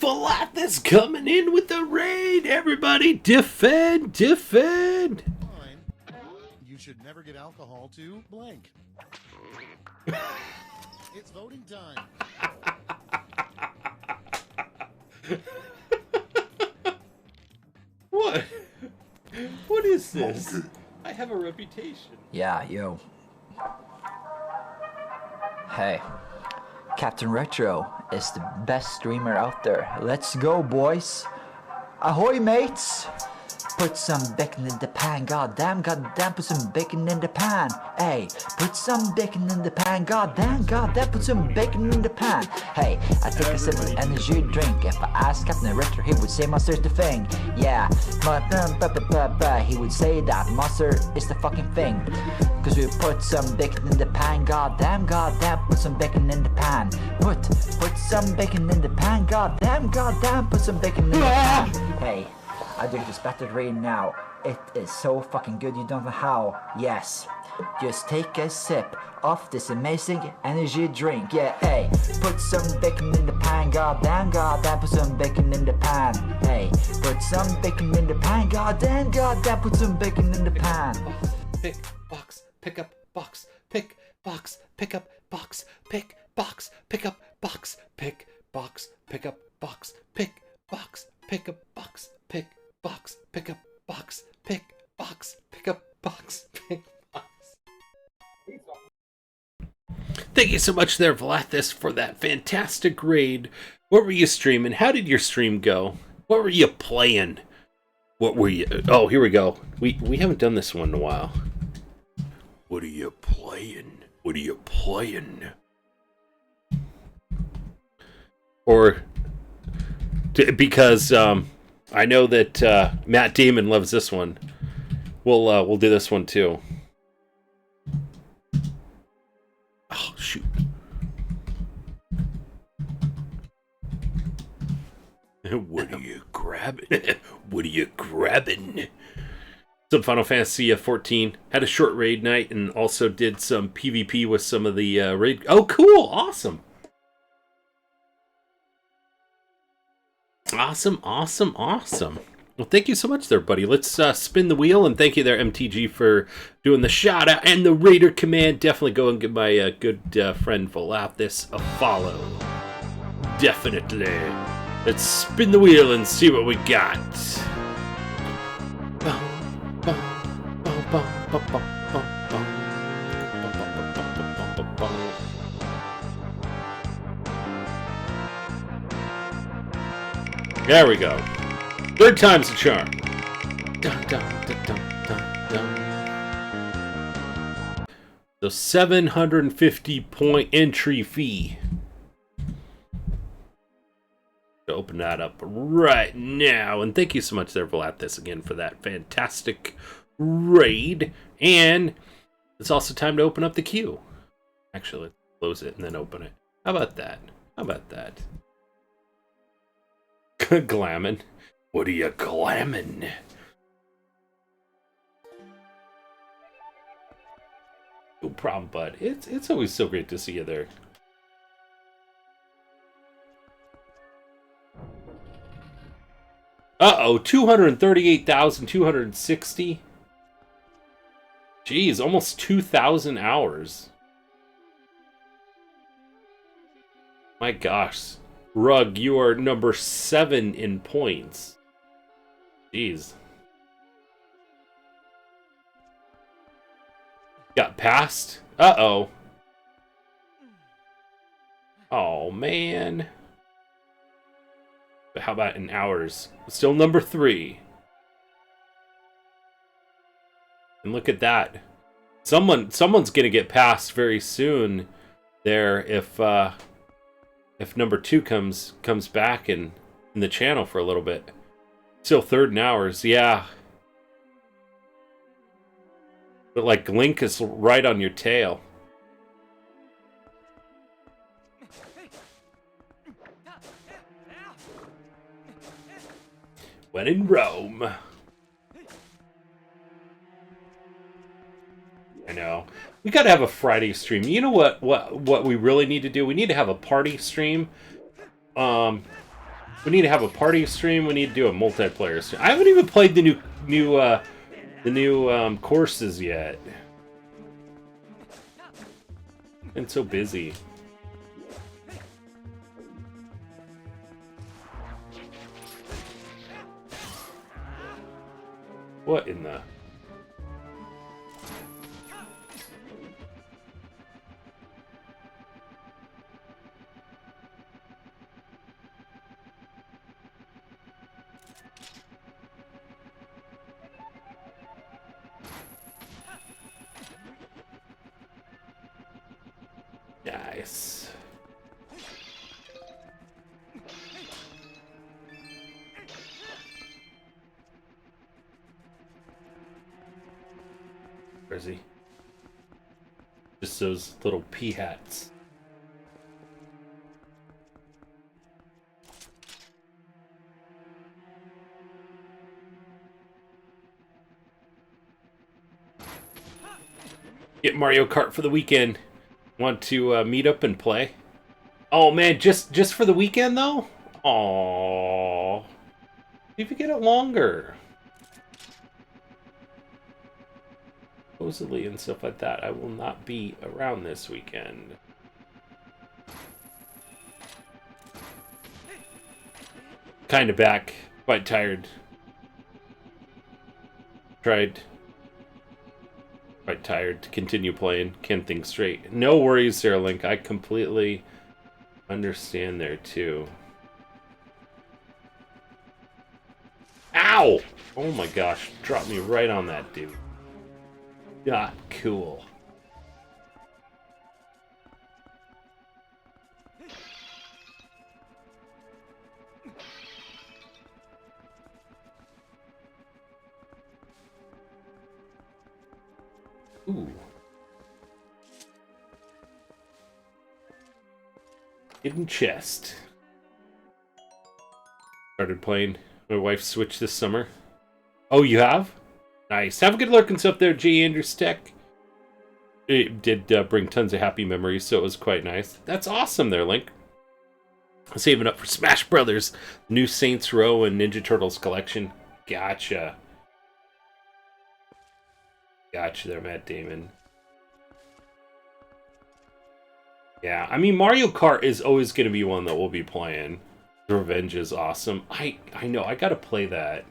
Falathis coming in with the raid. Everybody defend, defend. Fine. You should never get alcohol to blank. It's voting time. What? What is this? I have a reputation. Yeah, yo. Hey, Captain Retro is the best streamer out there. Let's go, boys. Ahoy, mates. Put some bacon in the pan, goddamn, put some bacon in the pan. Hey, put some bacon in the pan, goddamn, put some bacon in the pan. Hey, I take a sip of energy drink. If I asked Captain Richter, he would say Monster's the thing. Yeah, he would say that Monster is the fucking thing. Cause we put some bacon in the pan, goddamn, put some bacon in the pan. Put some bacon in the pan, goddamn, put some bacon in the pan. Hey, I drink this battered rain now. It is so fucking good you don't know how. Yes, just take a sip of this amazing energy drink. Yeah, hey, put some bacon in the pan, goddamn, put some bacon in the pan. Hey, put some bacon in the pan, goddamn, put some bacon in the pan. Pick box, pick up box, pick box, pick up box, pick box, pick up box, pick box, pick up box, pick box, pick up box, pick box, pick up box, pick box, pick up box, pick box. Thank you so much there, Vlathis, for that fantastic raid. What were you streaming? How did your stream go? What were you playing? What were you... Oh, here we go. We haven't done this one in a while. What are you playing? What are you playing? Or... Because... I know that Matt Damon loves this one. We'll do this one too. Oh shoot! What are you grabbing? What are you grabbing? Some Final Fantasy 14. Had a short raid night and also did some PvP with some of the raid. Oh, cool! Awesome. Awesome. Well, thank you so much there, buddy. Let's spin the wheel, and thank you there, MTG, for doing the shout-out and the Raider command. Definitely go and give my good friend Valathis a follow. Definitely. Let's spin the wheel and see what we got. There we go. Third time's the charm. Dun, dun, dun, dun, dun, dun. So 750 point entry fee. Open that up right now. And thank you so much there, Valathis, again for that fantastic raid. And It's also time to open up the queue. Actually, let's close it and then open it. How about that? How about that? Glammin'. What are you glammin'? No problem, bud. It's always so great to see you there. Uh-oh, 238,260. Jeez, almost 2,000 hours. My gosh. Rug, you are number 7 in points. Jeez. Got passed? Uh-oh. Oh, man. But how about in hours? Still number 3. And look at that. Someone's gonna get passed very soon there if number 2 comes back in the channel for a little bit. Still 3rd in hours, yeah. But like Link is right on your tail. When in Rome. I know. We gotta have a Friday stream. You know what we really need to do? We need to have a party stream. We need to have a party stream. We need to do a multiplayer stream. I haven't even played the new courses yet. Been so busy. What in the... Nice. Where is he? Just those little pea hats. Get Mario Kart for the weekend. Want to meet up and play? Oh man, just for the weekend though? Aww. See if you get it longer. Supposedly and stuff like that. I will not be around this weekend. Kinda back. Quite tired. Tried. Quite tired to continue playing. Can't think straight. No worries there, Link. I completely understand there, too. Ow! Oh my gosh. Dropped me right on that dude. Not cool. Ooh. Hidden chest. Started playing my wife's Switch this summer. Oh, you have? Nice. Have a good look and stuff there, J. Andrews Tech. It did bring tons of happy memories, so it was quite nice. That's awesome there, Link. Saving up for Smash Brothers, new Saints Row and Ninja Turtles collection. Gotcha. Gotcha there, Matt Damon. Yeah, I mean, Mario Kart is always going to be one that we'll be playing. Revenge is awesome. I know, I gotta play that.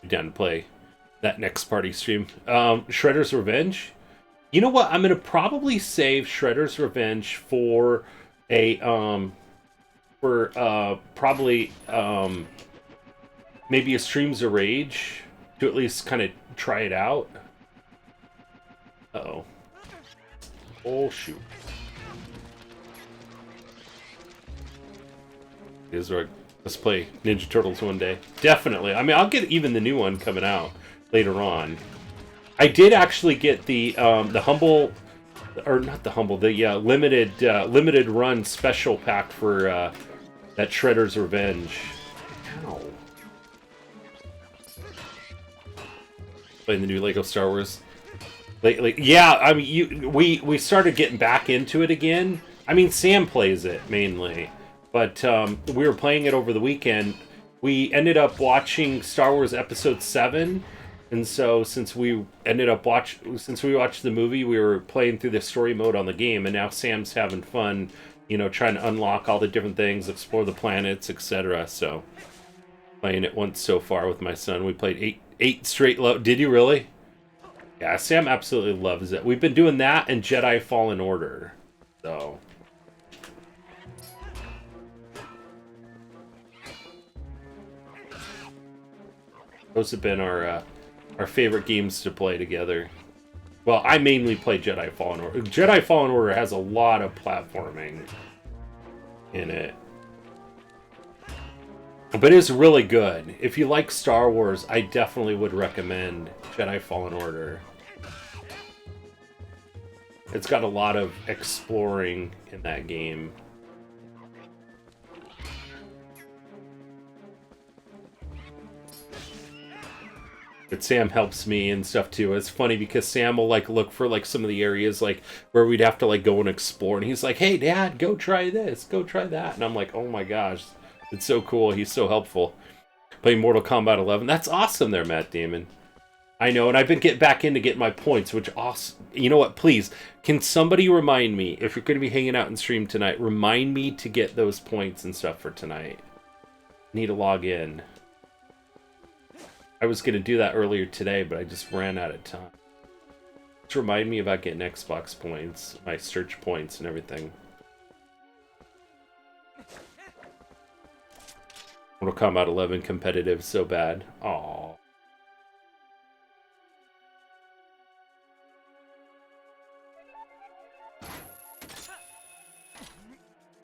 Down to play that next party stream. Shredder's Revenge. You know what? I'm gonna probably save Shredder's Revenge for a probably maybe a Streams of Rage to at least kind of try it out. Uh-oh. Oh shoot. Is right. Let's play Ninja Turtles one day. Definitely. I mean, I'll get even the new one coming out later on. I did actually get the humble, or not the humble, the limited run special pack for that Shredder's Revenge. Ow. Playing the new Lego Star Wars lately. Yeah, I mean, we started getting back into it again. I mean, Sam plays it mainly, but we were playing it over the weekend. We ended up watching Star Wars Episode 7, and so since we watched the movie, we were playing through the story mode on the game, and now Sam's having fun, you know, trying to unlock all the different things, explore the planets, etc. So, playing it once so far with my son. We played eight straight Did you really? Yeah, Sam absolutely loves it. We've been doing that and Jedi Fallen Order. So. Those have been our favorite games to play together. Well, I mainly play Jedi Fallen Order. Jedi Fallen Order has a lot of platforming in it. But it's really good. If you like Star Wars, I definitely would recommend Jedi Fallen Order. It's got a lot of exploring in that game. But Sam helps me and stuff too. It's funny because Sam will like look for like some of the areas like where we'd have to like go and explore, and he's like, "Hey, Dad, go try this, go try that," and I'm like, "Oh my gosh, it's so cool." He's so helpful. Playing Mortal Kombat 11. That's awesome, there, Matt Damon. I know, and I've been getting back in to get my points, which awesome. You know what? Please, can somebody remind me if you're going to be hanging out and stream tonight? Remind me to get those points and stuff for tonight. Need to log in. I was going to do that earlier today, but I just ran out of time. Just remind me about getting Xbox points, my search points and everything. Mortal Kombat 11 competitive so bad. Aww.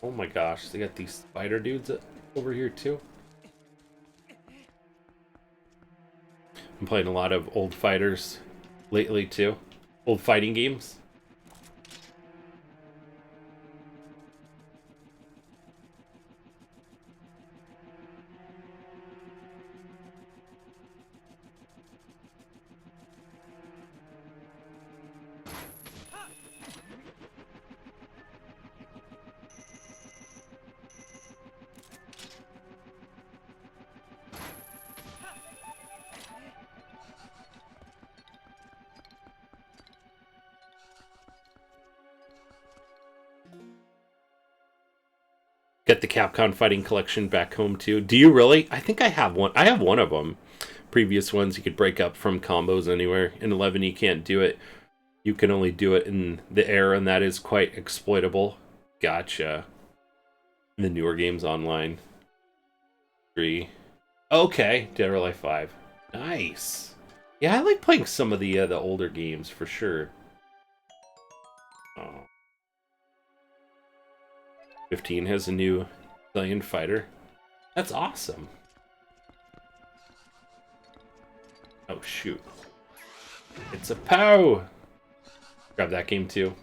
Oh my gosh, they got these spider dudes over here too. I'm playing a lot of old fighters lately too. Old fighting games. Get the Capcom Fighting Collection back home too. Do you really? I think I have one. I have one of them. Previous ones you could break up from combos anywhere. In 11 you can't do it. You can only do it in the air, and that is quite exploitable. Gotcha. The newer games online. 3. Okay, Dead or Alive 5. Nice. Yeah, I like playing some of the older games for sure. Oh. 15 has a new Alien Fighter. That's awesome. Oh shoot. It's a POW! Grab that game too.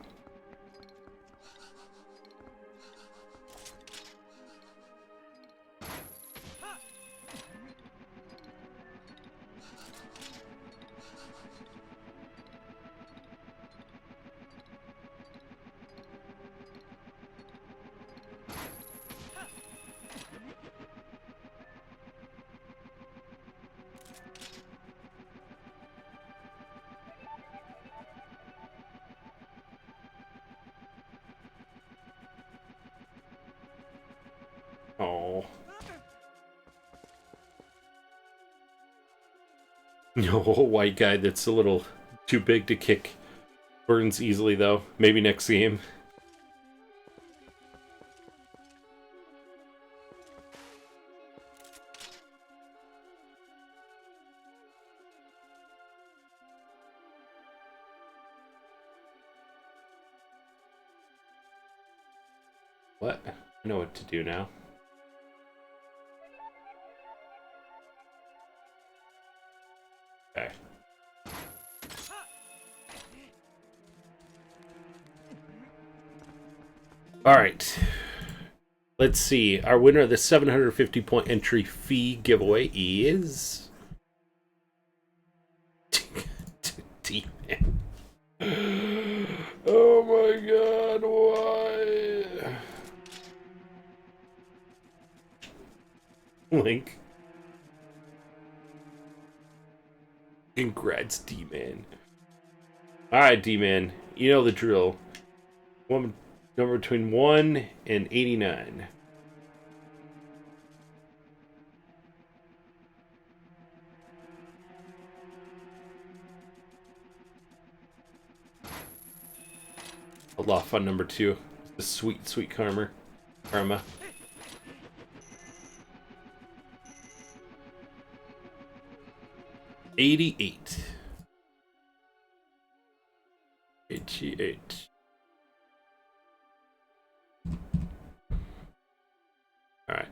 Oh. No, white guy that's a little too big to kick. Burns easily though. Maybe next game. What? I know what to do now. Okay. Alright. Let's see. Our winner of the 750 point entry fee giveaway is... D-Man. Oh my god, why? Link. Congrats, D-Man. Alright, D-Man. You know the drill. One number between 1 and 89. A lot of fun number 2. The sweet, sweet karma. 88. 88. Alright.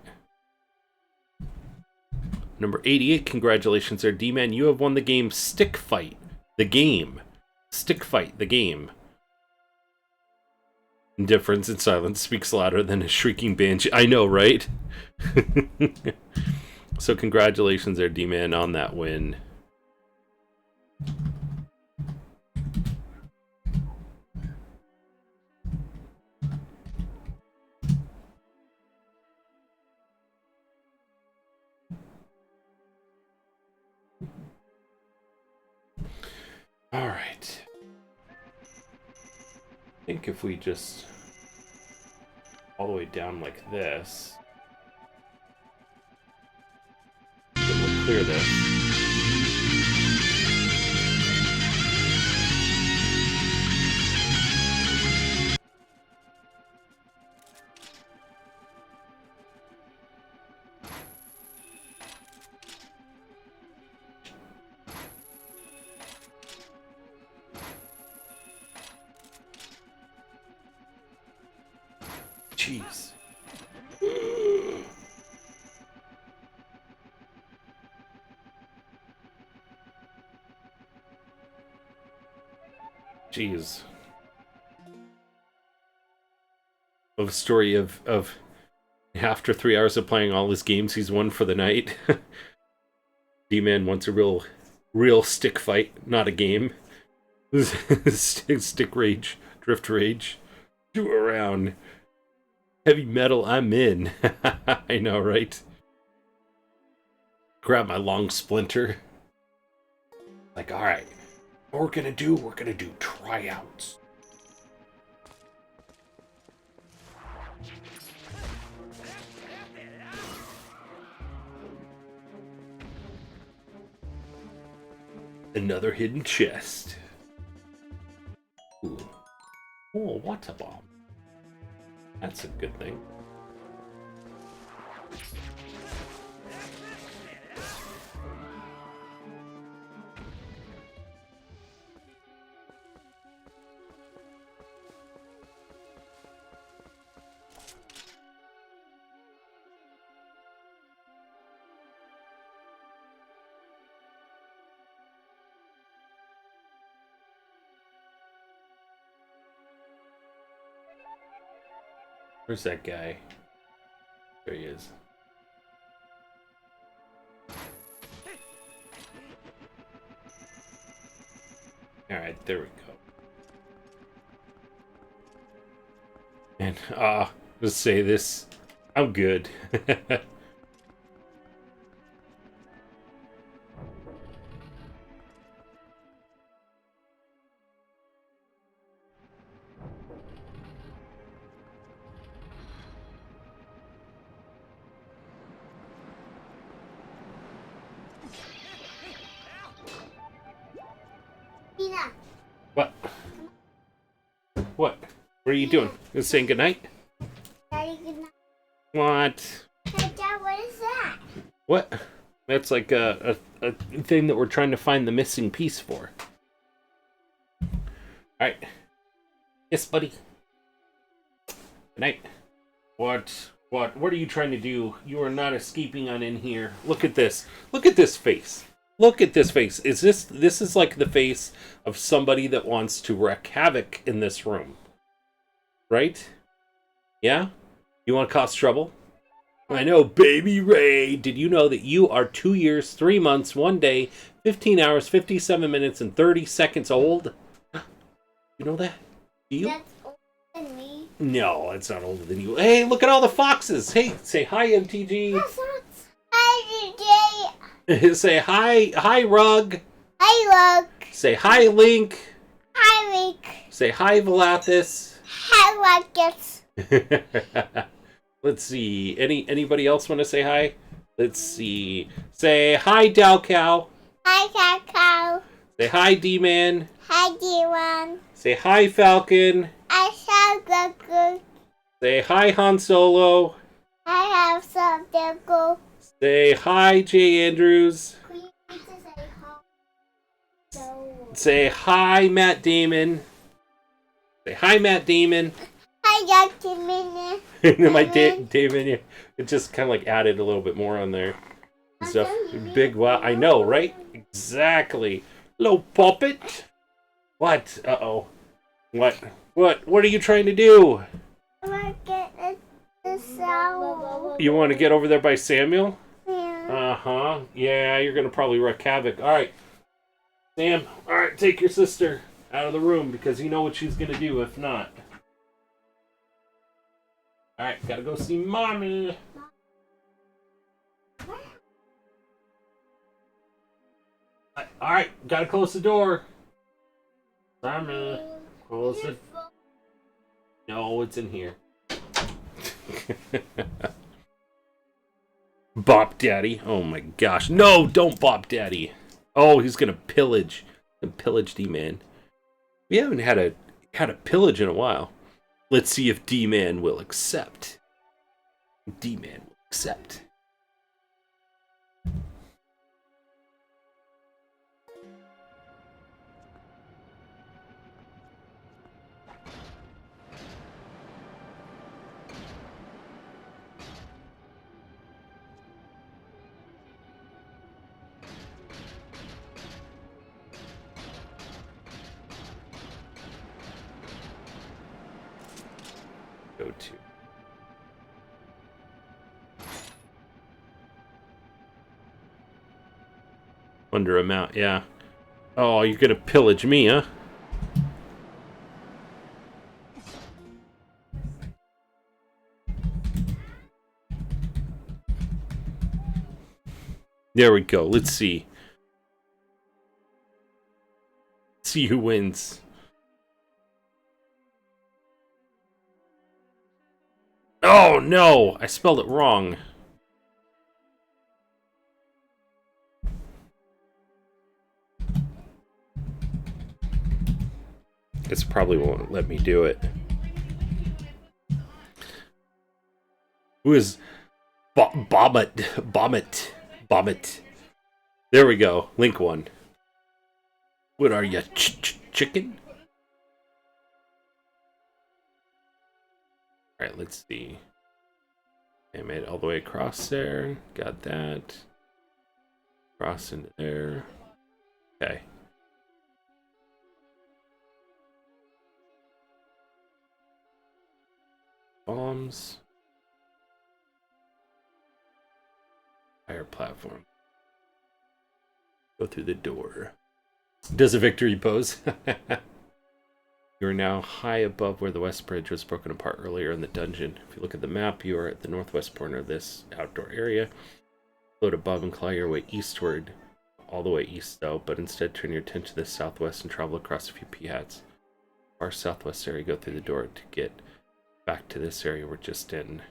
Number 88, congratulations there, D-Man. You have won the game Stick Fight. The game. Stick Fight, the game. Indifference and silence speaks louder than a shrieking banshee. I know, right? So congratulations there, D-Man, on that win. All right. I think if we just all the way down like this, we'll clear this. Jeez. Jeez. Of a story of after 3 hours of playing all his games he's won for the night. D-Man wants a real stick fight, not a game. Stick rage, drift rage, do around. Heavy metal, I'm in. I know, right? Grab my long splinter. Like, alright. What we're gonna do tryouts. Another hidden chest. Ooh. Oh, water bomb. That's a good thing. Where's that guy? There he is. Alright, there we go. And, let's say this. I'm good. What? What? What are you doing? You saying goodnight? Daddy, good night. What? Hey, Dad, what is that? What? That's like a thing that we're trying to find the missing piece for. Alright. Yes, buddy. Good night. What? What are you trying to do? You are not escaping on in here. Look at this. Look at this face. Look at this face. This is like the face of somebody that wants to wreak havoc in this room. Right? Yeah? You want to cause trouble? I know, baby Ray. Did you know that you are 2 years, 3 months, 1 day, 15 hours, 57 minutes, and 30 seconds old? You know that? Do you? That's older than me. No, it's not older than you. Hey, look at all the foxes. Hey, say hi, MTG. Hi, DJ. Say hi, Rug. Hi, Luke. Say hi, Link. Hi, Link. Say hi, Valathis. Hi, Rockets. Let's see. Anybody else want to say hi? Let's see. Say hi, Dalcow. Hi, Cacao. Say hi, D-Man. Hi, D1. Say hi, Falcon. I shall go. Say hi, Han Solo. I have something go. Say hi, Jay Andrews. Say hi, Matt Damon. Say hi, Matt Damon. Hi, Dr. Minnie. My Damon, yeah, it just kind of like added a little bit more on there. Stuff. Big wow. I know, right? Exactly. Hello, puppet. What? Uh-oh. What? What are you trying to do? I want to get the Samuel. You want to get over there by Samuel? Yeah. Uh-huh. Yeah, you're going to probably wreak havoc. All right. Sam, all right, take your sister out of the room because you know what she's going to do if not. All right, got to go see Mommy. All right, got to close the door. Mommy, close it. No, it's in here. Bop Daddy. Oh my gosh. No, don't Bop Daddy. Oh, he's gonna pillage. Pillage D-Man. We haven't had a pillage in a while. Let's see if D-Man will accept. D-Man will accept. Go to. Wonder amount, yeah. Oh, you're gonna pillage me, huh? There we go. Let's see. See who wins. Oh no! I spelled it wrong. This probably won't let me do it. Who is Bombit? There we go. Link one. What are you, chicken? Alright, let's see. I made it all the way across there. Got that. Cross into there. Okay. Bombs. Higher platform. Go through the door. Does a victory pose? You are now high above where the west bridge was broken apart earlier in the dungeon. If you look at the map, you are at the northwest corner of this outdoor area. Float above and claw your way eastward. All the way east, though, but instead turn your attention to the southwest and travel across a few p-hats. Our southwest area, go through the door to get back to this area we're just in.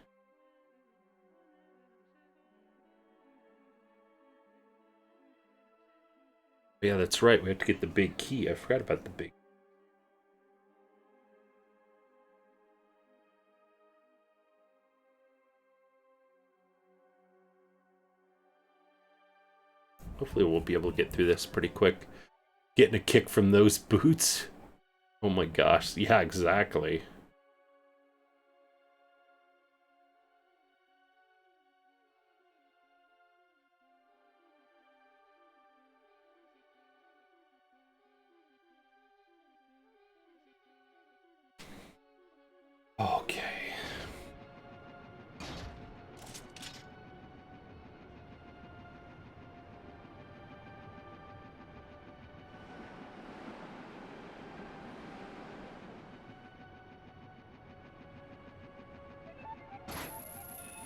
Yeah, that's right. We have to get the big key. I forgot about the big. Hopefully we'll be able to get through this pretty quick. Getting a kick from those boots. Oh my gosh. Yeah, exactly.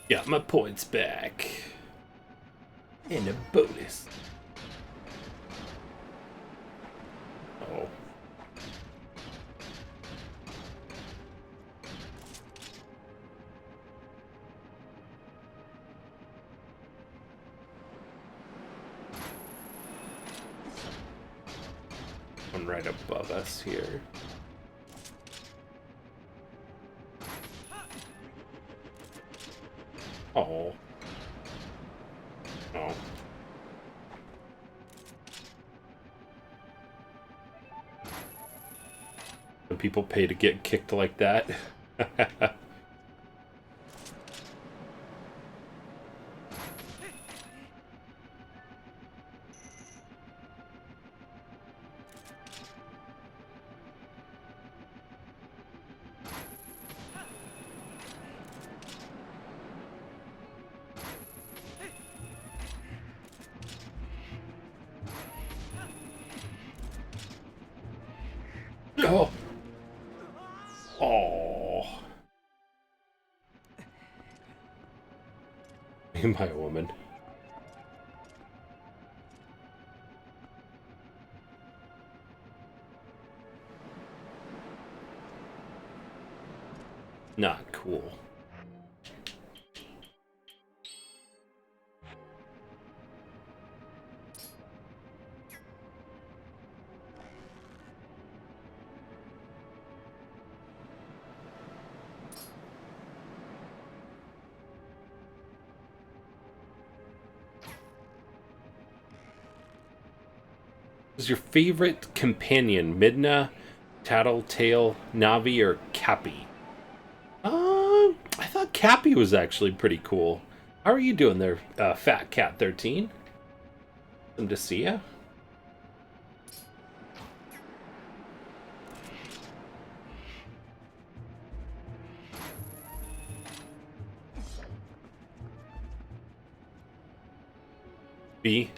Got my points back. And a bonus. Oh. One right above us here. Oh. Oh. When people pay to get kicked like that. Oh. Oh. Am I a woman? Not cool. Is your favorite companion Midna, Tattletale, Navi, or Cappy? I thought Cappy was actually pretty cool. How are you doing there, Fat Cat 13? Awesome to see ya. B.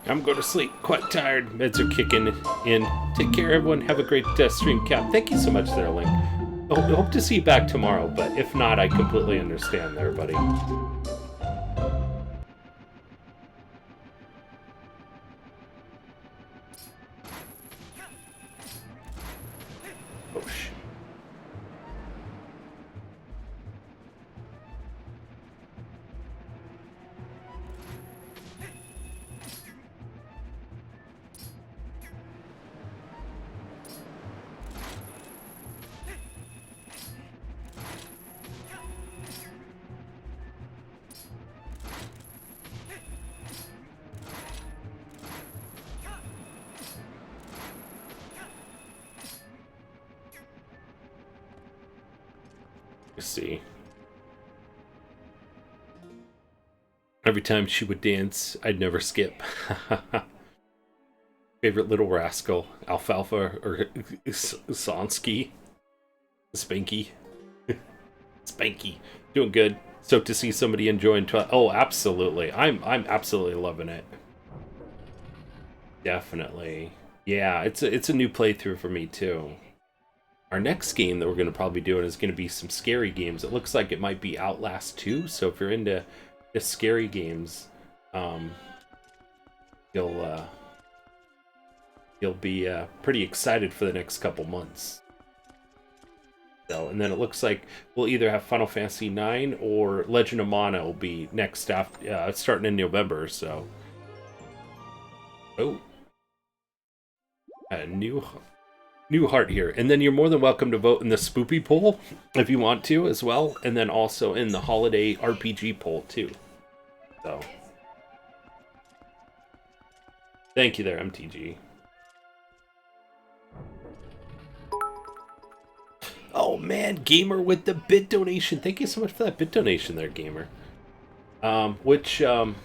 I'm going to sleep. Quite tired. Meds are kicking in. Take care, everyone. Have a great stream, Cap. Thank you so much there, Link. I hope to see you back tomorrow, but if not, I completely understand there, buddy. Oh, shit. See. Every time she would dance, I'd never skip. Favorite little rascal, Alfalfa or Sonsky? Spanky. Spanky. Doing good. So to see somebody enjoying Twilight. Oh, absolutely. I'm absolutely loving it. Definitely. Yeah, it's a new playthrough for me too. Our next game that we're going to probably be doing is going to be some scary games. It looks like it might be Outlast 2, so if you're into the scary games, you'll be pretty excited for the next couple months. So, and then it looks like we'll either have Final Fantasy IX or Legend of Mana will be next after, starting in November, so Oh. A new heart here. And then you're more than welcome to vote in the Spoopy poll if you want to as well. And then also in the Holiday RPG poll too. So. Thank you there, MTG. Oh man, Gamer with the bit donation. Thank you so much for that bit donation there, Gamer. Which game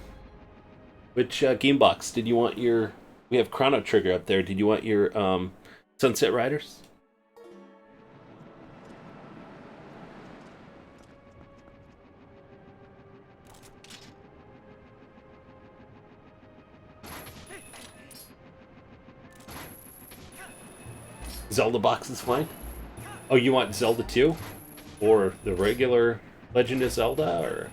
box did you want your... We have Chrono Trigger up there. Did you want your Sunset Riders? Zelda box is fine. Oh, you want Zelda 2? Or the regular Legend of Zelda, or...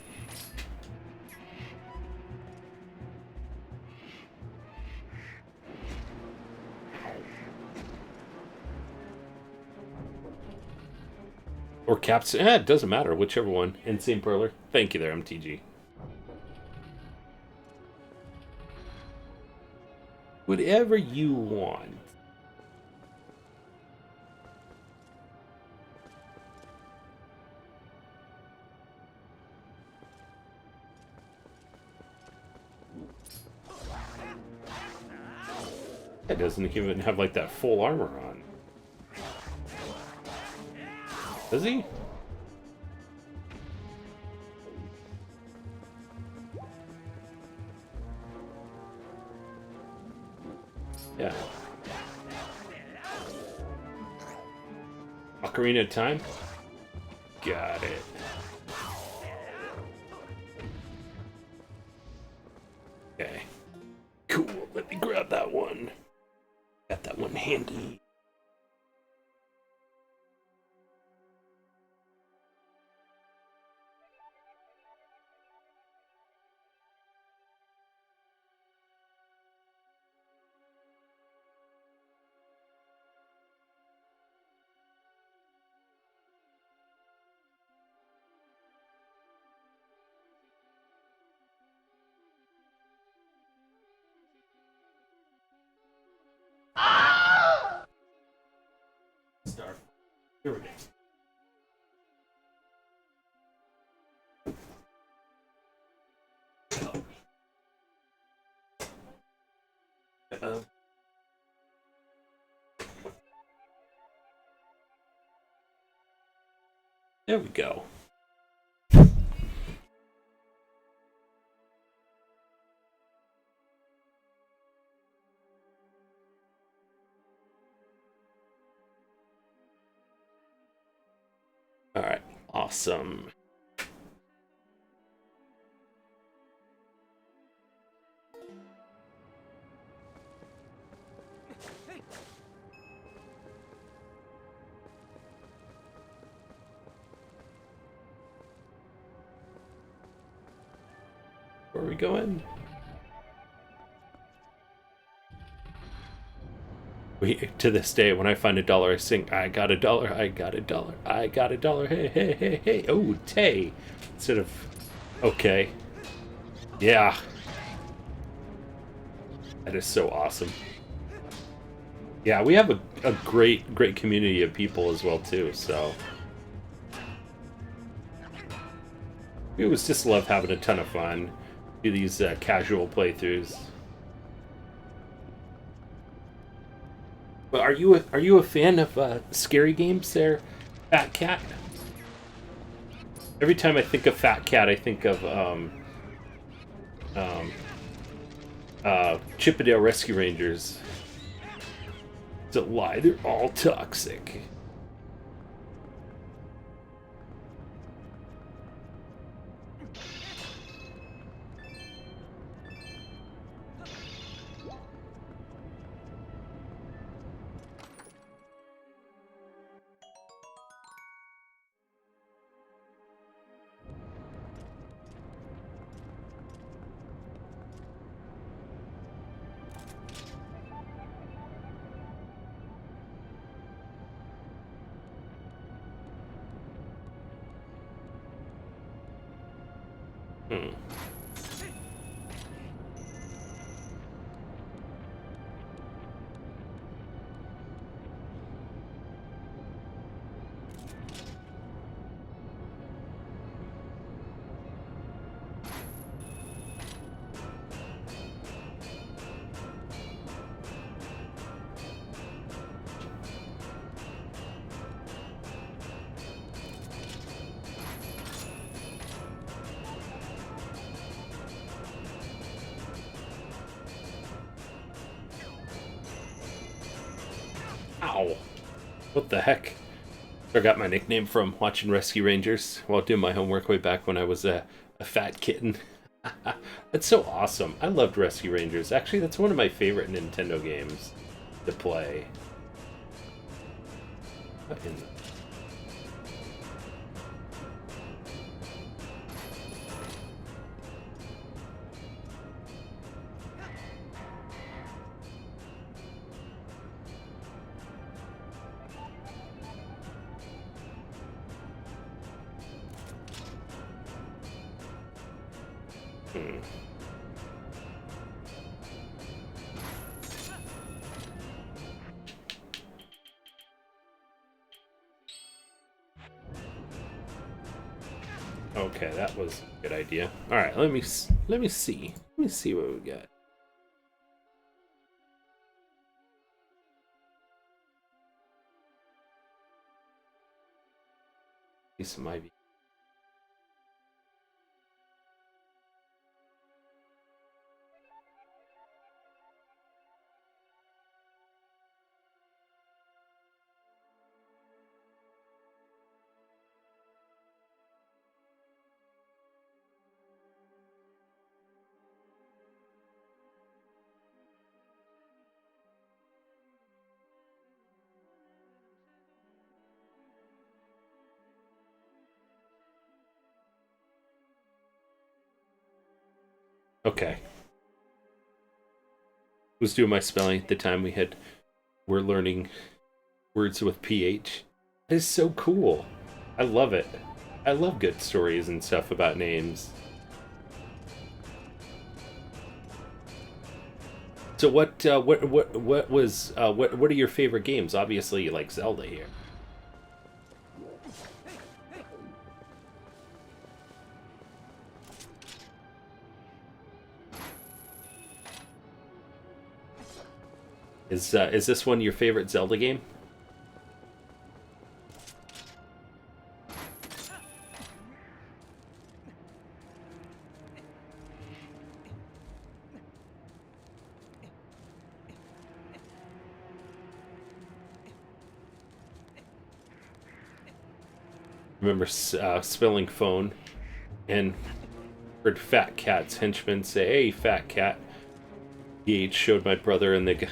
Or Caps... it doesn't matter, whichever one. Insane Perler. Thank you there, MTG. Whatever you want. That doesn't even have like that full armor on. Does he? Yeah. Ocarina of Time? Got it. Okay. Cool. Let me grab that one. Got that one handy. Start. Here we go. There we go. All right, awesome. Where are we going? To this day, when I find $1, I sing, I got $1, I got $1, I got $1, hey, hey, hey, hey. Oh, Tay. Instead of, okay. Yeah. That is so awesome. Yeah, we have a great community of people as well, too, so. We always just love having a ton of fun. Do these casual playthroughs. But are you a fan of scary games there, Fat Cat? Every time I think of Fat Cat, I think of Chippendale Rescue Rangers. It's a lie, they're all toxic. Wow. What the heck? I got my nickname from watching Rescue Rangers while doing my homework way back when I was a fat kitten. That's so awesome. I loved Rescue Rangers. Actually, that's one of my favorite Nintendo games to play. What in the... Okay, that was a good idea. All right, let me see. Let me see what we got. Some ivy. Okay. Was doing my spelling at the time we're learning words with PH. It is so cool. I love it. I love good stories and stuff about names. So what are your favorite games? Obviously you like Zelda here. Is this one your favorite Zelda game? Remember spilling phone and heard Fat Cat's henchman say, "Hey, Fat Cat." PH showed my brother and the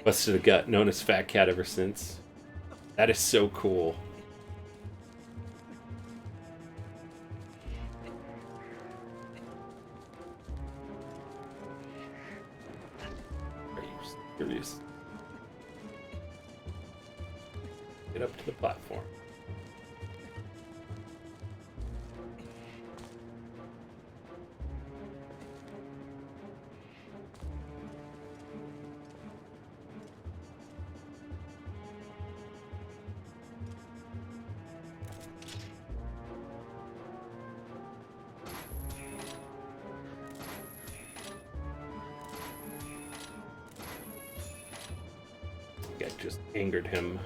busted a gut, known as Fat Cat ever since. That is so cool. Are you serious? Get up to the platform. That just angered him.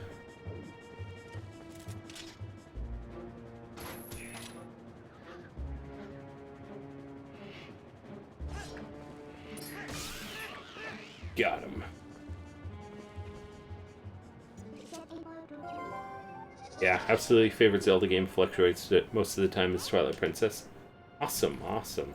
Got him. Yeah, absolutely favorite Zelda game fluctuates most of the time is Twilight Princess. Awesome, awesome.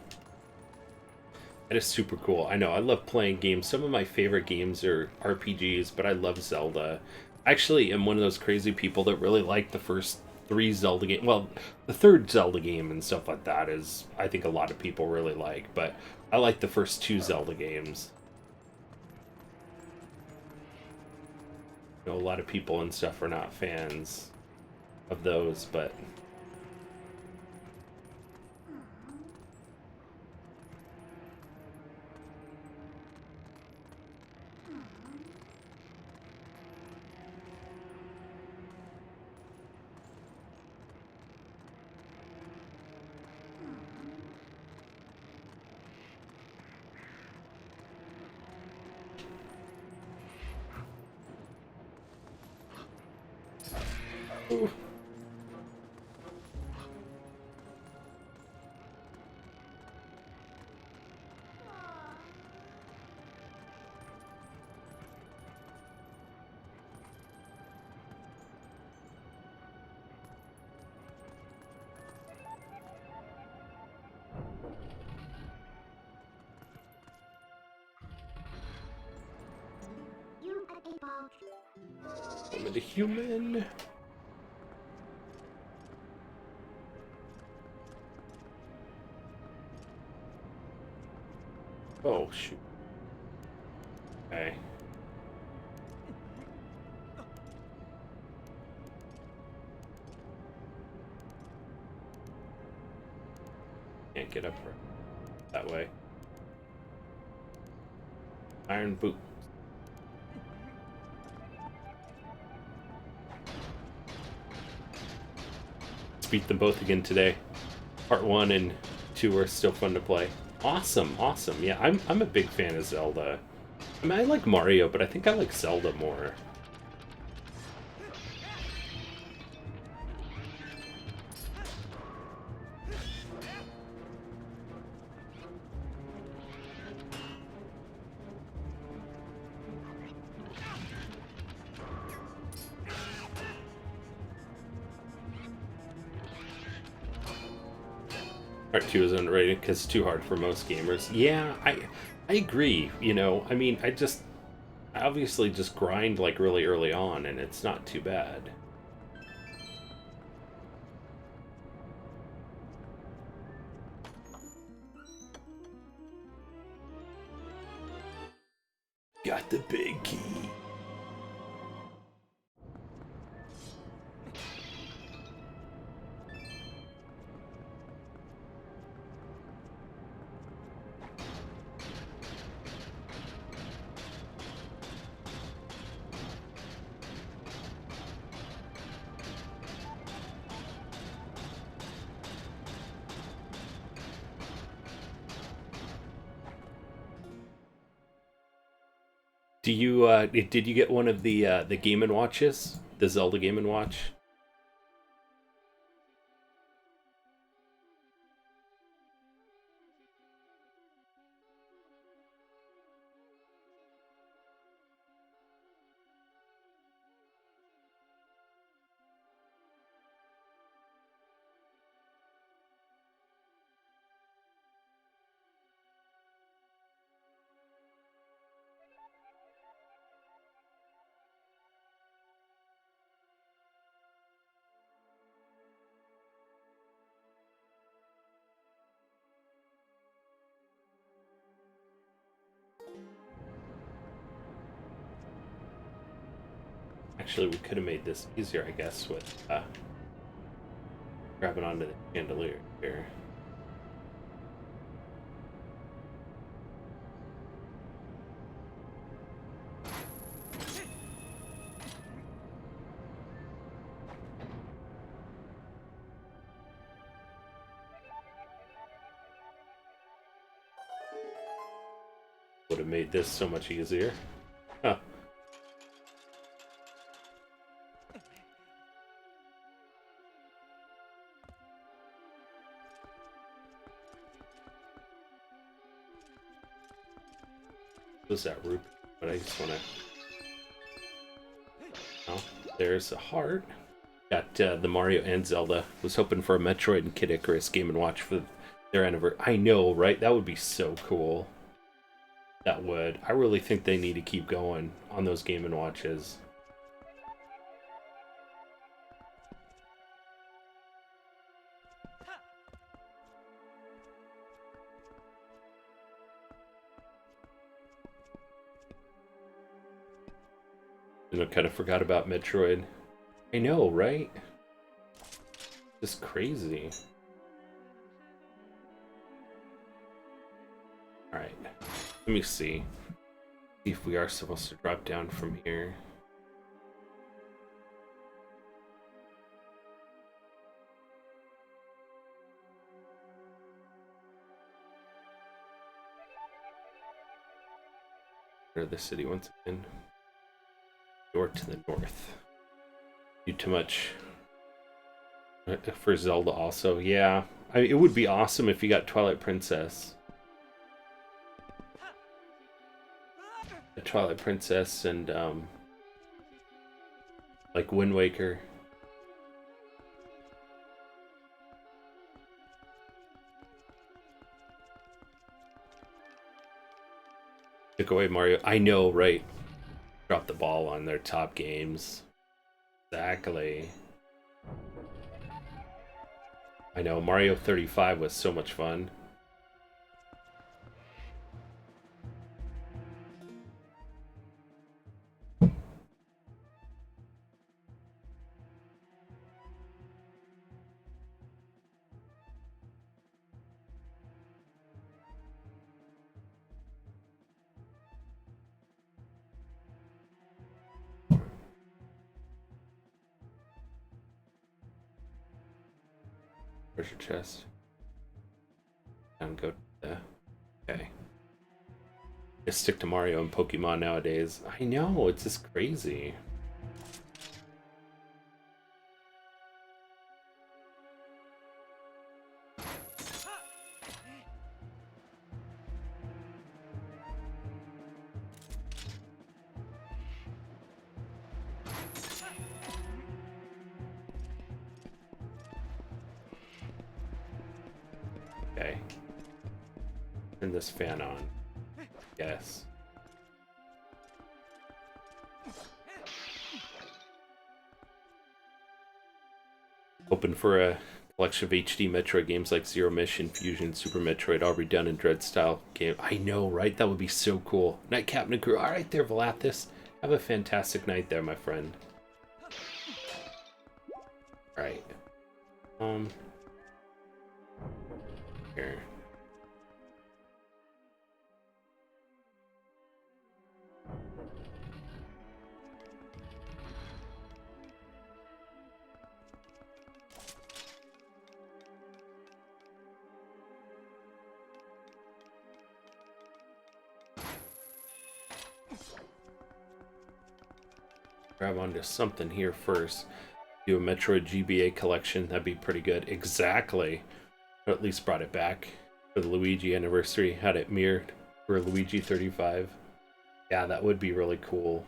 That is super cool. I know, I love playing games. Some of my favorite games are RPGs, but I love Zelda. I actually am one of those crazy people that really like the first 3 Zelda games. Well, the 3rd Zelda game and stuff like that is, I think a lot of people really like, but I like the first 2 Zelda games. You know, a lot of people and stuff are not fans of those, but... Ooh. I'm into human. Oh, shoot. Okay. Can't get up that way. Iron boot. Let's beat them both again today. Part 1 and 2 are still fun to play. Awesome, awesome. Yeah, I'm a big fan of Zelda. I mean, I like Mario, but I think I like Zelda more. Part 2 is underrated because it's too hard for most gamers. Yeah, I agree. You know, I mean, I obviously just grind like really early on, and it's not too bad. Got the big key. Do you did you get one of the Game & Watches? The Zelda Game & Watch? Actually, we could have made this easier, I guess, with grabbing onto the chandelier here. Would have made this so much easier. Huh. Was that root? But I just want to. Oh, there's a heart. Got the Mario and Zelda. Was hoping for a Metroid and Kid Icarus Game & Watch for their anniversary. I know, right? That would be so cool. That would. I really think they need to keep going on those Game & Watches. And I kind of forgot about Metroid. I know, right? Just crazy. Alright. Let me see. See if we are supposed to drop down from here. Or the city once again. Door to the north. Do too much for Zelda also. Yeah, I mean, it would be awesome if you got Twilight Princess. A Twilight Princess and like Wind Waker. Took away Mario. I know, right? Dropped the ball on their top games. Exactly. I know, Mario 35 was so much fun. Treasure chest. And go to the... Okay. Just stick to Mario and Pokemon nowadays. I know, it's just crazy. Okay. Turn this fan on. Yes. Open for a collection of HD Metroid games like Zero Mission, Fusion, Super Metroid, all redone in Dread style game. I know, right? That would be so cool. Night Captain and crew. All right there, Valathis. Have a fantastic night there, my friend. All right. Here. Grab onto something here first. Do a Metroid GBA collection. That'd be pretty good. Exactly. Or at least brought it back for the Luigi anniversary. Had it mirrored for Luigi 35. Yeah, that would be really cool.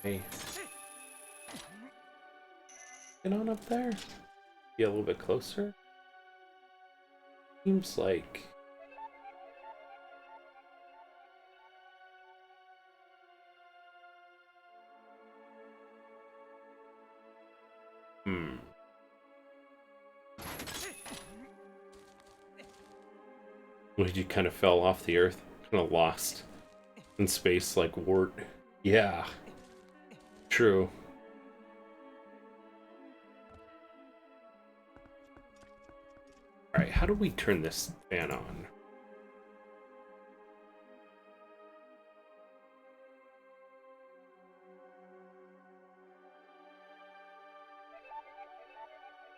Hey. Get on up there. Be a little bit closer. Seems like... Luigi kind of fell off the earth. Kind of lost in space like Wart. Yeah. True. Alright, how do we turn this fan on?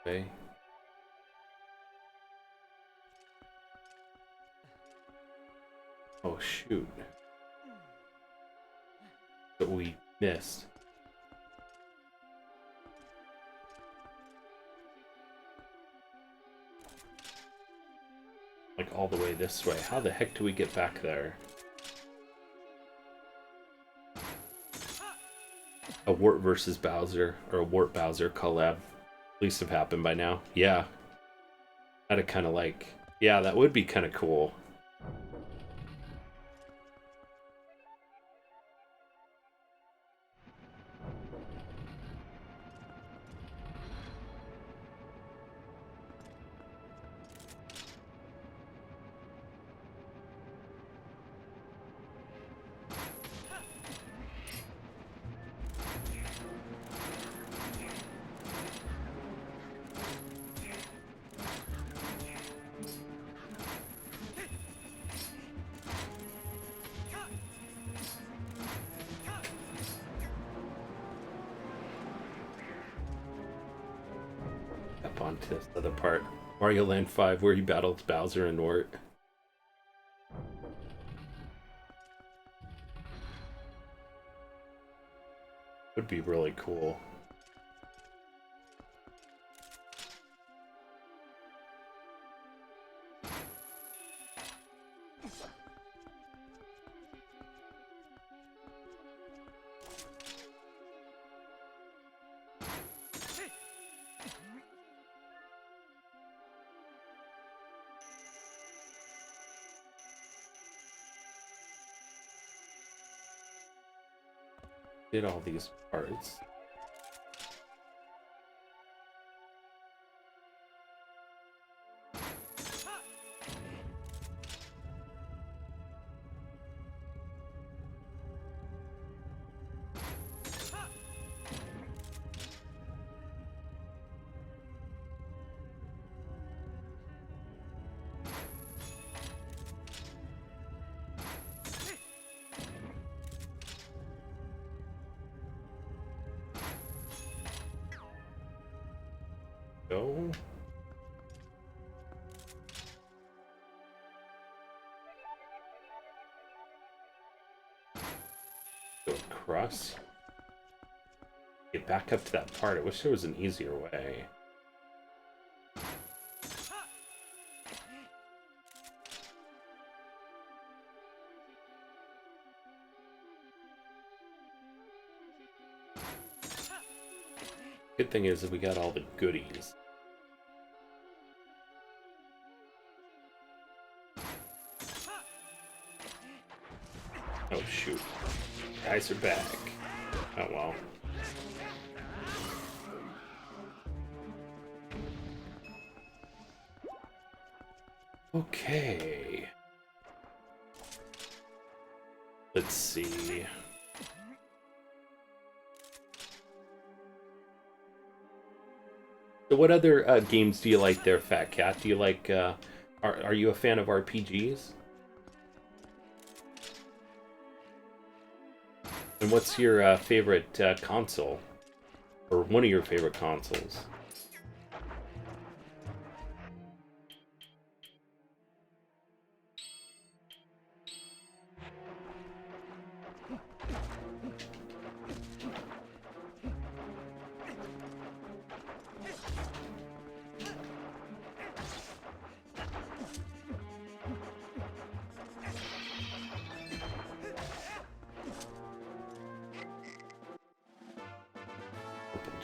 Okay. Oh shoot. But we missed. Like all the way this way. How the heck do we get back there? A Wart versus Bowser, or a Wart Bowser collab. At least have happened by now. Yeah. That'd kind of like... Yeah, that would be kind of cool. Onto this other part. Mario Land 5, where he battles Bowser and Wart. Would be really cool. Did all these parts. Go. Go across. Get back up to that part. I wish there was an easier way. Good thing is that we got all the goodies. Oh shoot. Guys are back. Oh well. Okay. Let's see. So what other games do you like there, Fat Cat? Do you like, are you a fan of RPGs? And what's your favorite console? Or one of your favorite consoles?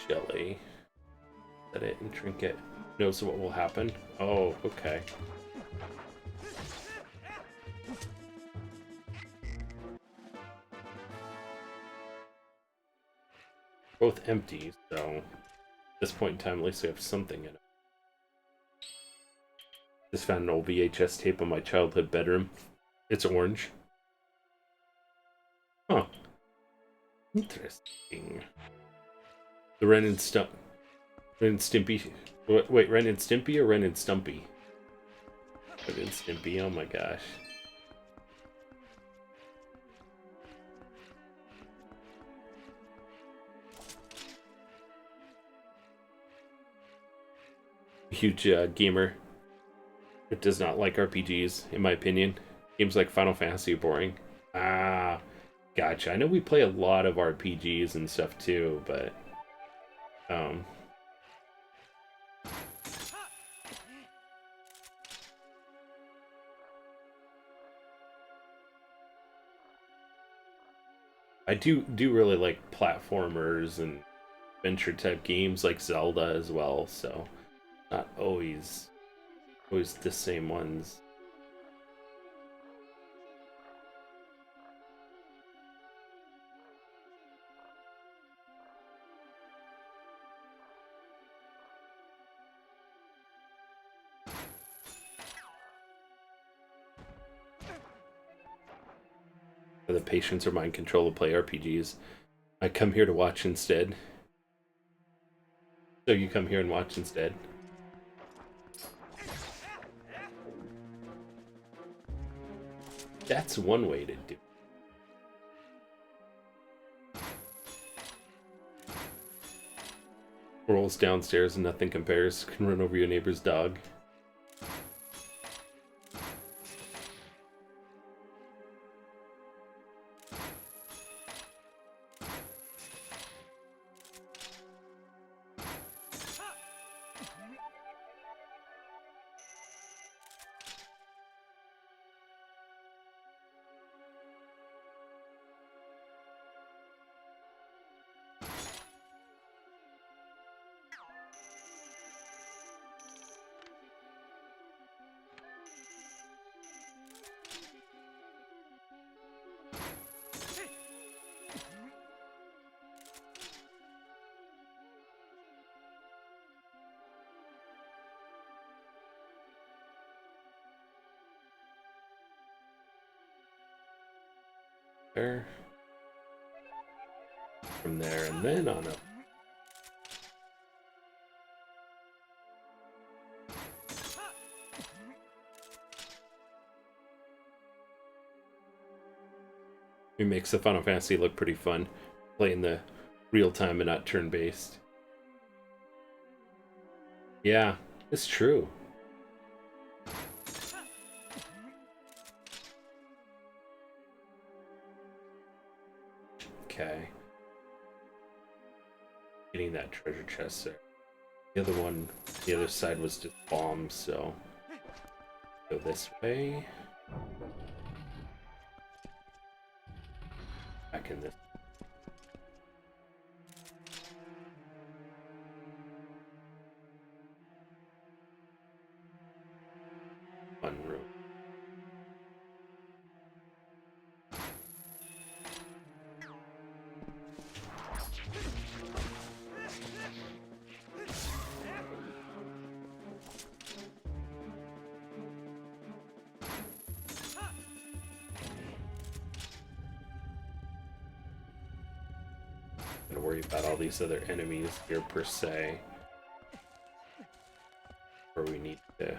Jelly. Set it and trinket. Knows what will happen. Oh, okay. Both empty, so at this point in time, at least we have something in it. Just found an old VHS tape on my childhood bedroom. It's orange. Huh. Interesting. The Ren and Stimpy. Wait, Ren and Stimpy or Ren and Stumpy? Ren and Stimpy, oh my gosh. Huge gamer. It does not like RPGs, in my opinion. Games like Final Fantasy are boring. Ah, gotcha. I know we play a lot of RPGs and stuff too, but I do really like platformers and adventure type games like Zelda as well, so not always the same ones. The patience or mind control to play RPGs. I come here to watch instead. So you come here and watch instead. That's one way to do it. Rolls downstairs and nothing compares. Can run over your neighbor's dog. there. From there and then on up. It makes the Final Fantasy look pretty fun, playing the real time and not turn-based. Yeah, it's true. Okay. Getting that treasure chest there. The other one, the other side was just bombs, so go this way. Back in this. Fun room. Gonna worry about all these other enemies here per se, where we need to.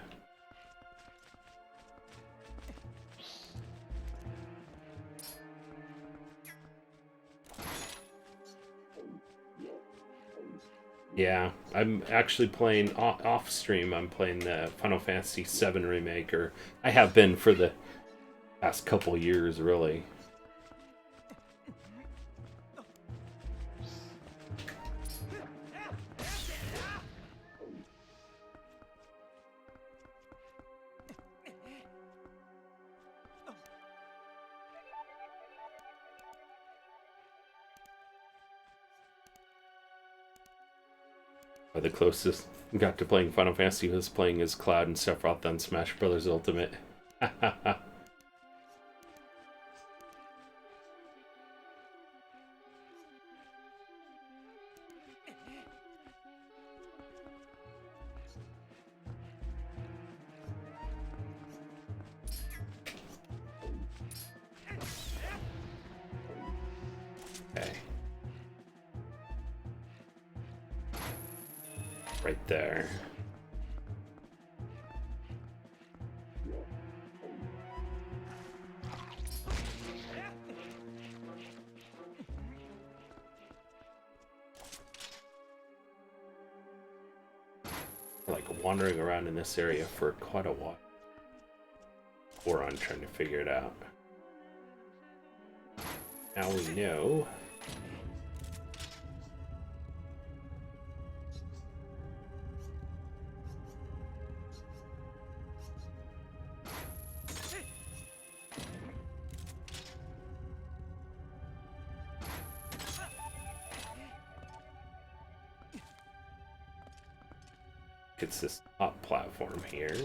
Yeah, I'm actually playing off stream. I'm playing the Final Fantasy VII remake, or I have been for the past couple years, really. The closest I got to playing Final Fantasy was playing as Cloud and Sephiroth on Smash Bros. Ultimate. Okay. Right there. Like wandering around in this area for quite a while. Or I'm trying to figure it out. Now we know. It's this top platform here.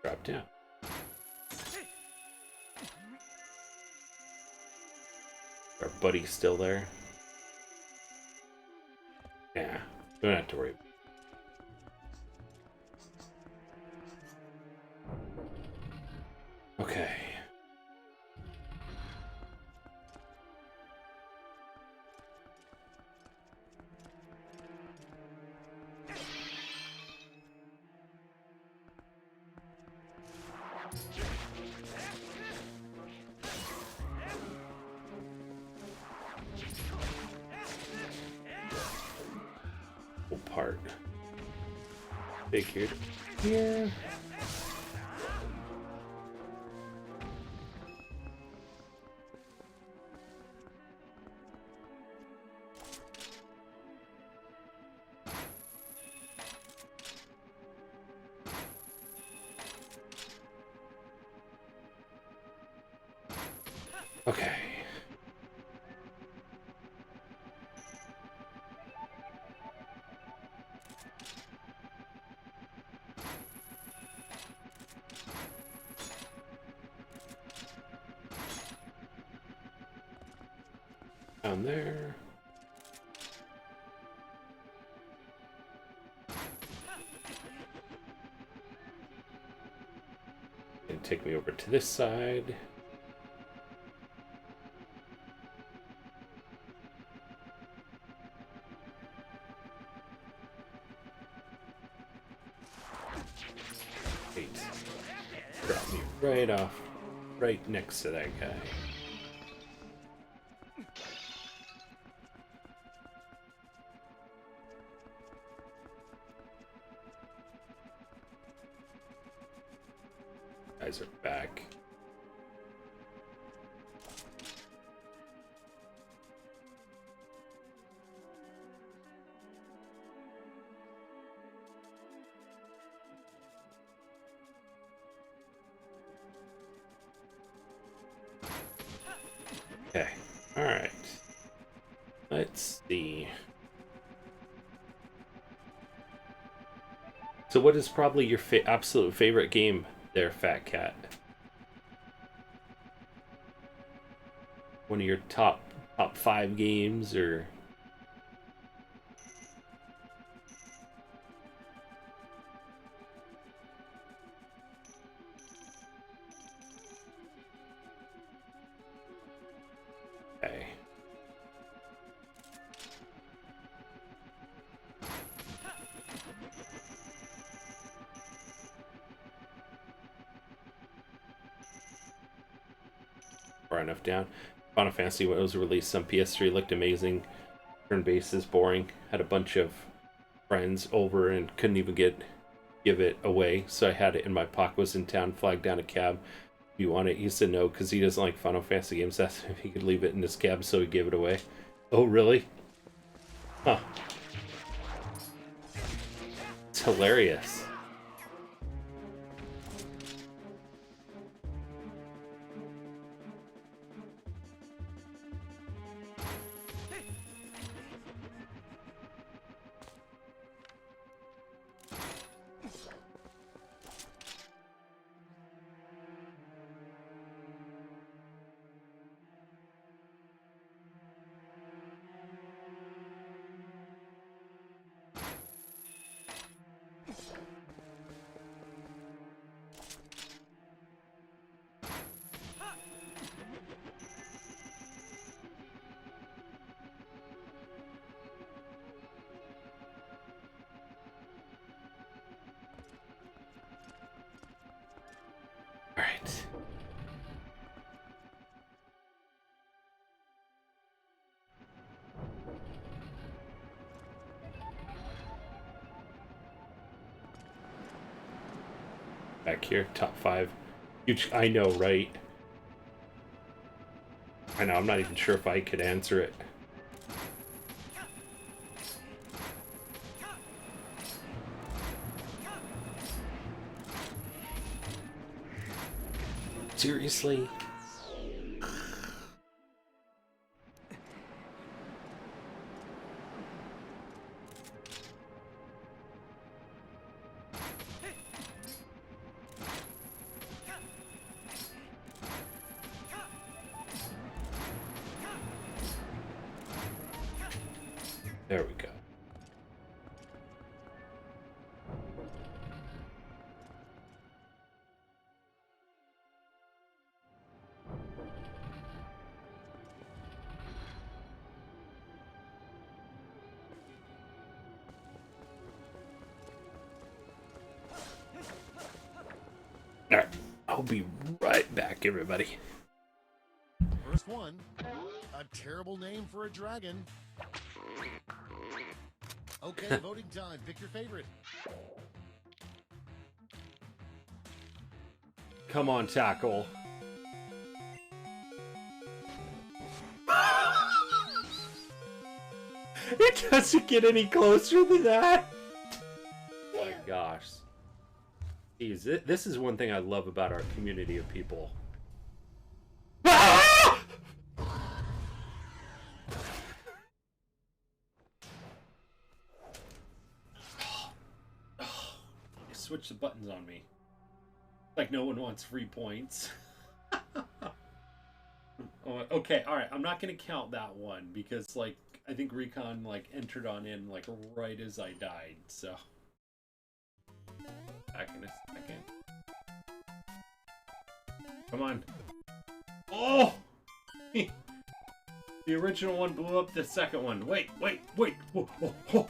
Drop down. Our buddy's still there. Yeah, don't have to worry. Okay. Part figured here. Okay. Down there. And take me over to this side. Wait. Drop me right off. Right next to that guy. Guys are back. Okay, alright. Let's see. So what is probably your absolute favorite game there, Fat Cat? One of your top 5 games, or... Okay. Far enough down. Final Fantasy, when it was released on PS3, looked amazing. Turn-based is boring. Had a bunch of friends over and couldn't even give it away, so I had it in my pocket. Was in town, flagged down a cab. You want it? He said no because he doesn't like Final Fantasy games. That's if he could leave it in his cab, so he gave it away. Oh, really? Huh. It's hilarious. Alright. Back here, top 5. Huge, I know, right? I know, I'm not even sure if I could answer it. Seriously? There we go. Alright, I'll be right back, everybody. First one, a terrible name for a dragon. Okay, voting time. Pick your favorite. Come on, Tackle. It doesn't get any closer than that. Oh my gosh. Jeez, this is one thing I love about our community of people. Switch the buttons on me. Like no one wants free points. Oh, okay, alright, I'm not gonna count that one because like I think Recon like entered on in like right as I died, so back in a second. Come on. Oh! The original one blew up the second one. Wait. Whoa, whoa, whoa.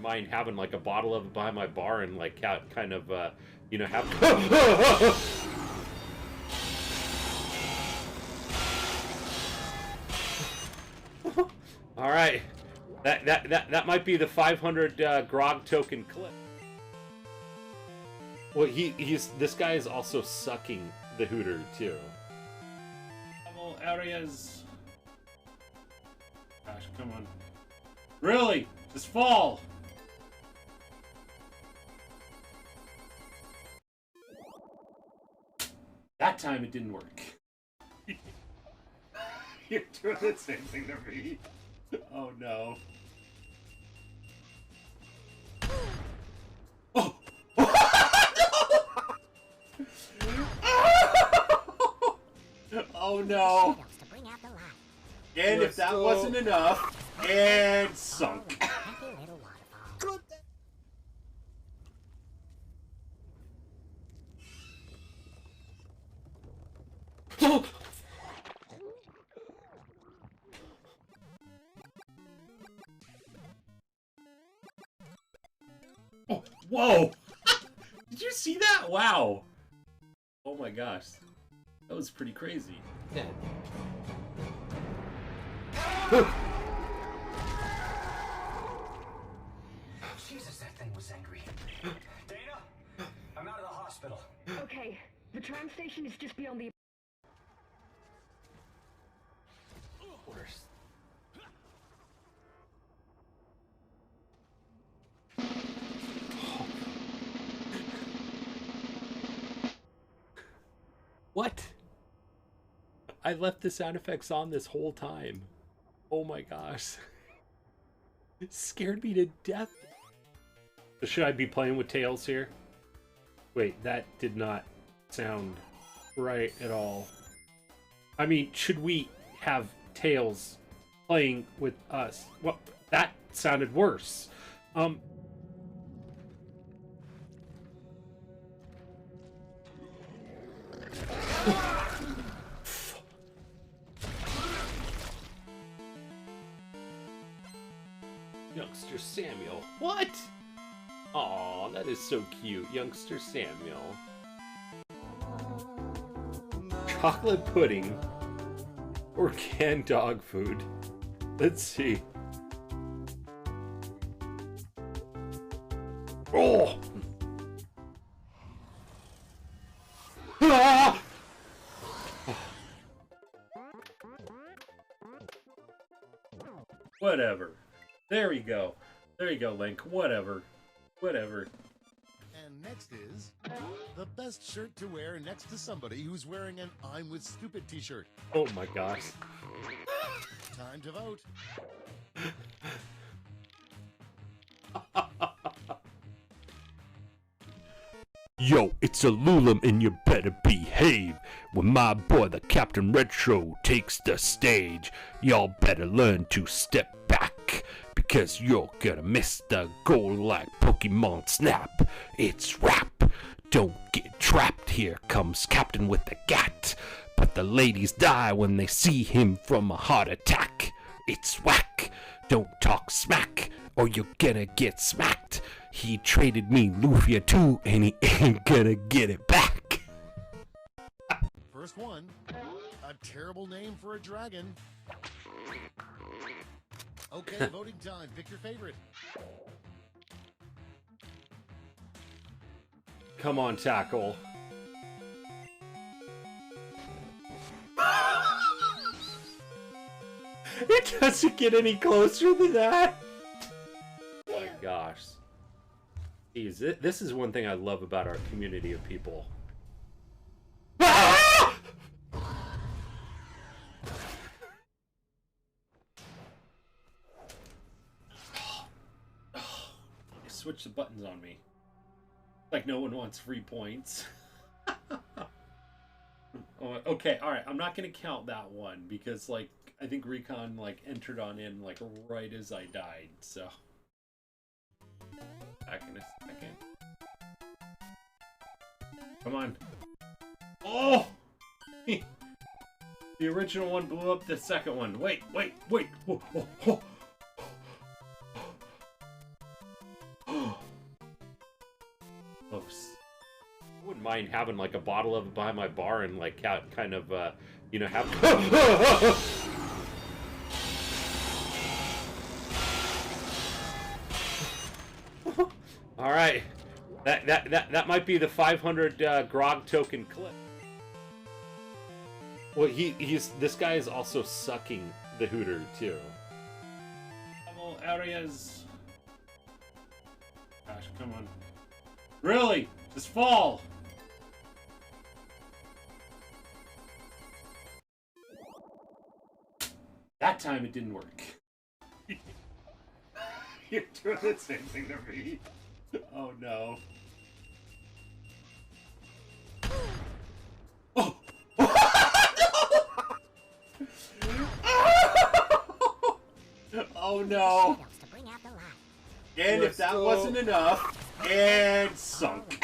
mind having like a bottle of it behind my bar and like kind of, you know, have. All right, that might be the 500 grog token clip. Well, this guy is also sucking the hooter too. Level areas. Gosh, come on. Really? Just fall. That time it didn't work. You're doing the same thing to me. Oh no. Oh! Oh no. And if that wasn't enough, and sunk. Oh, whoa! Did you see that? Wow! Oh my gosh. That was pretty crazy. Yeah. Jesus, that thing was angry. Dana, I'm out of the hospital. Okay, the tram station is just beyond the... Worse. What? I left the sound effects on this whole time. Oh my gosh. It scared me to death. So should I be playing with Tails here? Wait, that did not sound right at all. I mean, should we have Tails playing with us? Well, that sounded worse. Youngster Samuel. What? Aw, that is so cute. Youngster Samuel. Chocolate pudding or canned dog food? Let's see. Oh! Ah! Whatever. There we go. There you go, Link. Whatever. Whatever. And next is the best shirt to wear next to somebody who's wearing an I'm with Stupid t-shirt. Oh my gosh. Time to vote. Yo, it's a Lulum and you better behave. When my boy the Captain Retro takes the stage, y'all better learn to step back, because you're gonna miss the goal like Pokemon Snap. It's rap. Don't get trapped. Here comes Captain with the gat. But the ladies die when they see him from a heart attack. It's whack. Don't talk smack or you're gonna get smacked. He traded me Lufia too, and he ain't gonna get it back. First one, a terrible name for a dragon. Okay, voting time. Pick your favorite. Come on, Tackle. It doesn't get any closer than that. Oh my gosh. Jeez, this is one thing I love about our community of people. Switch the buttons on me. Like no one wants free points. Oh, okay, alright, I'm not gonna count that one because like I think Recon like entered on in like right as I died, so back in a second. Come on. Oh! The original one blew up the second one. Wait. Whoa, whoa, whoa. mind having like a bottle of it behind my bar and like kind of, you know, have. All right, that might be the 500 grog token clip. Well, this guy is also sucking the hooter too. Level areas. Gosh, come on. Really? Just fall. That time it didn't work. You're doing the same thing to me. Oh no. Oh! Oh no. And if that wasn't enough, and sunk.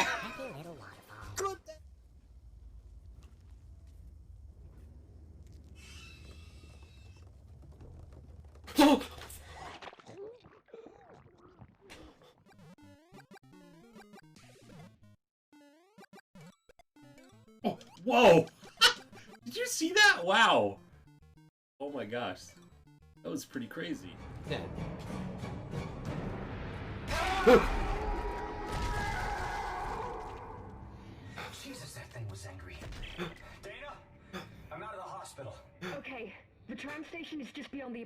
Oh, whoa! Did you see that? Wow! Oh my gosh. That was pretty crazy. Yeah. Jesus, that thing was angry. Dana, I'm out of the hospital. Okay, the tram station is just beyond the...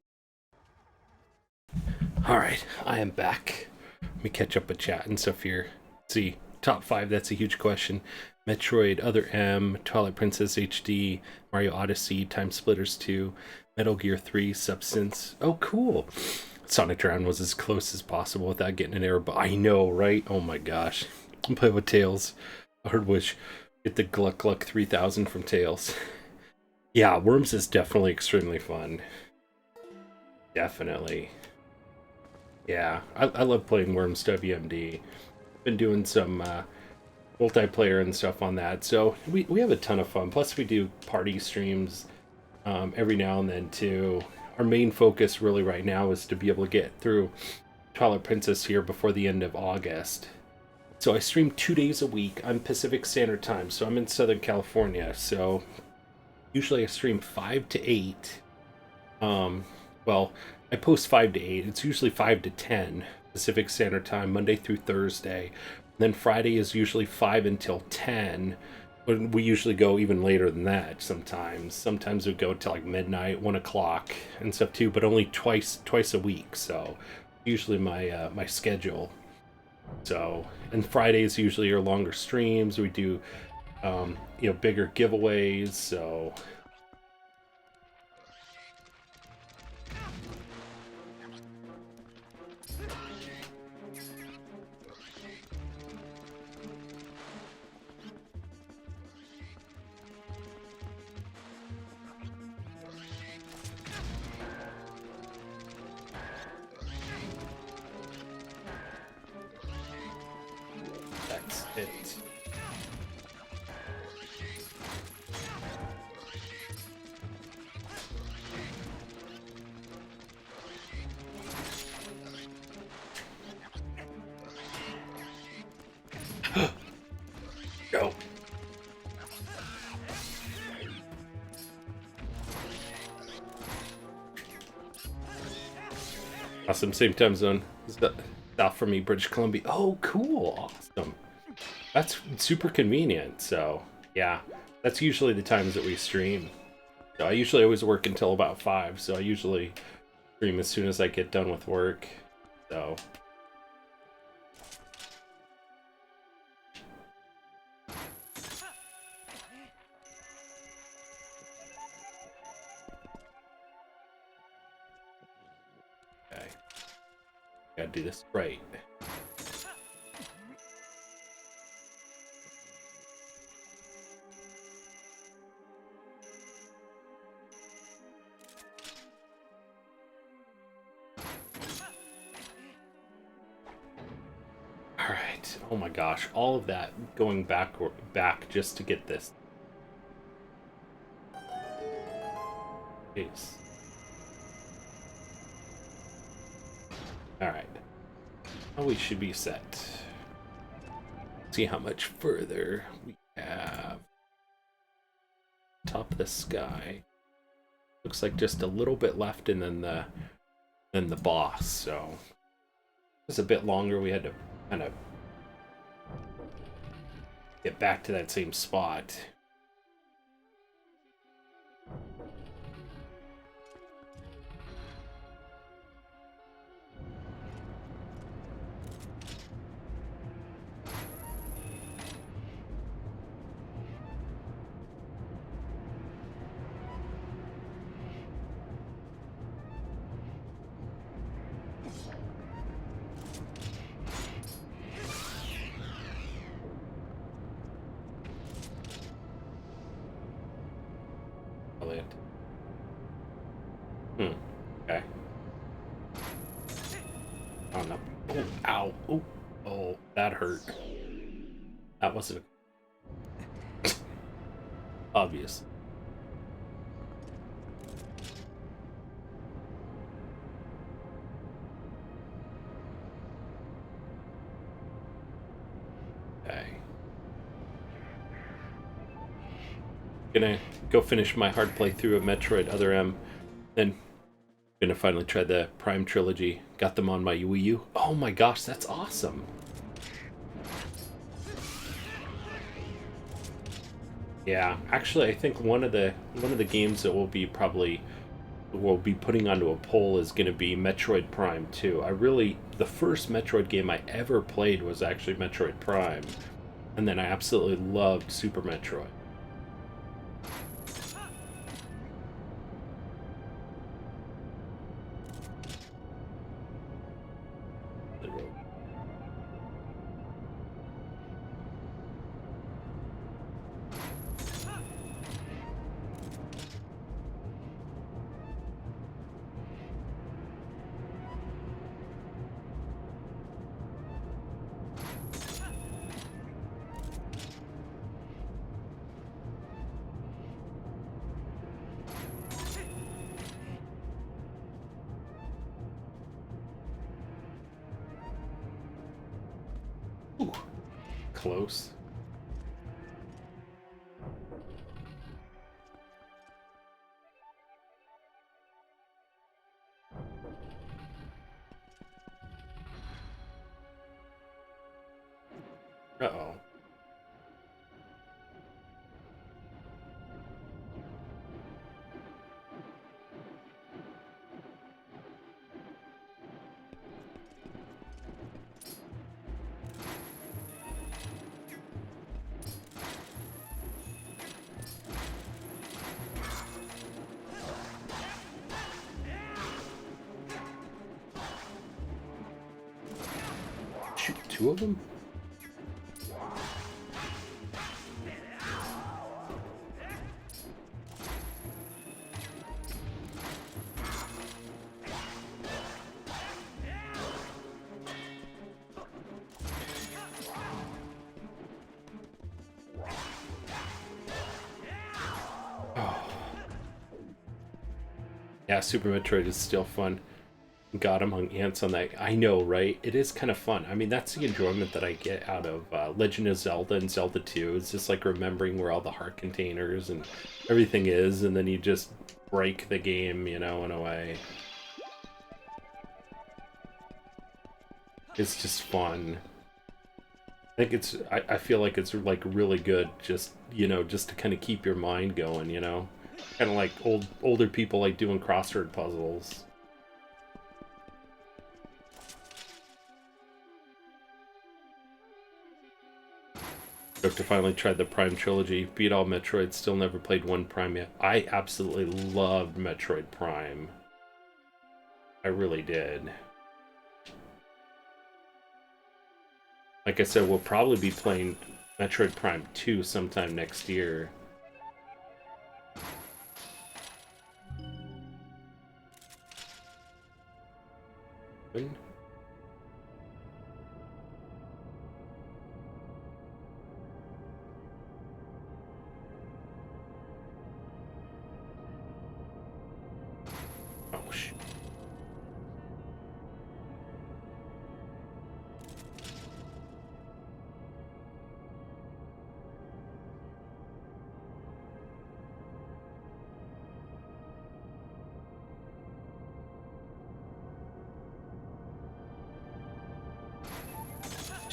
Alright, I am back. Let me catch up with chat and stuff here. Let's see, top 5, that's a huge question. Metroid, Other M, Twilight Princess HD, Mario Odyssey, Time Splitters 2, Metal Gear 3, Substance. Oh, cool. Sonic Drown was as close as possible without getting an error, but I know, right? Oh my gosh. I'm playing with Tails. I heard Wish get the Gluck Gluck 3000 from Tails. Yeah, Worms is definitely extremely fun. Definitely. Yeah, I love playing Worms WMD. Been doing some multiplayer and stuff on that, so we have a ton of fun. Plus we do party streams every now and then too. Our main focus really right now is to be able to get through Twilight Princess here before the end of August. So I stream 2 days a week. I'm Pacific Standard Time, so I'm in Southern California, so usually I stream 5 to 8. Well, I post 5 to 8. It's usually 5 to 10 Pacific Standard Time, Monday through Thursday. Then Friday is usually 5 until 10. But we usually go even later than that sometimes. Sometimes we go till like midnight, 1 o'clock and stuff too, but only twice a week. So usually my my schedule. So, and Fridays usually are longer streams. We do you know, bigger giveaways, so that's it. Go. Awesome, same time zone. South from me, British Columbia. Oh, cool. Awesome. That's super convenient. So, yeah, that's usually the times that we stream. So I usually always work until about 5. So I usually stream as soon as I get done with work. So... okay. Gotta do this right. Alright, oh my gosh, all of that going back just to get this. Jeez. Alright. Now we should be set. See how much further we have. top of the sky. Looks like just a little bit left, and then the boss. So it was a bit longer. We had to kind of get back to that same spot. Okay. Oh no. Oh, ow. Oh, oh, that hurt. That wasn't obvious. Okay. Gonna go finish my hard playthrough of Metroid Other M, then gonna finally try the Prime trilogy. Got them on my Wii U. Oh my gosh, that's awesome. Yeah, actually, I think one of the games that we'll be putting onto a poll is going to be Metroid Prime 2. The first Metroid game I ever played was actually Metroid Prime, and then I absolutely loved Super Metroid. Ooh, close. Uh-oh. Shoot, two of them? Yeah, Super Metroid is still fun. God among ants on that. I know, right? It is kind of fun. I mean, that's the enjoyment that I get out of Legend of Zelda and Zelda 2. It's just like remembering where all the heart containers and everything is, and then you just break the game, you know, in a way. It's just fun. I feel like it's like really good, just, you know, just to kind of keep your mind going, you know? Kind of like older people like doing crossword puzzles. To finally try the Prime trilogy, beat all Metroid, still never played one Prime yet. I absolutely loved Metroid Prime. I really did. Like I said, we'll probably be playing Metroid Prime 2 sometime next year.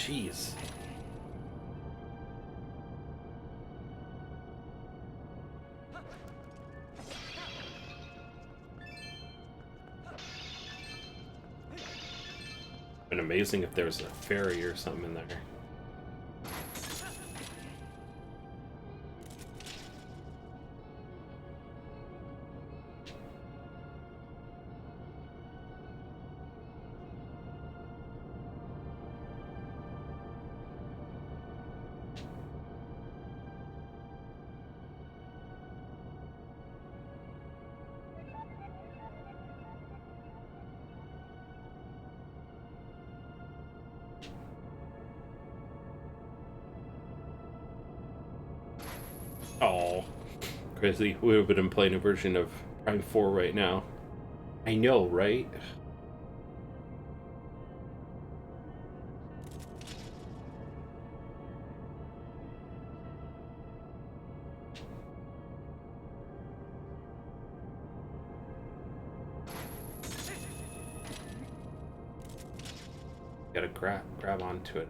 Jeez. Been amazing if there was a fairy or something in there. Oh, crazy. We would have been playing a version of Prime 4 right now. I know, right? Gotta grab onto it.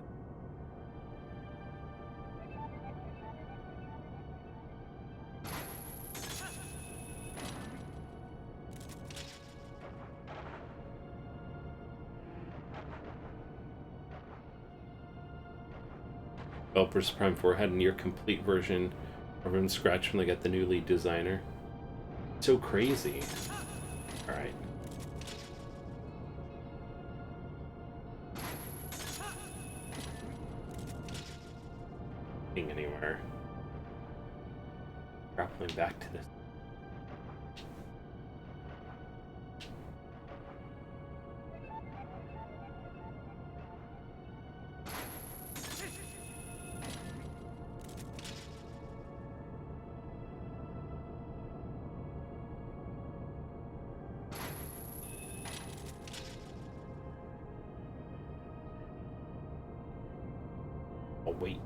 Developers Prime 4 had a near complete version from scratch when they got the new lead designer. So crazy. Alright. Anywhere. Grappling back to this. Oh, wait.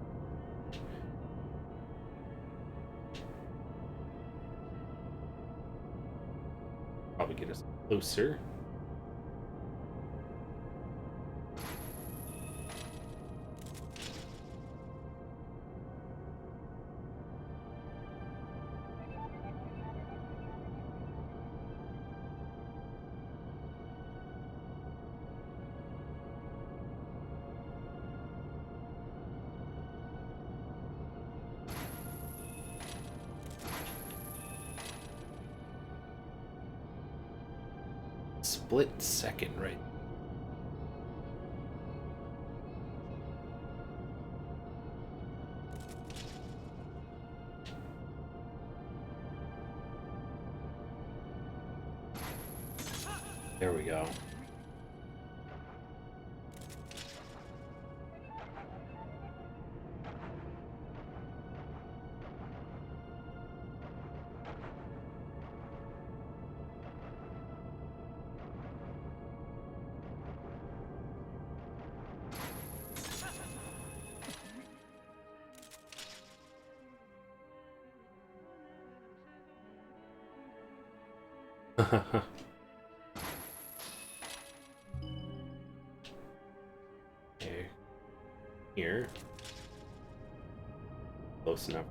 Probably get us closer. Split second, right? There we go. Okay. Here. Close enough.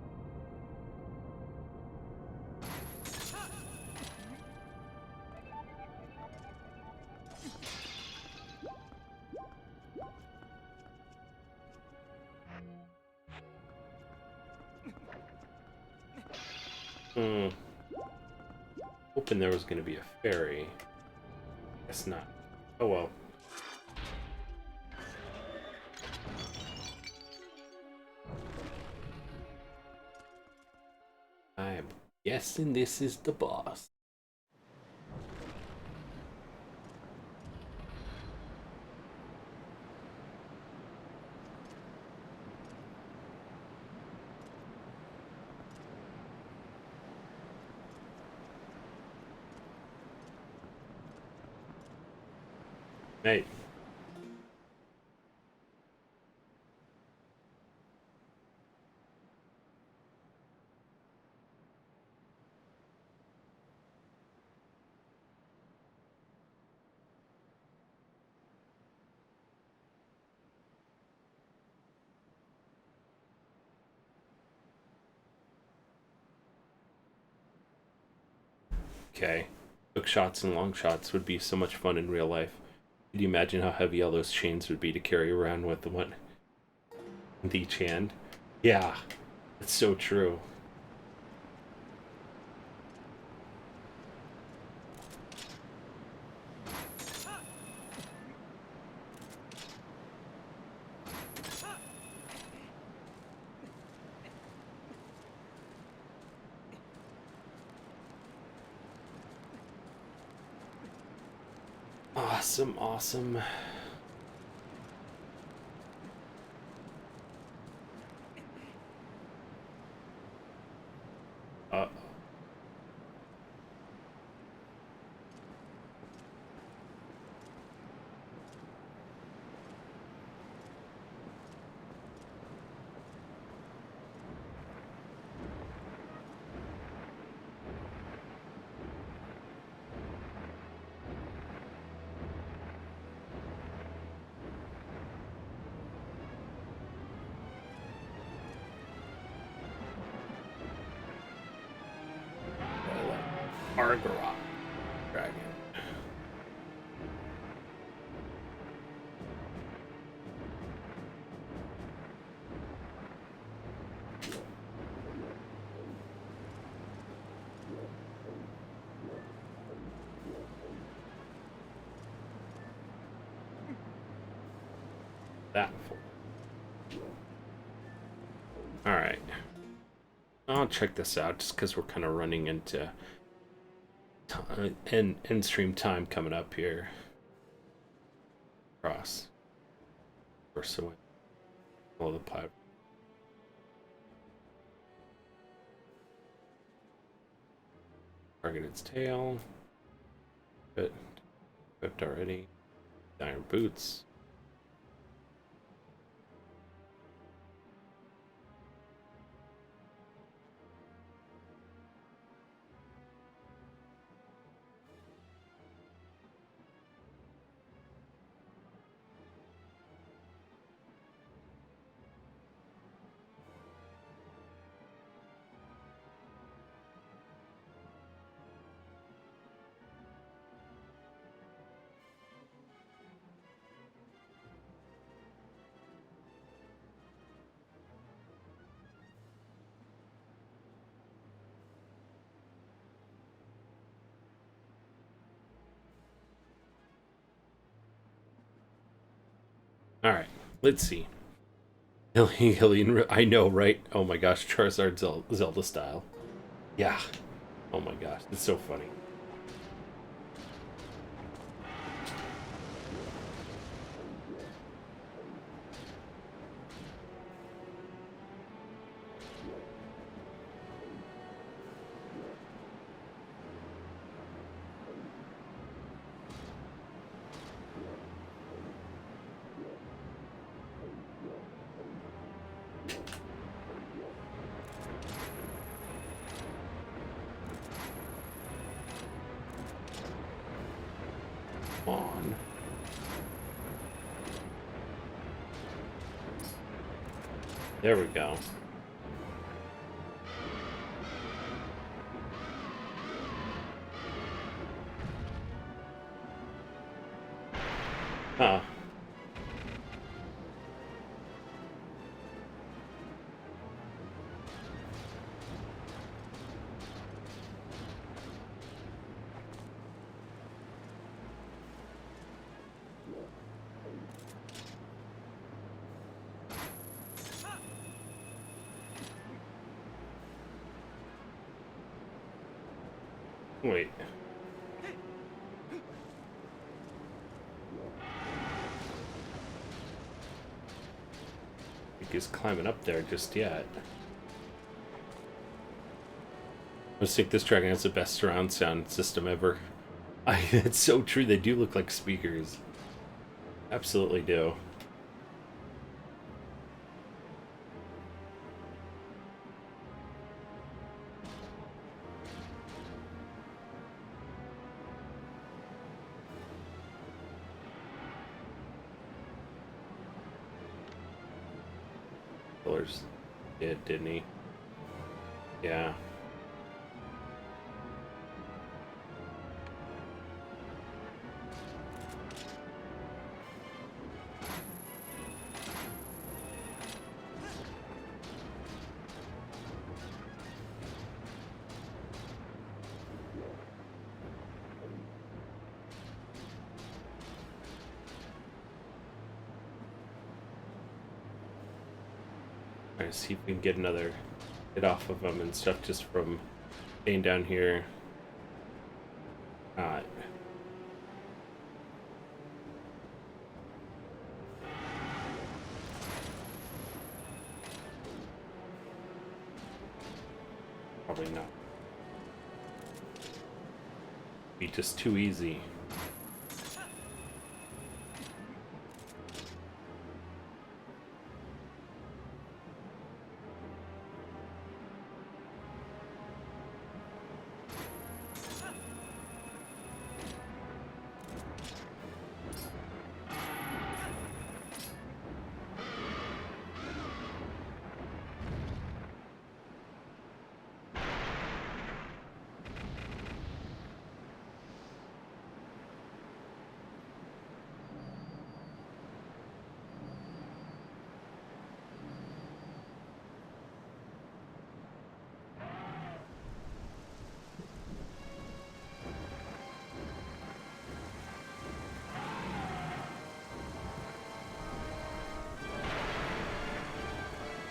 Hoping there was going to be a fairy. Guess not. Oh well. I'm guessing this is the boss. Hey. Okay. Hook shots and long shots would be so much fun in real life. Could you imagine how heavy all those chains would be to carry around with the one with each hand? Yeah, it's so true. Awesome, awesome. Argorok dragon. That for. All right. I'll check this out just because we're kind of running into end stream time coming up here. Cross. Pursuing. Follow the pipe. Target its tail. Good. Equipped already. Iron boots. Alright, let's see. I know, right? Oh my gosh, Charizard Zelda style. Yeah. Oh my gosh, it's so funny. On. There we go. Huh. Wait. I think he's climbing up there just yet. I think this dragon has the best surround sound system ever. It's so true, they do look like speakers. Absolutely do. Did, didn't he? Yeah. Try to see if we can get another hit off of them and stuff just from staying down here. Probably not. Be just too easy.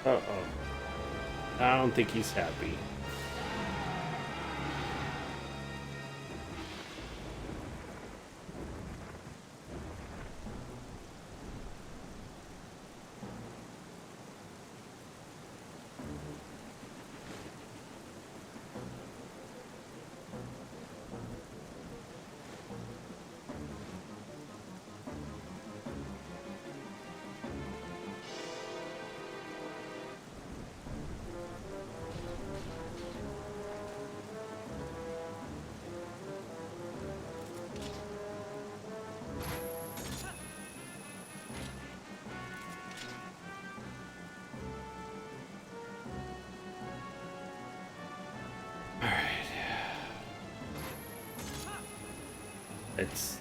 Uh-oh. I don't think he's happy. It's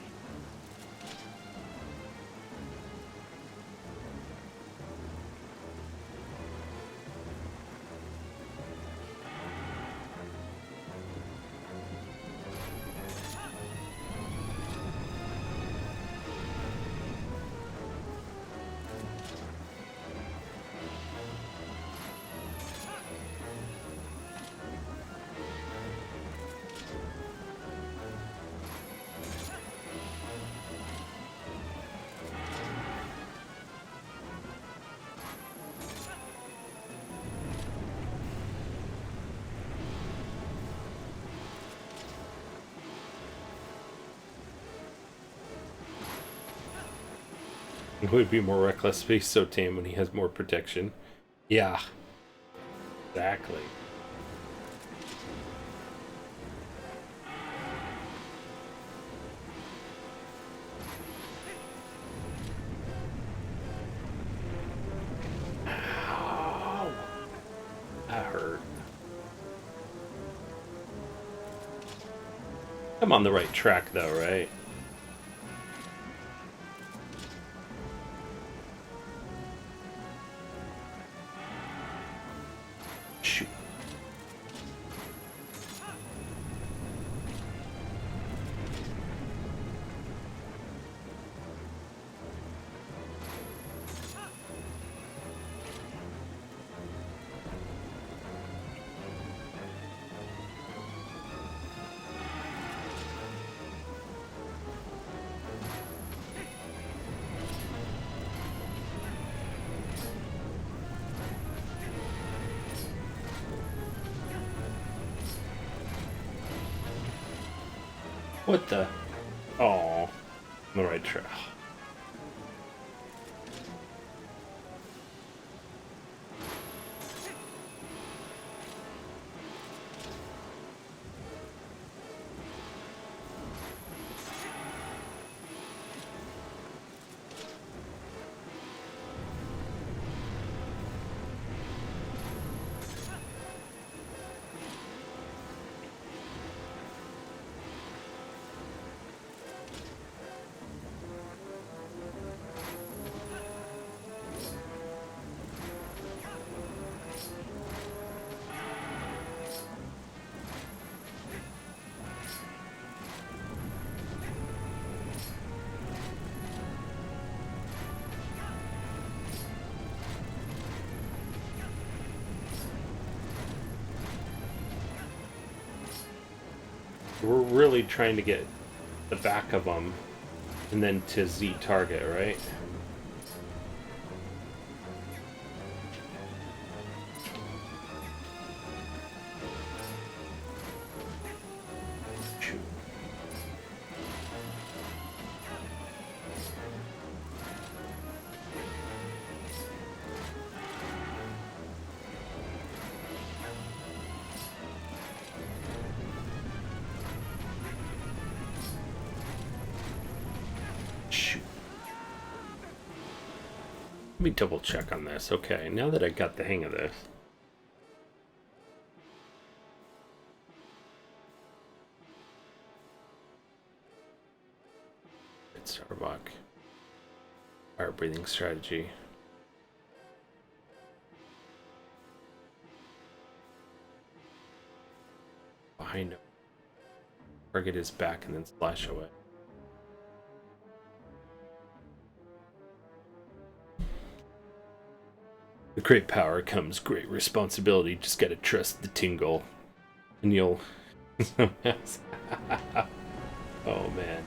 It would be more reckless, but he's so tame when he has more protection. Yeah. Exactly. Ow. That hurt. I'm on the right track though, right? Shoot. What the? Oh, the right track. We're really trying to get the back of them and then to Z target, right? Let me double check on this. Okay, now that I got the hang of this. It's Starbuck. Fire breathing strategy. Behind him. Target his back and then splash away. With great power comes great responsibility. Just gotta trust the tingle. And you'll... oh, man.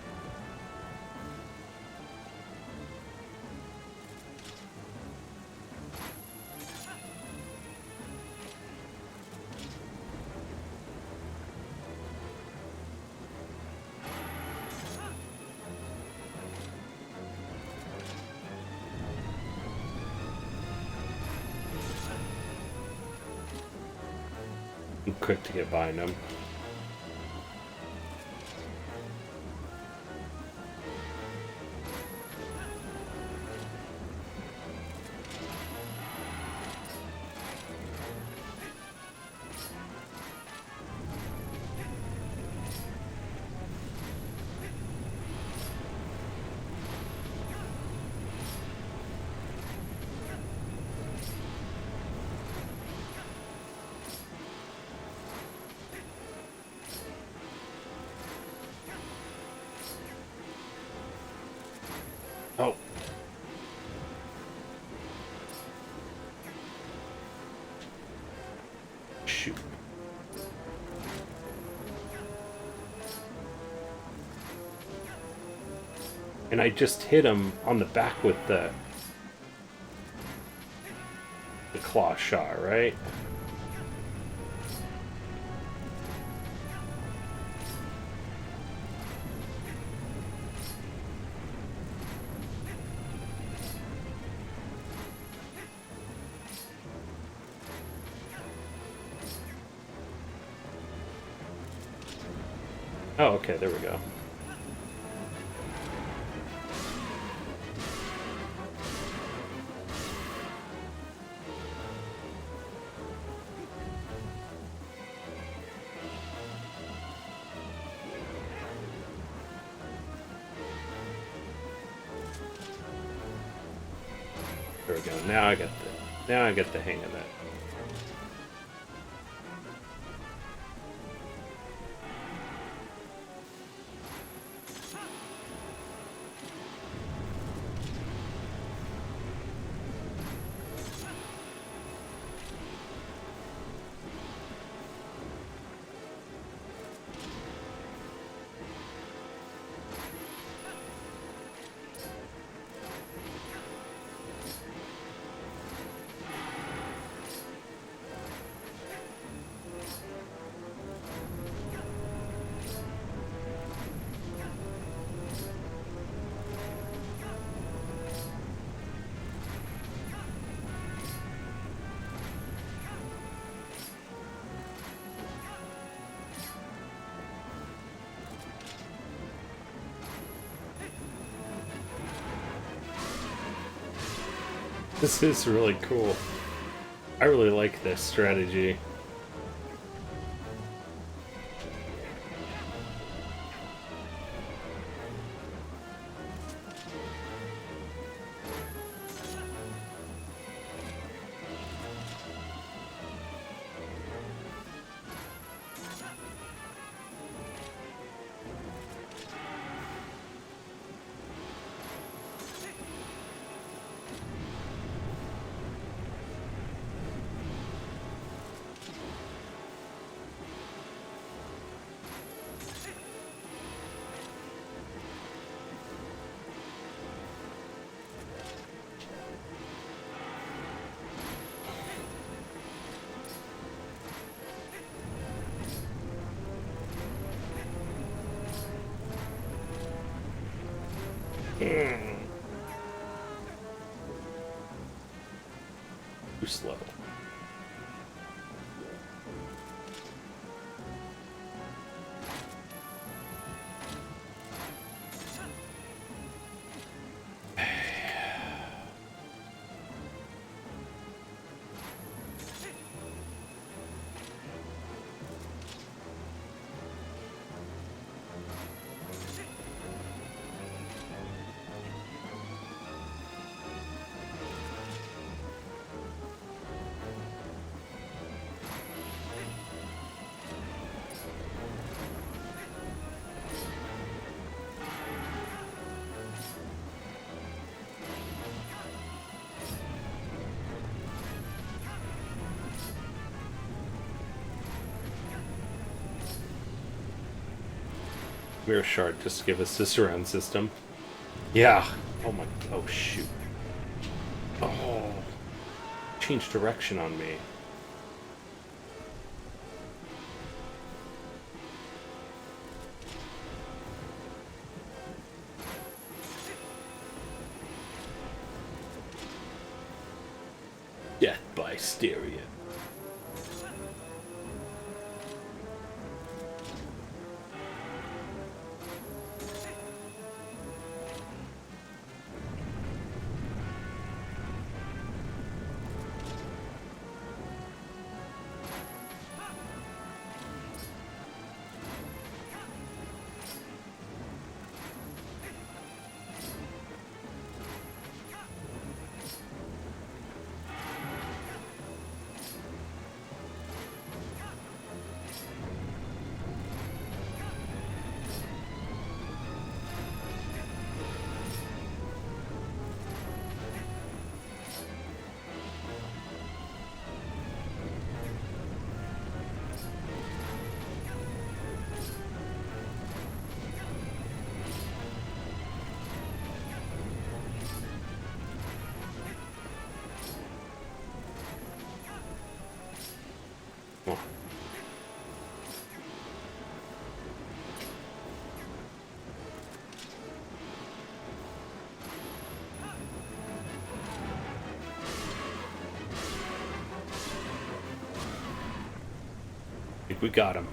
I'm quick to get behind him. Oh. Shoot. And I just hit him on the back with the claw shot, right? Oh, okay, there we go. There we go. Now I get the hang of that. This is really cool. I really like this strategy. Too slow. Mirror shard just to give us the surround system. Yeah. Oh my. Oh shoot. Oh. Changed direction on me. Death by stereo. I think we got him.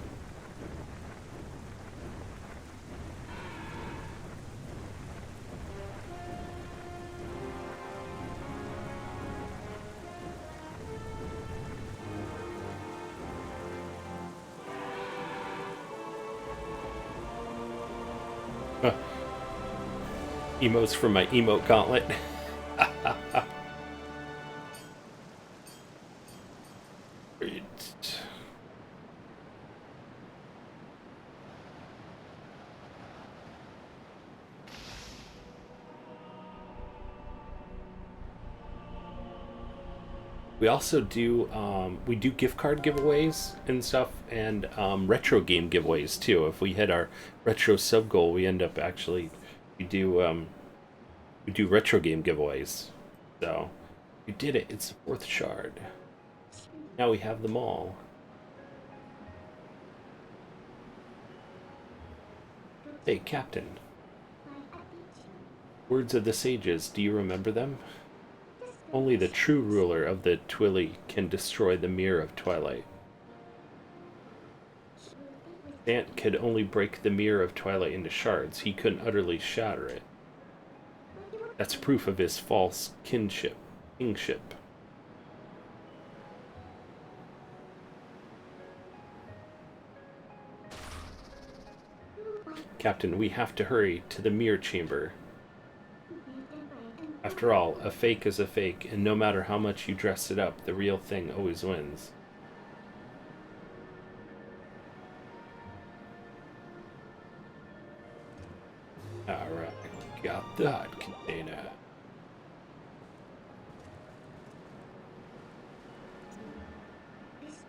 Emotes from my emote gauntlet. We also do we do gift card giveaways and stuff, and retro game giveaways too. If we hit our retro sub goal, we end up actually we do retro game giveaways. So we did it. It's the fourth shard. Now we have them all. Hey, Captain. Words of the sages. Do you remember them? Only the true ruler of the Twilight can destroy the mirror of Twilight. Ant could only break the mirror of Twilight into shards. He couldn't utterly shatter it. That's proof of his false kingship. Captain, we have to hurry to the mirror chamber. After all, a fake is a fake, and no matter how much you dress it up, the real thing always wins. Alright, got that container.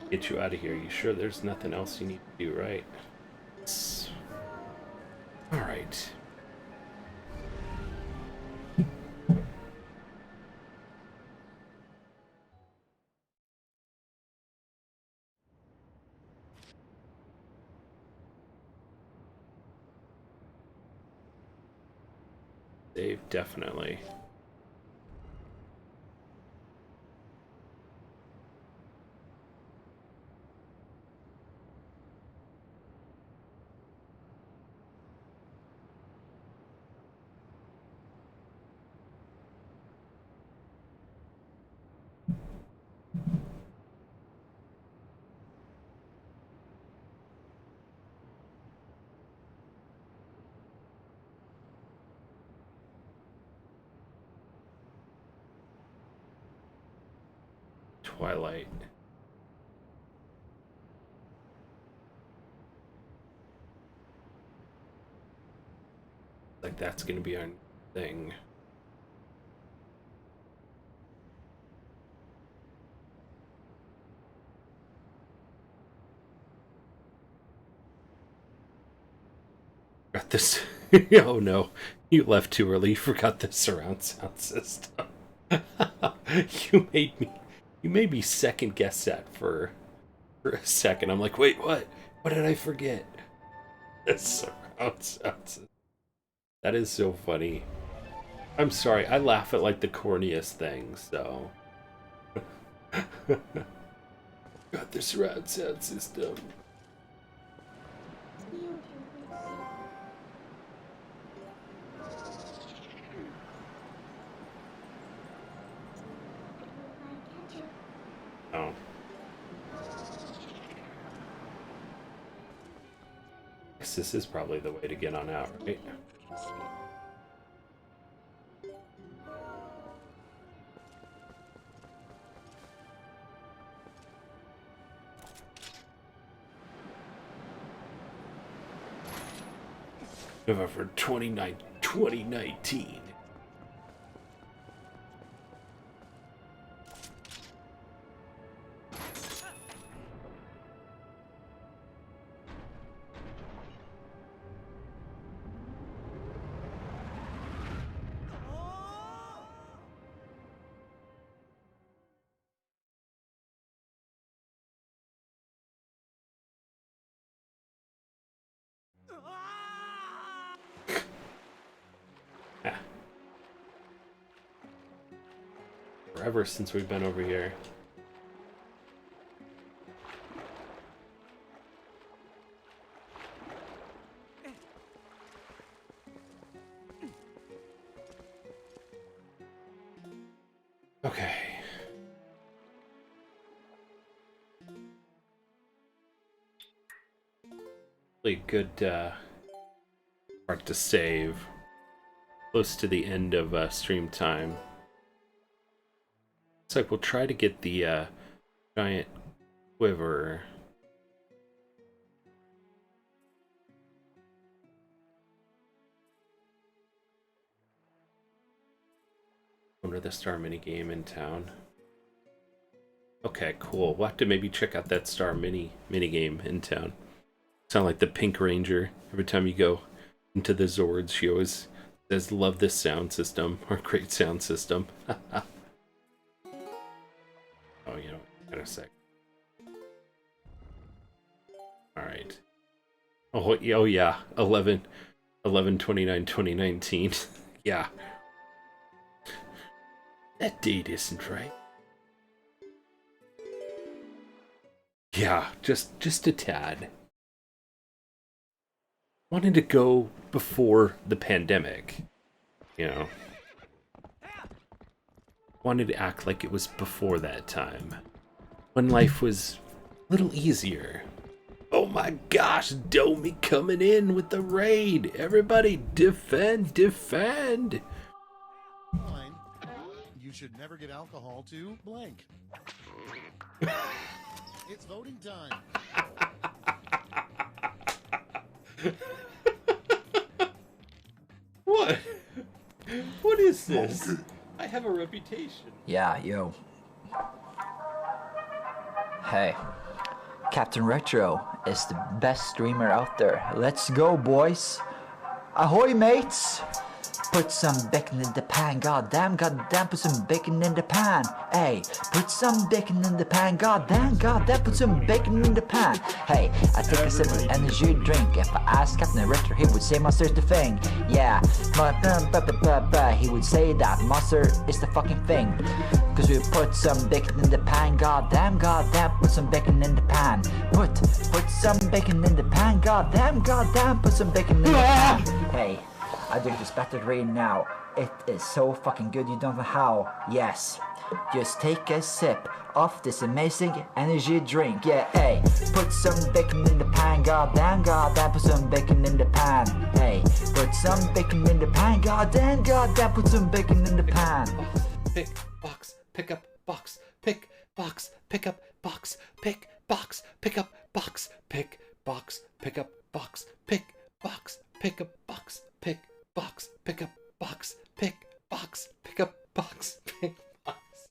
Get you out of here. You sure there's nothing else you need to do, right? Alright. Save, definitely. Twilight. Like that's gonna be our thing. Got this. Oh no, you left too early. You forgot the surround sound system. You made me second guess that for a second. I'm like, wait, what? What did I forget? The surround sound system. That is so funny. I'm sorry, I laugh at like the corniest things, so. Got the surround sound system. Oh. Guess this is probably the way to get on out, right? November 29, 2019. Forever since we've been over here. Okay. Really good part to save. Close to the end of stream time. Looks like we'll try to get the giant quiver. Under the star minigame in town. Okay, cool. We'll have to maybe check out that star minigame in town. Sound like the Pink Ranger. Every time you go into the Zords, she always says, "Love this sound system," or "Great sound system." Oh, you know, in a sec. All right. Oh yeah. 11/29/2019. Yeah. That date isn't right. Yeah, just a tad. Wanted to go before the pandemic, you know. Wanted to act like it was before that time, when life was a little easier. Oh my gosh, Domi coming in with the raid. Everybody defend, defend. Fine. You should never give alcohol to blank. It's voting time. What? What is this? I have a reputation. Yeah, yo. Hey, Captain Retro is the best streamer out there. Let's go, boys. Ahoy, mates. put some bacon in the pan. Goddamn, put some bacon in the pan. Hey, put some bacon in the pan. Goddamn, put some bacon in the pan. Hey, I take a sip of energy drink. If I asked Captain Ritter, he would say monster's the thing. Yeah, but he would say that monster is the fucking thing. Cause we put some bacon in the pan. Goddamn, put some bacon in the pan. Put some bacon in the pan. Goddamn, put some bacon in the pan. Hey, I drink this battered rain now. It is so fucking good you don't know how. Yes, just take a sip of this amazing energy drink. Yeah, hey, put some bacon in the pan. Goddamn, put some bacon in the pan. Hey, put some bacon in the pan. Goddamn, put some bacon in the pan. Pick box, pick up box, pick box, pick up box, pick box, pick up box, pick box, pick up box, pick box, pick up box, pick box, pick up box, pick box, pick up box, pick box.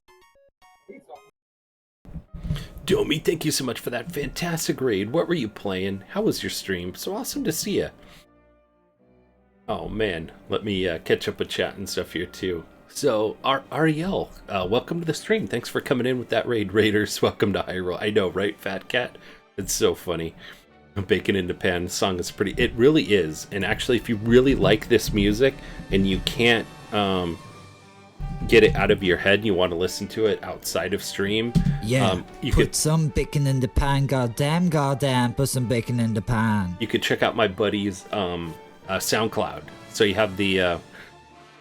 Domi, thank you so much for that fantastic raid. What were you playing? How was your stream? So awesome to see you. Oh man, let me catch up with chat and stuff here too. So, Ariel, welcome to the stream. Thanks for coming in with that raid. Raiders, welcome to Hyrule. I know, right, Fat Cat? It's so funny. Bacon in the Pan song is pretty... It really is. And actually, if you really like this music and you can't get it out of your head and you want to listen to it outside of stream... Yeah, you put could, some bacon in the pan. Goddamn, put some bacon in the pan. You could check out my buddy's SoundCloud. So you have the...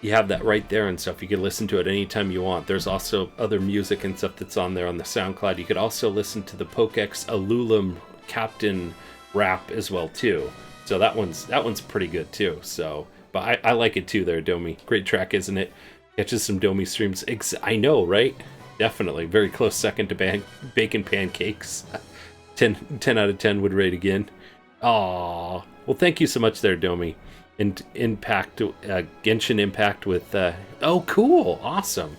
You have that right there and stuff. You can listen to it anytime you want. There's also other music and stuff that's on there on the SoundCloud. You could also listen to the Pokex Alulim Captain rap as well too. So that one's pretty good too. So, but I like it too there, Domi. Great track, isn't it? Catches some Domi streams. I know, right? Definitely. Very close second to Bacon Pancakes. 10 out of 10 would rate again. Aww. Well, thank you so much there, Domi. Genshin Impact with oh cool, awesome.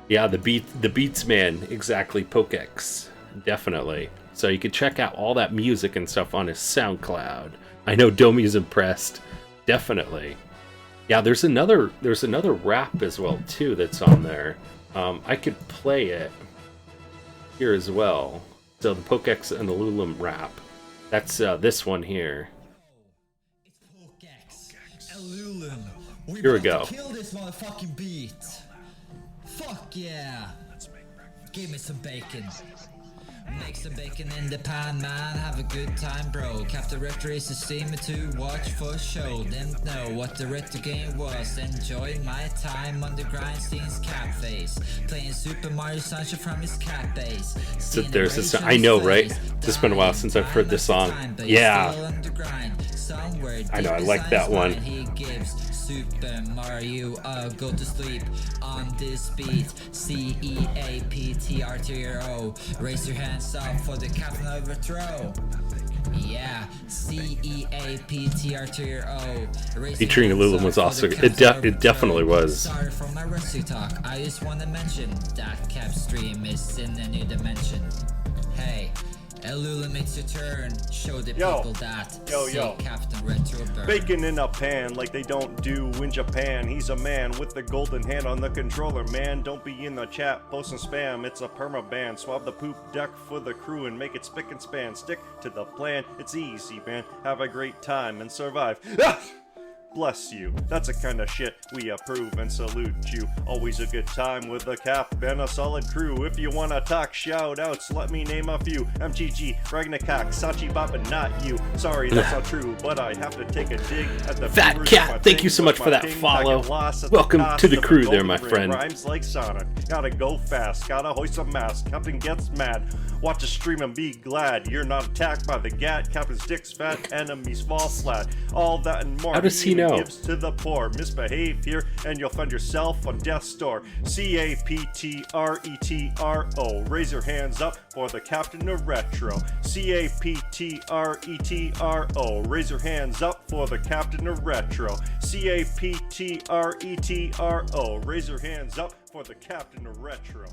Yeah, the beats man, exactly, Pokex, definitely. So you can check out all that music and stuff on his SoundCloud. I know Domi's impressed, definitely. Yeah, there's another rap as well too that's on there. I could play it here as well. So the Pokex and the Lulim rap. That's this one here. Here we go. Kill this motherfucking beat. Fuck yeah. Give me some bacon. Make some bacon in the pan, man. Have a good time, bro. Captain Ritter is a streamer to watch for show. Didn't know what the Ritter game was. Enjoying my time on the Grindstein's cat face. Playing Super Mario Sunshine from his cat base. So there's this. I know, right? It's been a while since I've heard this song. Yeah. I know. I like that one. Super Mario, go to sleep on this beat. CEAPTRTRO. Raise your hands up for the Captain of Retro. Yeah, CEAPTRTRO. Featuring Alulim was also it definitely was. Sorry for my rusty talk. I just want to mention that Cap stream is in a new dimension. Hey. Alulim, it's your turn. Show the people that. Yo. Captain Retro Burn. Bacon in a pan like they don't do in Japan. He's a man with the golden hand on the controller, man. Don't be in the chat, post some spam. It's a perma-ban. Swab the poop deck for the crew and make it spick and span. Stick to the plan. It's easy, man. Have a great time and survive. Bless you. That's the kind of shit we approve and salute you. Always a good time with the cap and a solid crew. If you wanna talk shout outs, let me name a few. MTG, Ragnakok, Sachi Bop, and not you. Sorry, that's not true, but I have to take a dig at the Fat Cat, thank you so much for that follow. Welcome to the crew there, my friend. Rhymes like Sonic. Gotta go fast, gotta hoist a mask. Captain gets mad. Watch a stream and be glad. You're not attacked by the gat. Captain's dick's fat, enemies fall flat. All that and more. How does he know? Gives to the poor. Misbehave here and you'll find yourself on death's door. CAPTRETRO. Raise your hands up for the Captain of Retro. CAPTRETRO. Raise your hands up for the Captain of Retro. CAPTRETRO. Raise your hands up for the Captain of Retro.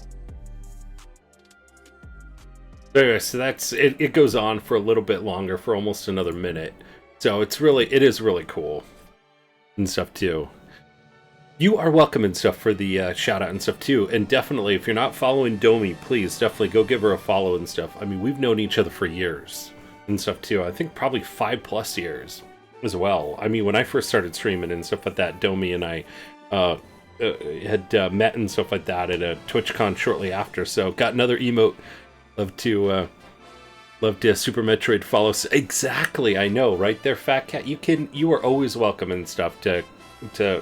Okay, so that's it. It goes on for a little bit longer, for almost another minute. So it is really cool. and stuff too. You are welcome and stuff for the shout out and stuff too. And definitely, if you're not following Domi, please definitely go give her a follow and stuff. I mean, we've known each other for years and stuff too. I think probably 5+ years as well. I mean, when I first started streaming and stuff like that, Domi and I had met and stuff like that at a TwitchCon shortly after. So got another emote. Love to Super Metroid follow. Exactly, I know, right there, Fat Cat. You are always welcome and stuff to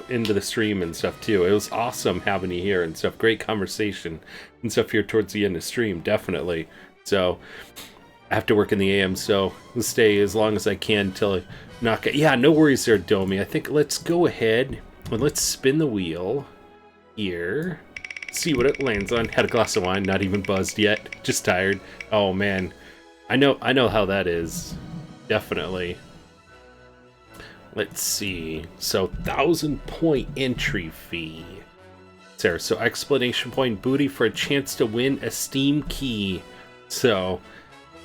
into the stream and stuff too. It was awesome having you here and stuff. Great conversation and stuff here towards the end of stream, definitely. So I have to work in the AM, so I'll stay as long as I can till I knock it. Yeah, no worries there, Domi. I think let's go ahead and let's spin the wheel here. See what it lands on. Had a glass of wine, not even buzzed yet. Just tired. Oh man. I know how that is. Definitely. Let's see. So 1,000 point entry fee. There. So explanation point booty for a chance to win a Steam key. So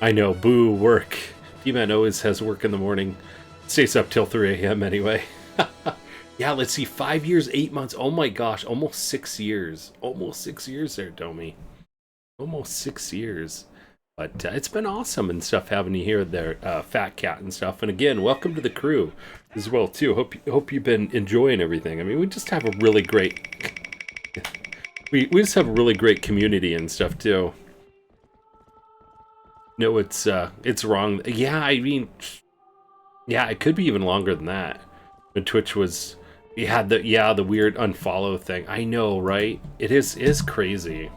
I know, boo, work. D-Man always has work in the morning. Stays up till 3 a.m. anyway. Yeah, let's see. 5 years, 8 months. Oh my gosh, almost 6 years. Almost 6 years there, Domi. Almost 6 years. But it's been awesome and stuff having you here there, Fat Cat and stuff. And again, welcome to the crew as well too. Hope you've been enjoying everything. I mean, we just have a really great we just have a really great community and stuff too. No, it's wrong. Yeah, I mean, yeah, it could be even longer than that. When Twitch was, the weird unfollow thing. I know, right? It is crazy.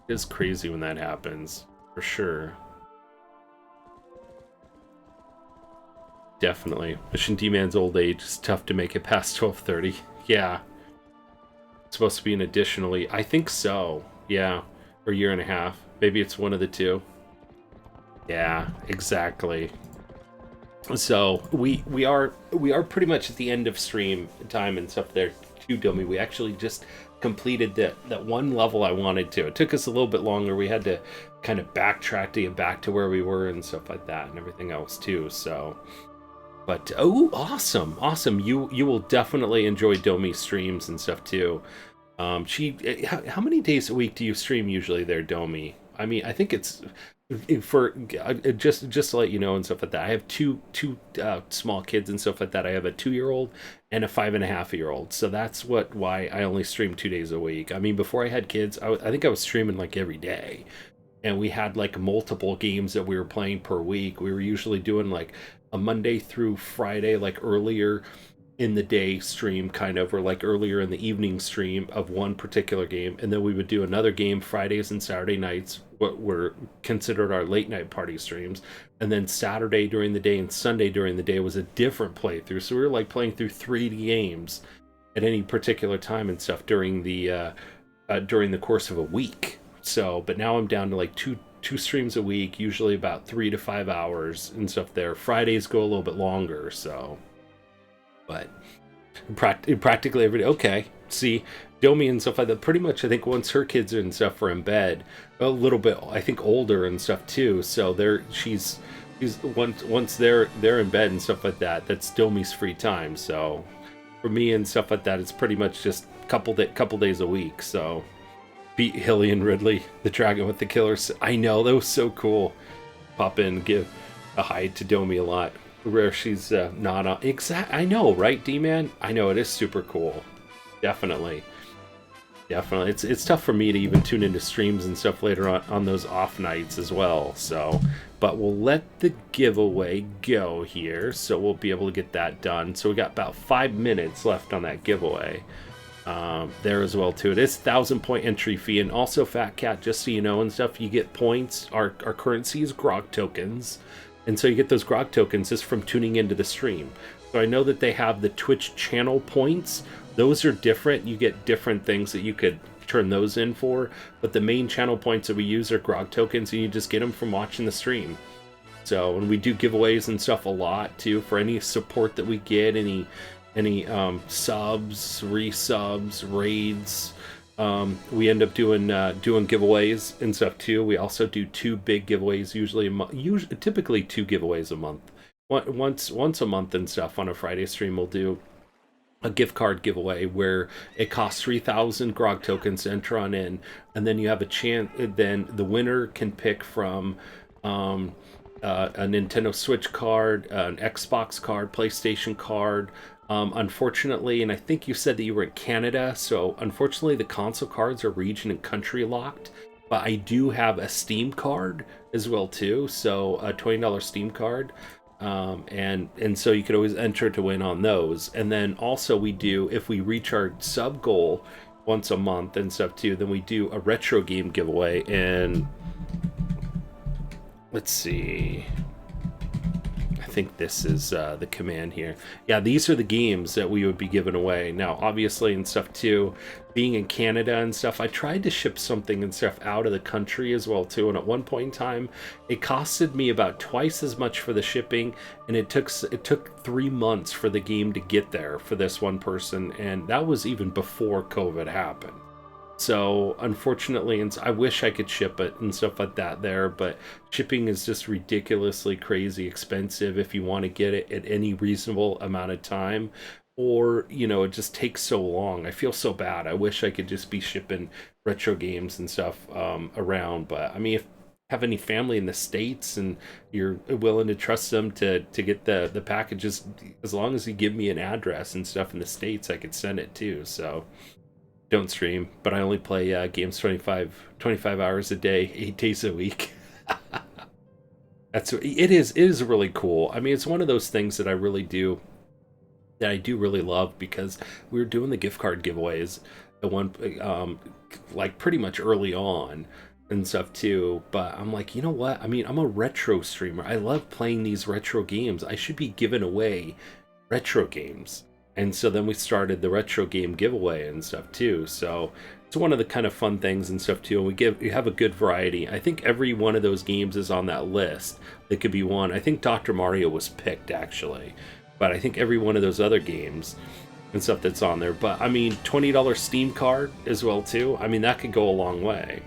It is crazy when that happens, for sure. Definitely. Mission D-Man's old age is tough to make it past 12:30. Yeah. It's supposed to be an additionally. I think so. Yeah. Or a year and a half. Maybe it's one of the two. Yeah, exactly. So we are pretty much at the end of stream time and stuff there too, Domi. We actually just completed that one level I wanted to. It took us a little bit longer. We had to kind of backtrack to get back to where we were and stuff like that and everything else too. So, but oh, awesome. You will definitely enjoy Domi's streams and stuff too. How many days a week do you stream usually there, Domi? I mean, I think it's for just to let you know and stuff like that. I have two small kids and stuff like that. I have a 2-year-old and a 5.5-year-old. So that's why I only stream 2 days a week. I mean, before I had kids, I think I was streaming like every day, and we had like multiple games that we were playing per week. We were usually doing like a Monday through Friday, like earlier in the day stream kind of, or like earlier in the evening stream of one particular game, and then we would do another game Fridays and Saturday nights, what were considered our late night party streams, and then Saturday during the day and Sunday during the day was a different playthrough. So we were like playing through 3 games at any particular time and stuff during the course of a week. So but now I'm down to like two streams a week, usually about 3 to 5 hours and stuff there. Fridays go a little bit longer, so but practically every day. Okay, see, Domi and stuff like that, pretty much I think once her kids and stuff are in bed, a little bit I think older and stuff too, so she's once they're in bed and stuff like that, that's Domi's free time. So for me and stuff like that, it's pretty much just couple days a week. So beat Hilly and Ridley, the dragon with the killers. I know, that was so cool. Pop in, give a hi to Domi a lot. Where she's not on. I know, right, D-Man? I know, it is super cool. Definitely. It's tough for me to even tune into streams and stuff later on those off nights as well. So, but we'll let the giveaway go here, so we'll be able to get that done. So we got about 5 minutes left on that giveaway. There as well too. It is 1,000 point entry fee, and also Fat Cat, just so you know and stuff, you get points. Our currency is grog tokens. And so you get those grog tokens just from tuning into the stream. So I know that they have the Twitch channel points. Those are different. You get different things that you could turn those in for. But the main channel points that we use are grog tokens, and you just get them from watching the stream. So, and we do giveaways and stuff a lot too for any support that we get, any subs, resubs, raids. We end up doing giveaways and stuff too. We also do 2 big giveaways typically 2 giveaways a month. Once a month and stuff on a Friday stream. We'll do a gift card giveaway where it costs 3,000 grog tokens to enter on in, and then you have a chance. Then the winner can pick from a Nintendo Switch card, an Xbox card, PlayStation card. Unfortunately, and I think you said that you were in Canada, so unfortunately the console cards are region and country locked. But I do have a Steam card as well too, so a $20 Steam card. And so you could always enter to win on those. And then also we do, if we reach our sub goal once a month and stuff too, then we do a retro game giveaway. And let's see, I think this is the command here. Yeah, these are the games that we would be giving away. Now, obviously, and stuff too, being in Canada and stuff, I tried to ship something and stuff out of the country as well too. And at one point in time, it costed me about twice as much for the shipping, and it took 3 months for the game to get there for this one person, and that was even before COVID happened. So unfortunately, and I wish I could ship it and stuff like that there, but shipping is just ridiculously crazy expensive if you want to get it at any reasonable amount of time, or it just takes so long. I feel so bad. I wish I could just be shipping retro games and stuff around, but I mean, if you have any family in the States and you're willing to trust them to get the packages, as long as you give me an address and stuff in the States, I could send it too. So don't stream, but I only play games 25 hours a day, 8 days a week. It is really cool. I mean, it's one of those things that I do really love, because we were doing the gift card giveaways at one like pretty much early on and stuff too, but I'm like, you know what, I mean, I'm a retro streamer. I love playing these retro games. I should be giving away retro games. And so then we started the retro game giveaway and stuff too. So it's one of the kind of fun things and stuff too. And we have a good variety. I think every one of those games is on that list that could be won. I think Dr. Mario was picked actually, but I think every one of those other games and stuff that's on there. But I mean, $20 Steam card as well too. I mean, that could go a long way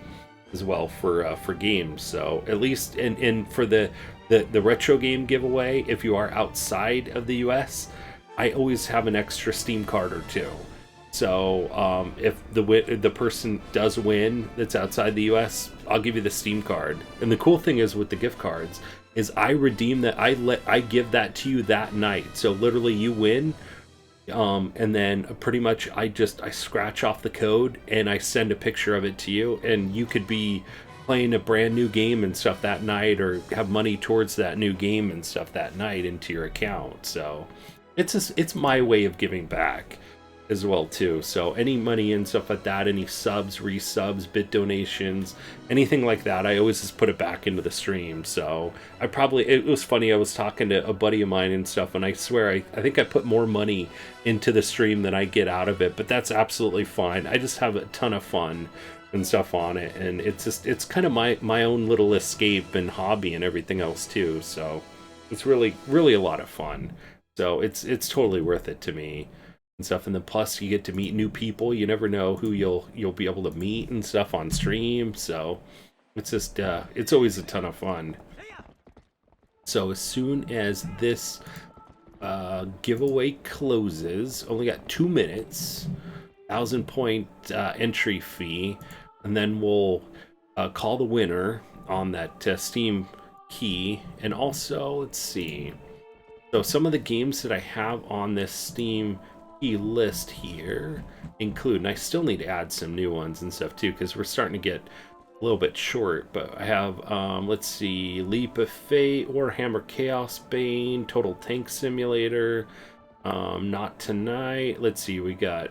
as well for games. So at least, and for the retro game giveaway, if you are outside of the US, I always have an extra Steam card or two. So if the person does win that's outside the US, I'll give you the Steam card. And the cool thing is with the gift cards is I redeem that, I give that to you that night. So literally you win, and then pretty much I scratch off the code and I send a picture of it to you, and you could be playing a brand new game and stuff that night, or have money towards that new game and stuff that night into your account. So it's my way of giving back as well too. So any money and stuff like that, any subs, resubs, bit donations, anything like that, I always just put it back into the stream. So it was funny, I was talking to a buddy of mine and stuff, and I swear I think I put more money into the stream than I get out of it, but that's absolutely fine. I just have a ton of fun and stuff on it, and it's kind of my own little escape and hobby and everything else too. So it's really a lot of fun. So it's totally worth it to me and stuff. And then plus you get to meet new people. You never know who you'll be able to meet and stuff on stream. So it's just it's always a ton of fun. So as soon as this giveaway closes, only got 2 minutes, 1,000 point entry fee, and then we'll call the winner on that Steam key. And also, let's see. So some of the games that I have on this Steam key list here include, and I still need to add some new ones and stuff too, because we're starting to get a little bit short, but I have, let's see, Leap of Fate, Warhammer Chaos Bane, Total Tank Simulator, Not Tonight, let's see, we got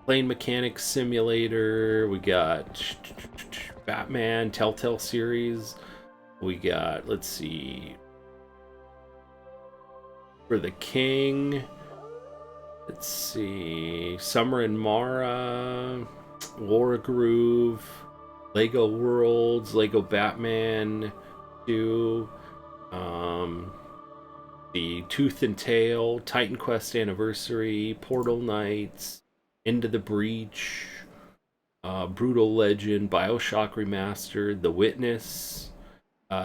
Plane Mechanics Simulator, we got Batman Telltale series, we got, let's see, For the King, let's see, Summer and Mara, War Groove, Lego Worlds, Lego Batman 2, the Tooth and Tail, Titan Quest Anniversary, Portal Knights, Into the Breach, Brutal Legend, Bioshock Remastered, The Witness,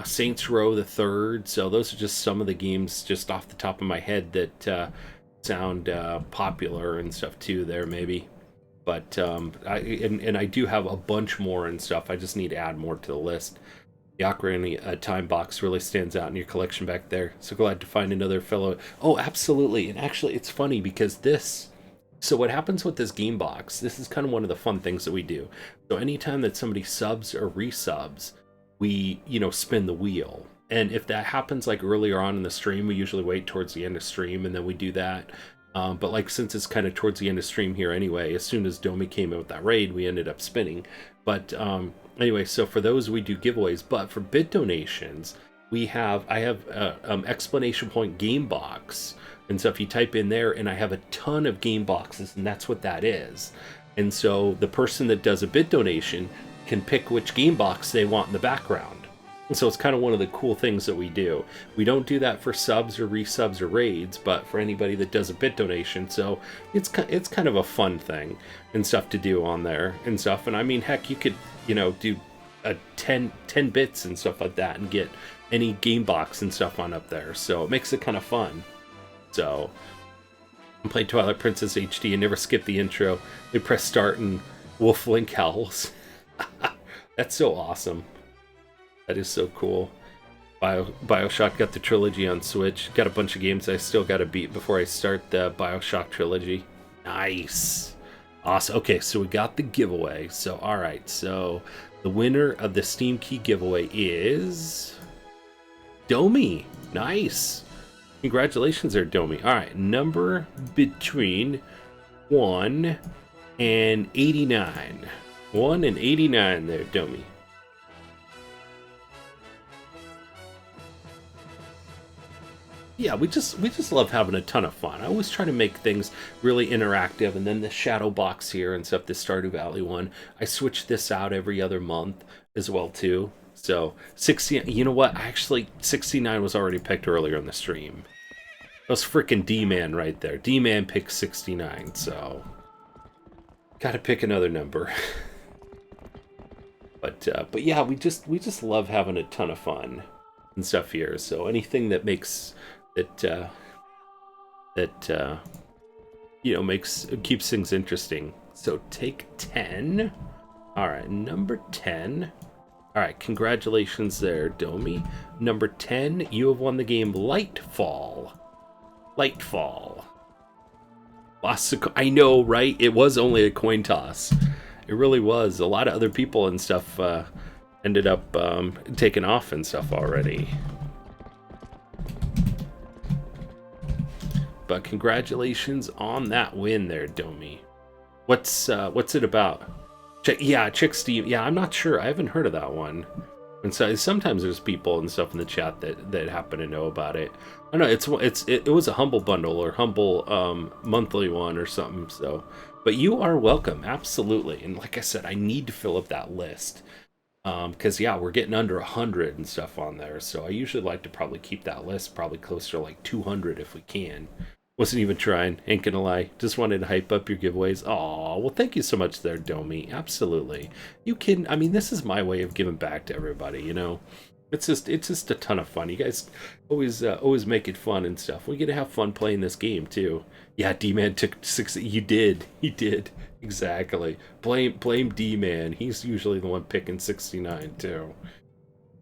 Saints Row the Third. So those are just some of the games just off the top of my head that sound popular and stuff too there maybe. But I do have a bunch more and stuff. I just need to add more to the list. The Ocarina Time box really stands out in your collection back there. So glad to find another fellow. Oh, absolutely. And actually, it's funny because so what happens with this game box, this is kind of one of the fun things that we do. So anytime that somebody subs or resubs, we, spin the wheel. And if that happens like earlier on in the stream, we usually wait towards the end of stream and then we do that. But like since it's kind of towards the end of stream here anyway, as soon as Domi came in with that raid, we ended up spinning. But anyway, so for those we do giveaways. But for bit donations, I have explanation point game box. And so if you type in there, and I have a ton of game boxes, and that's what that is. And so the person that does a bit donation can pick which game box they want in the background. And so it's kind of one of the cool things that we do. We don't do that for subs or resubs or raids, but for anybody that does a bit donation. So it's kind of a fun thing and stuff to do on there and stuff. And I mean, heck, you could, do a 10 bits and stuff like that and get any game box and stuff on up there. So it makes it kind of fun. So I played Twilight Princess HD and never skip the intro. They press start and Wolf Link howls. That's so awesome. That is so cool. BioShock got the trilogy on Switch. Got a bunch of games I still got to beat before I start the BioShock trilogy. Nice. Awesome. Okay, so we got the giveaway. So, alright. So, the winner of the Steam Key giveaway is Domi. Nice. Congratulations there, Domi. Alright, number between 1 and 89. 1 and 89 there, Domi. Yeah, we just love having a ton of fun. I always try to make things really interactive, and then the shadow box here and stuff, this Stardew Valley one, I switch this out every other month as well too. So 60, you know what? Actually, 69 was already picked earlier in the stream. That was freaking D-Man right there. D-Man picked 69, so gotta pick another number. But yeah, we just love having a ton of fun and stuff here. So anything that makes keeps things interesting. So take 10. All right, number 10. All right, congratulations there, Domi. Number 10, you have won the game Lightfall. I know, right? It was only a coin toss. It really was. A lot of other people and stuff ended up taking off and stuff already. But congratulations on that win there, Domi. What's it about? Chick Steam. Yeah, I'm not sure. I haven't heard of that one. And so sometimes there's people and stuff in the chat that happen to know about it. I don't know. It was a Humble bundle or Humble monthly one or something. So, but you are welcome, absolutely. And like I said, I need to fill up that list. Because yeah, we're getting under 100 and stuff on there. So I usually like to probably keep that list probably closer to like 200 if we can. Wasn't even trying, ain't gonna lie. Just wanted to hype up your giveaways. Aw, well, thank you so much there, Domi. Absolutely. You can, I mean, this is my way of giving back to everybody, you know? It's just a ton of fun. You guys always make it fun and stuff. We get to have fun playing this game, too. Yeah, D-Man took 60. You did. He did. Exactly. Blame D-Man. He's usually the one picking 69, too.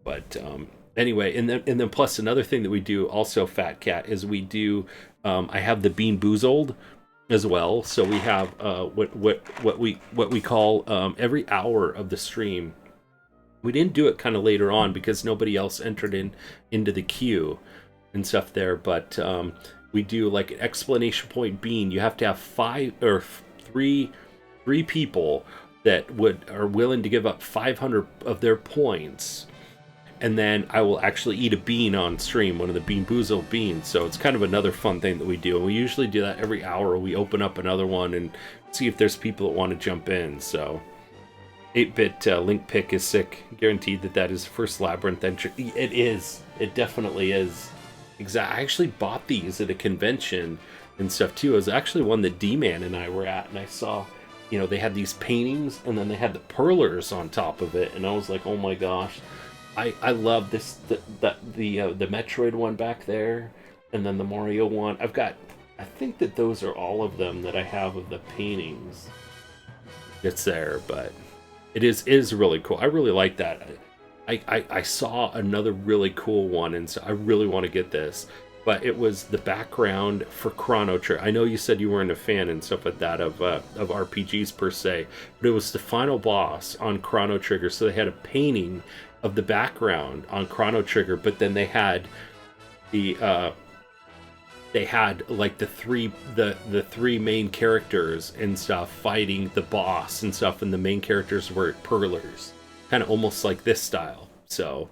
But, anyway, and then plus another thing that we do also, Fat Cat, is we do I have the Bean Boozled as well. So we have what we call every hour of the stream. We didn't do it kind of later on because nobody else entered into the queue and stuff there, but we do like an exclamation point bean. You have to have 5 or 3 people that are willing to give up 500 of their points. And then I will actually eat a bean on stream, one of the Bean Boozled beans. So it's kind of another fun thing that we do. And we usually do that every hour. We open up another one and see if there's people that want to jump in. So 8-bit Link Pick is sick. Guaranteed that is the first Labyrinth entry. It is. It definitely is. Exactly. I actually bought these at a convention and stuff too. It was actually one that D-Man and I were at. And I saw, they had these paintings and then they had the perlers on top of it. And I was like, oh my gosh. I love this the Metroid one back there, and then the Mario one. I've got I think that those are all of them that I have of the paintings. It's there, but it is really cool. I really like that. I saw another really cool one, and so I really want to get this. But it was the background for Chrono Trigger. I know you said you weren't a fan and stuff like that of RPGs per se, but it was the final boss on Chrono Trigger. So they had a painting of the background on Chrono Trigger, but then they had like the three main characters and stuff fighting the boss and stuff, and the main characters were perlers, kind of almost like this style. So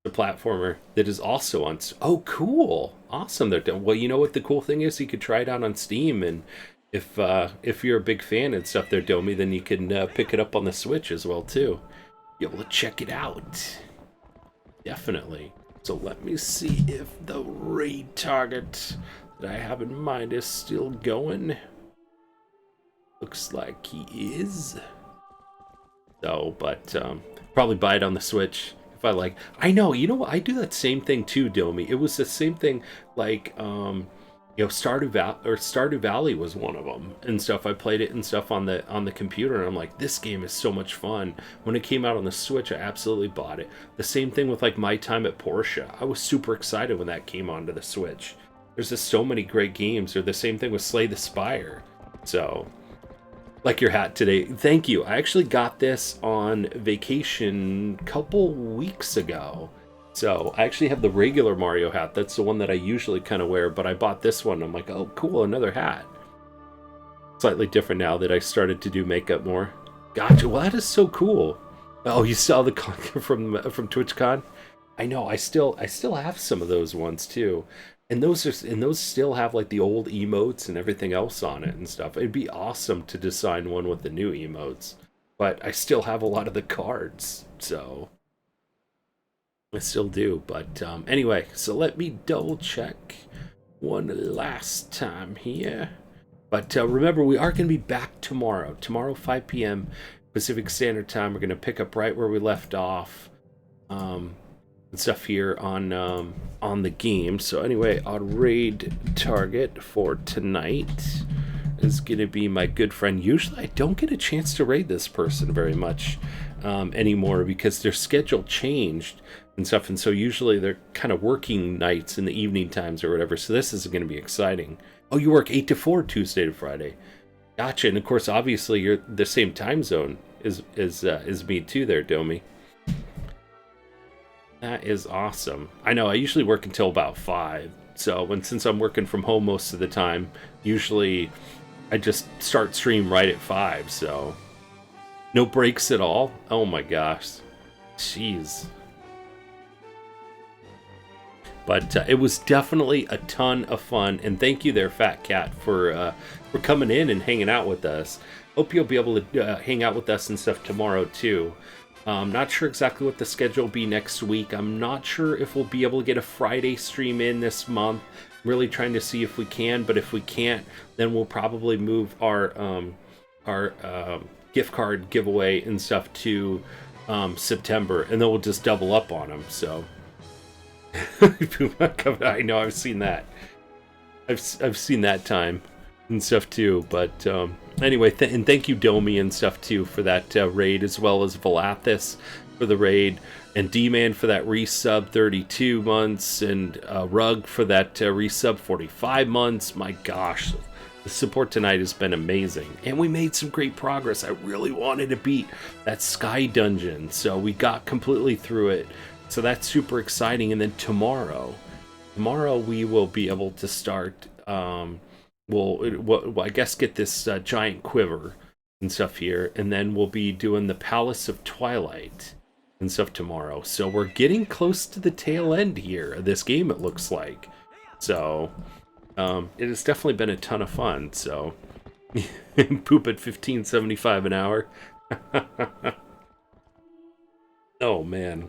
the platformer that is also on. Oh, cool! Awesome. Well, you know what the cool thing is? You could try it out on Steam, and if you're a big fan and stuff, there, Domi, then you can pick it up on the Switch as well too. Be able to check it out. Definitely. So let me see if the raid target that I have in mind is still going. Looks like he is. So, but probably buy it on the Switch. I like, I know, you know what, I do that same thing too, Domi. It was the same thing, like Stardew Valley was one of them and stuff. I played it and stuff on the computer, and I'm like, this game is so much fun. When it came out on the Switch, I absolutely bought it. The same thing with like My Time at Portia. I was super excited when that came onto the Switch. There's just so many great games. Or the same thing with Slay the Spire. So, like your hat today. Thank you. I actually got this on vacation a couple weeks ago. So I actually have the regular Mario hat. That's the one that I usually kind of wear, but I bought this one. I'm like, oh, cool, another hat. Slightly different now that I started to do makeup more. Gotcha. Well, that is so cool. Oh, you saw the from TwitchCon? I know. I still have some of those ones too. And those still have like the old emotes and everything else on it and stuff. It'd be awesome to design one with the new emotes, but I still have a lot of the cards, so I still do. But anyway, so let me double check one last time here. But remember, we are going to be back tomorrow. Tomorrow, 5 p.m. Pacific Standard Time. We're going to pick up right where we left off. And stuff here on the game. So anyway, our raid target for tonight is gonna be my good friend. Usually I don't get a chance to raid this person very much anymore because their schedule changed and stuff, and so usually they're kind of working nights in the evening times or whatever. So this is gonna be exciting. Oh, you work 8 to 4 Tuesday to Friday. Gotcha. And of course, obviously you're the same time zone as me too there, Domi. That is awesome. I know, I usually work until about 5. So since I'm working from home most of the time, usually I just start stream right at 5. So no breaks at all. Oh my gosh. Jeez. But it was definitely a ton of fun. And thank you there, Fat Cat, for coming in and hanging out with us. Hope you'll be able to hang out with us and stuff tomorrow too. Not sure exactly what the schedule will be next week. I'm not sure if we'll be able to get a Friday stream in this month. I'm really trying to see if we can, but if we can't, then we'll probably move our gift card giveaway and stuff to September, and then we'll just double up on them. So I know, I've seen that. I've seen that time and stuff too, but anyway, and thank you, Domi, and stuff too, for that raid, as well as Valathis for the raid, and D-Man for that resub 32 months, and Rug for that resub 45 months. My gosh, the support tonight has been amazing, and we made some great progress. I really wanted to beat that Sky Dungeon, so we got completely through it, so that's super exciting. And then tomorrow we will be able to start we'll I guess get this giant quiver and stuff here, and then we'll be doing the Palace of Twilight and stuff tomorrow. So we're getting close to the tail end here of this game, it looks like. So it has definitely been a ton of fun. So poop at 15.75 an hour. Oh man.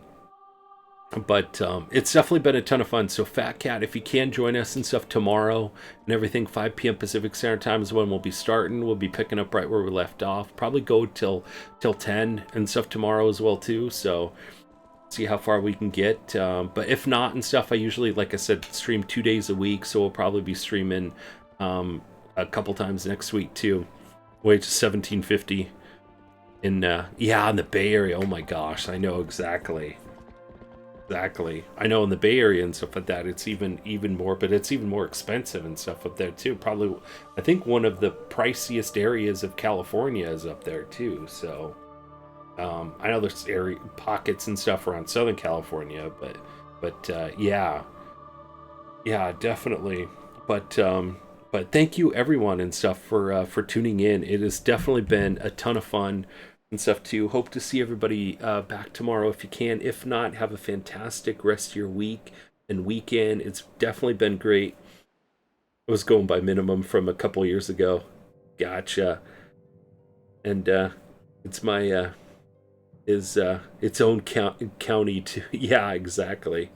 But it's definitely been a ton of fun. So Fat Cat, if you can join us and stuff tomorrow and everything, 5 p.m. Pacific Standard Time is when we'll be starting. We'll be picking up right where we left off. Probably go till 10 and stuff tomorrow as well too. So see how far we can get. But if not and stuff, I usually, like I said, stream 2 days a week. So we'll probably be streaming a couple times next week too. Wages $17.50 in in the Bay Area. Oh my gosh, I know exactly. I know in the Bay Area and stuff like that, it's even more, but it's even more expensive and stuff up there too. Probably, I think one of the priciest areas of California is up there too. So, I know there's pockets and stuff around Southern California, but yeah, definitely. But thank you everyone and stuff for tuning in. It has definitely been a ton of fun and stuff too. Hope to see everybody back tomorrow if you can. If not, have a fantastic rest of your week and weekend. It's definitely been great. I was going by minimum from a couple years ago. Gotcha. And it's my its own county too. Yeah, exactly.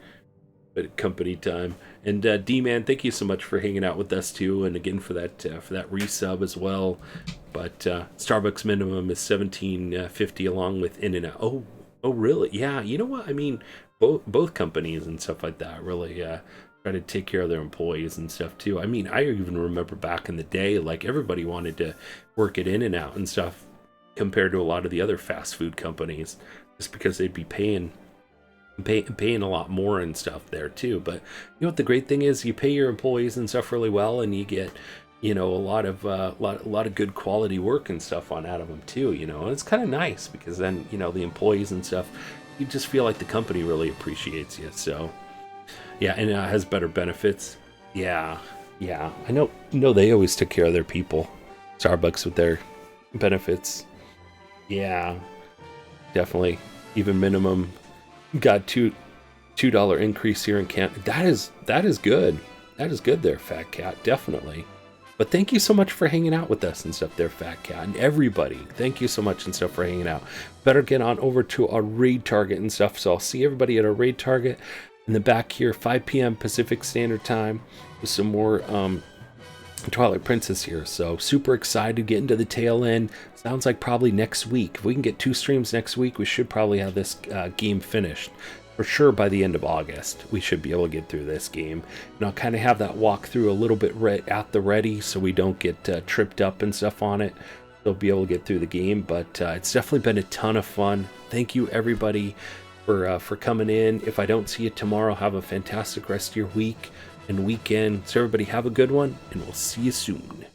But company time. And D-Man, thank you so much for hanging out with us too, and again for that resub as well. But Starbucks minimum is $17.50 along with In-N-Out. Oh, really? Yeah. You know what? I mean, both companies and stuff like that really try to take care of their employees and stuff too. I mean, I even remember back in the day, like everybody wanted to work at In-N-Out and stuff compared to a lot of the other fast food companies, just because they'd be paying a lot more and stuff there too. But you know what the great thing is, you pay your employees and stuff really well, and you get a lot of good quality work and stuff out of them too, and it's kind of nice because then the employees and stuff, you just feel like the company really appreciates you. So yeah, and it has better benefits. Yeah, I know they always took care of their people, Starbucks, with their benefits. Yeah, definitely. Even minimum got $2 increase here in Canada. That is good. That is good there, Fat Cat. Definitely. But thank you so much for hanging out with us and stuff there, Fat Cat. And everybody, thank you so much and stuff for hanging out. Better get on over to our raid target and stuff. So I'll see everybody at our raid target in the back here, 5 p.m. Pacific Standard Time, with some more Twilight Princess here. So super excited to get into the tail end. Sounds like probably next week. If we can get 2 streams next week, we should probably have this game finished. For sure by the end of August, we should be able to get through this game. And I'll kind of have that walkthrough a little bit at the ready so we don't get tripped up and stuff on it. They'll be able to get through the game, but it's definitely been a ton of fun. Thank you everybody for coming in. If I don't see you tomorrow, have a fantastic rest of your week and weekend. So everybody have a good one, and we'll see you soon.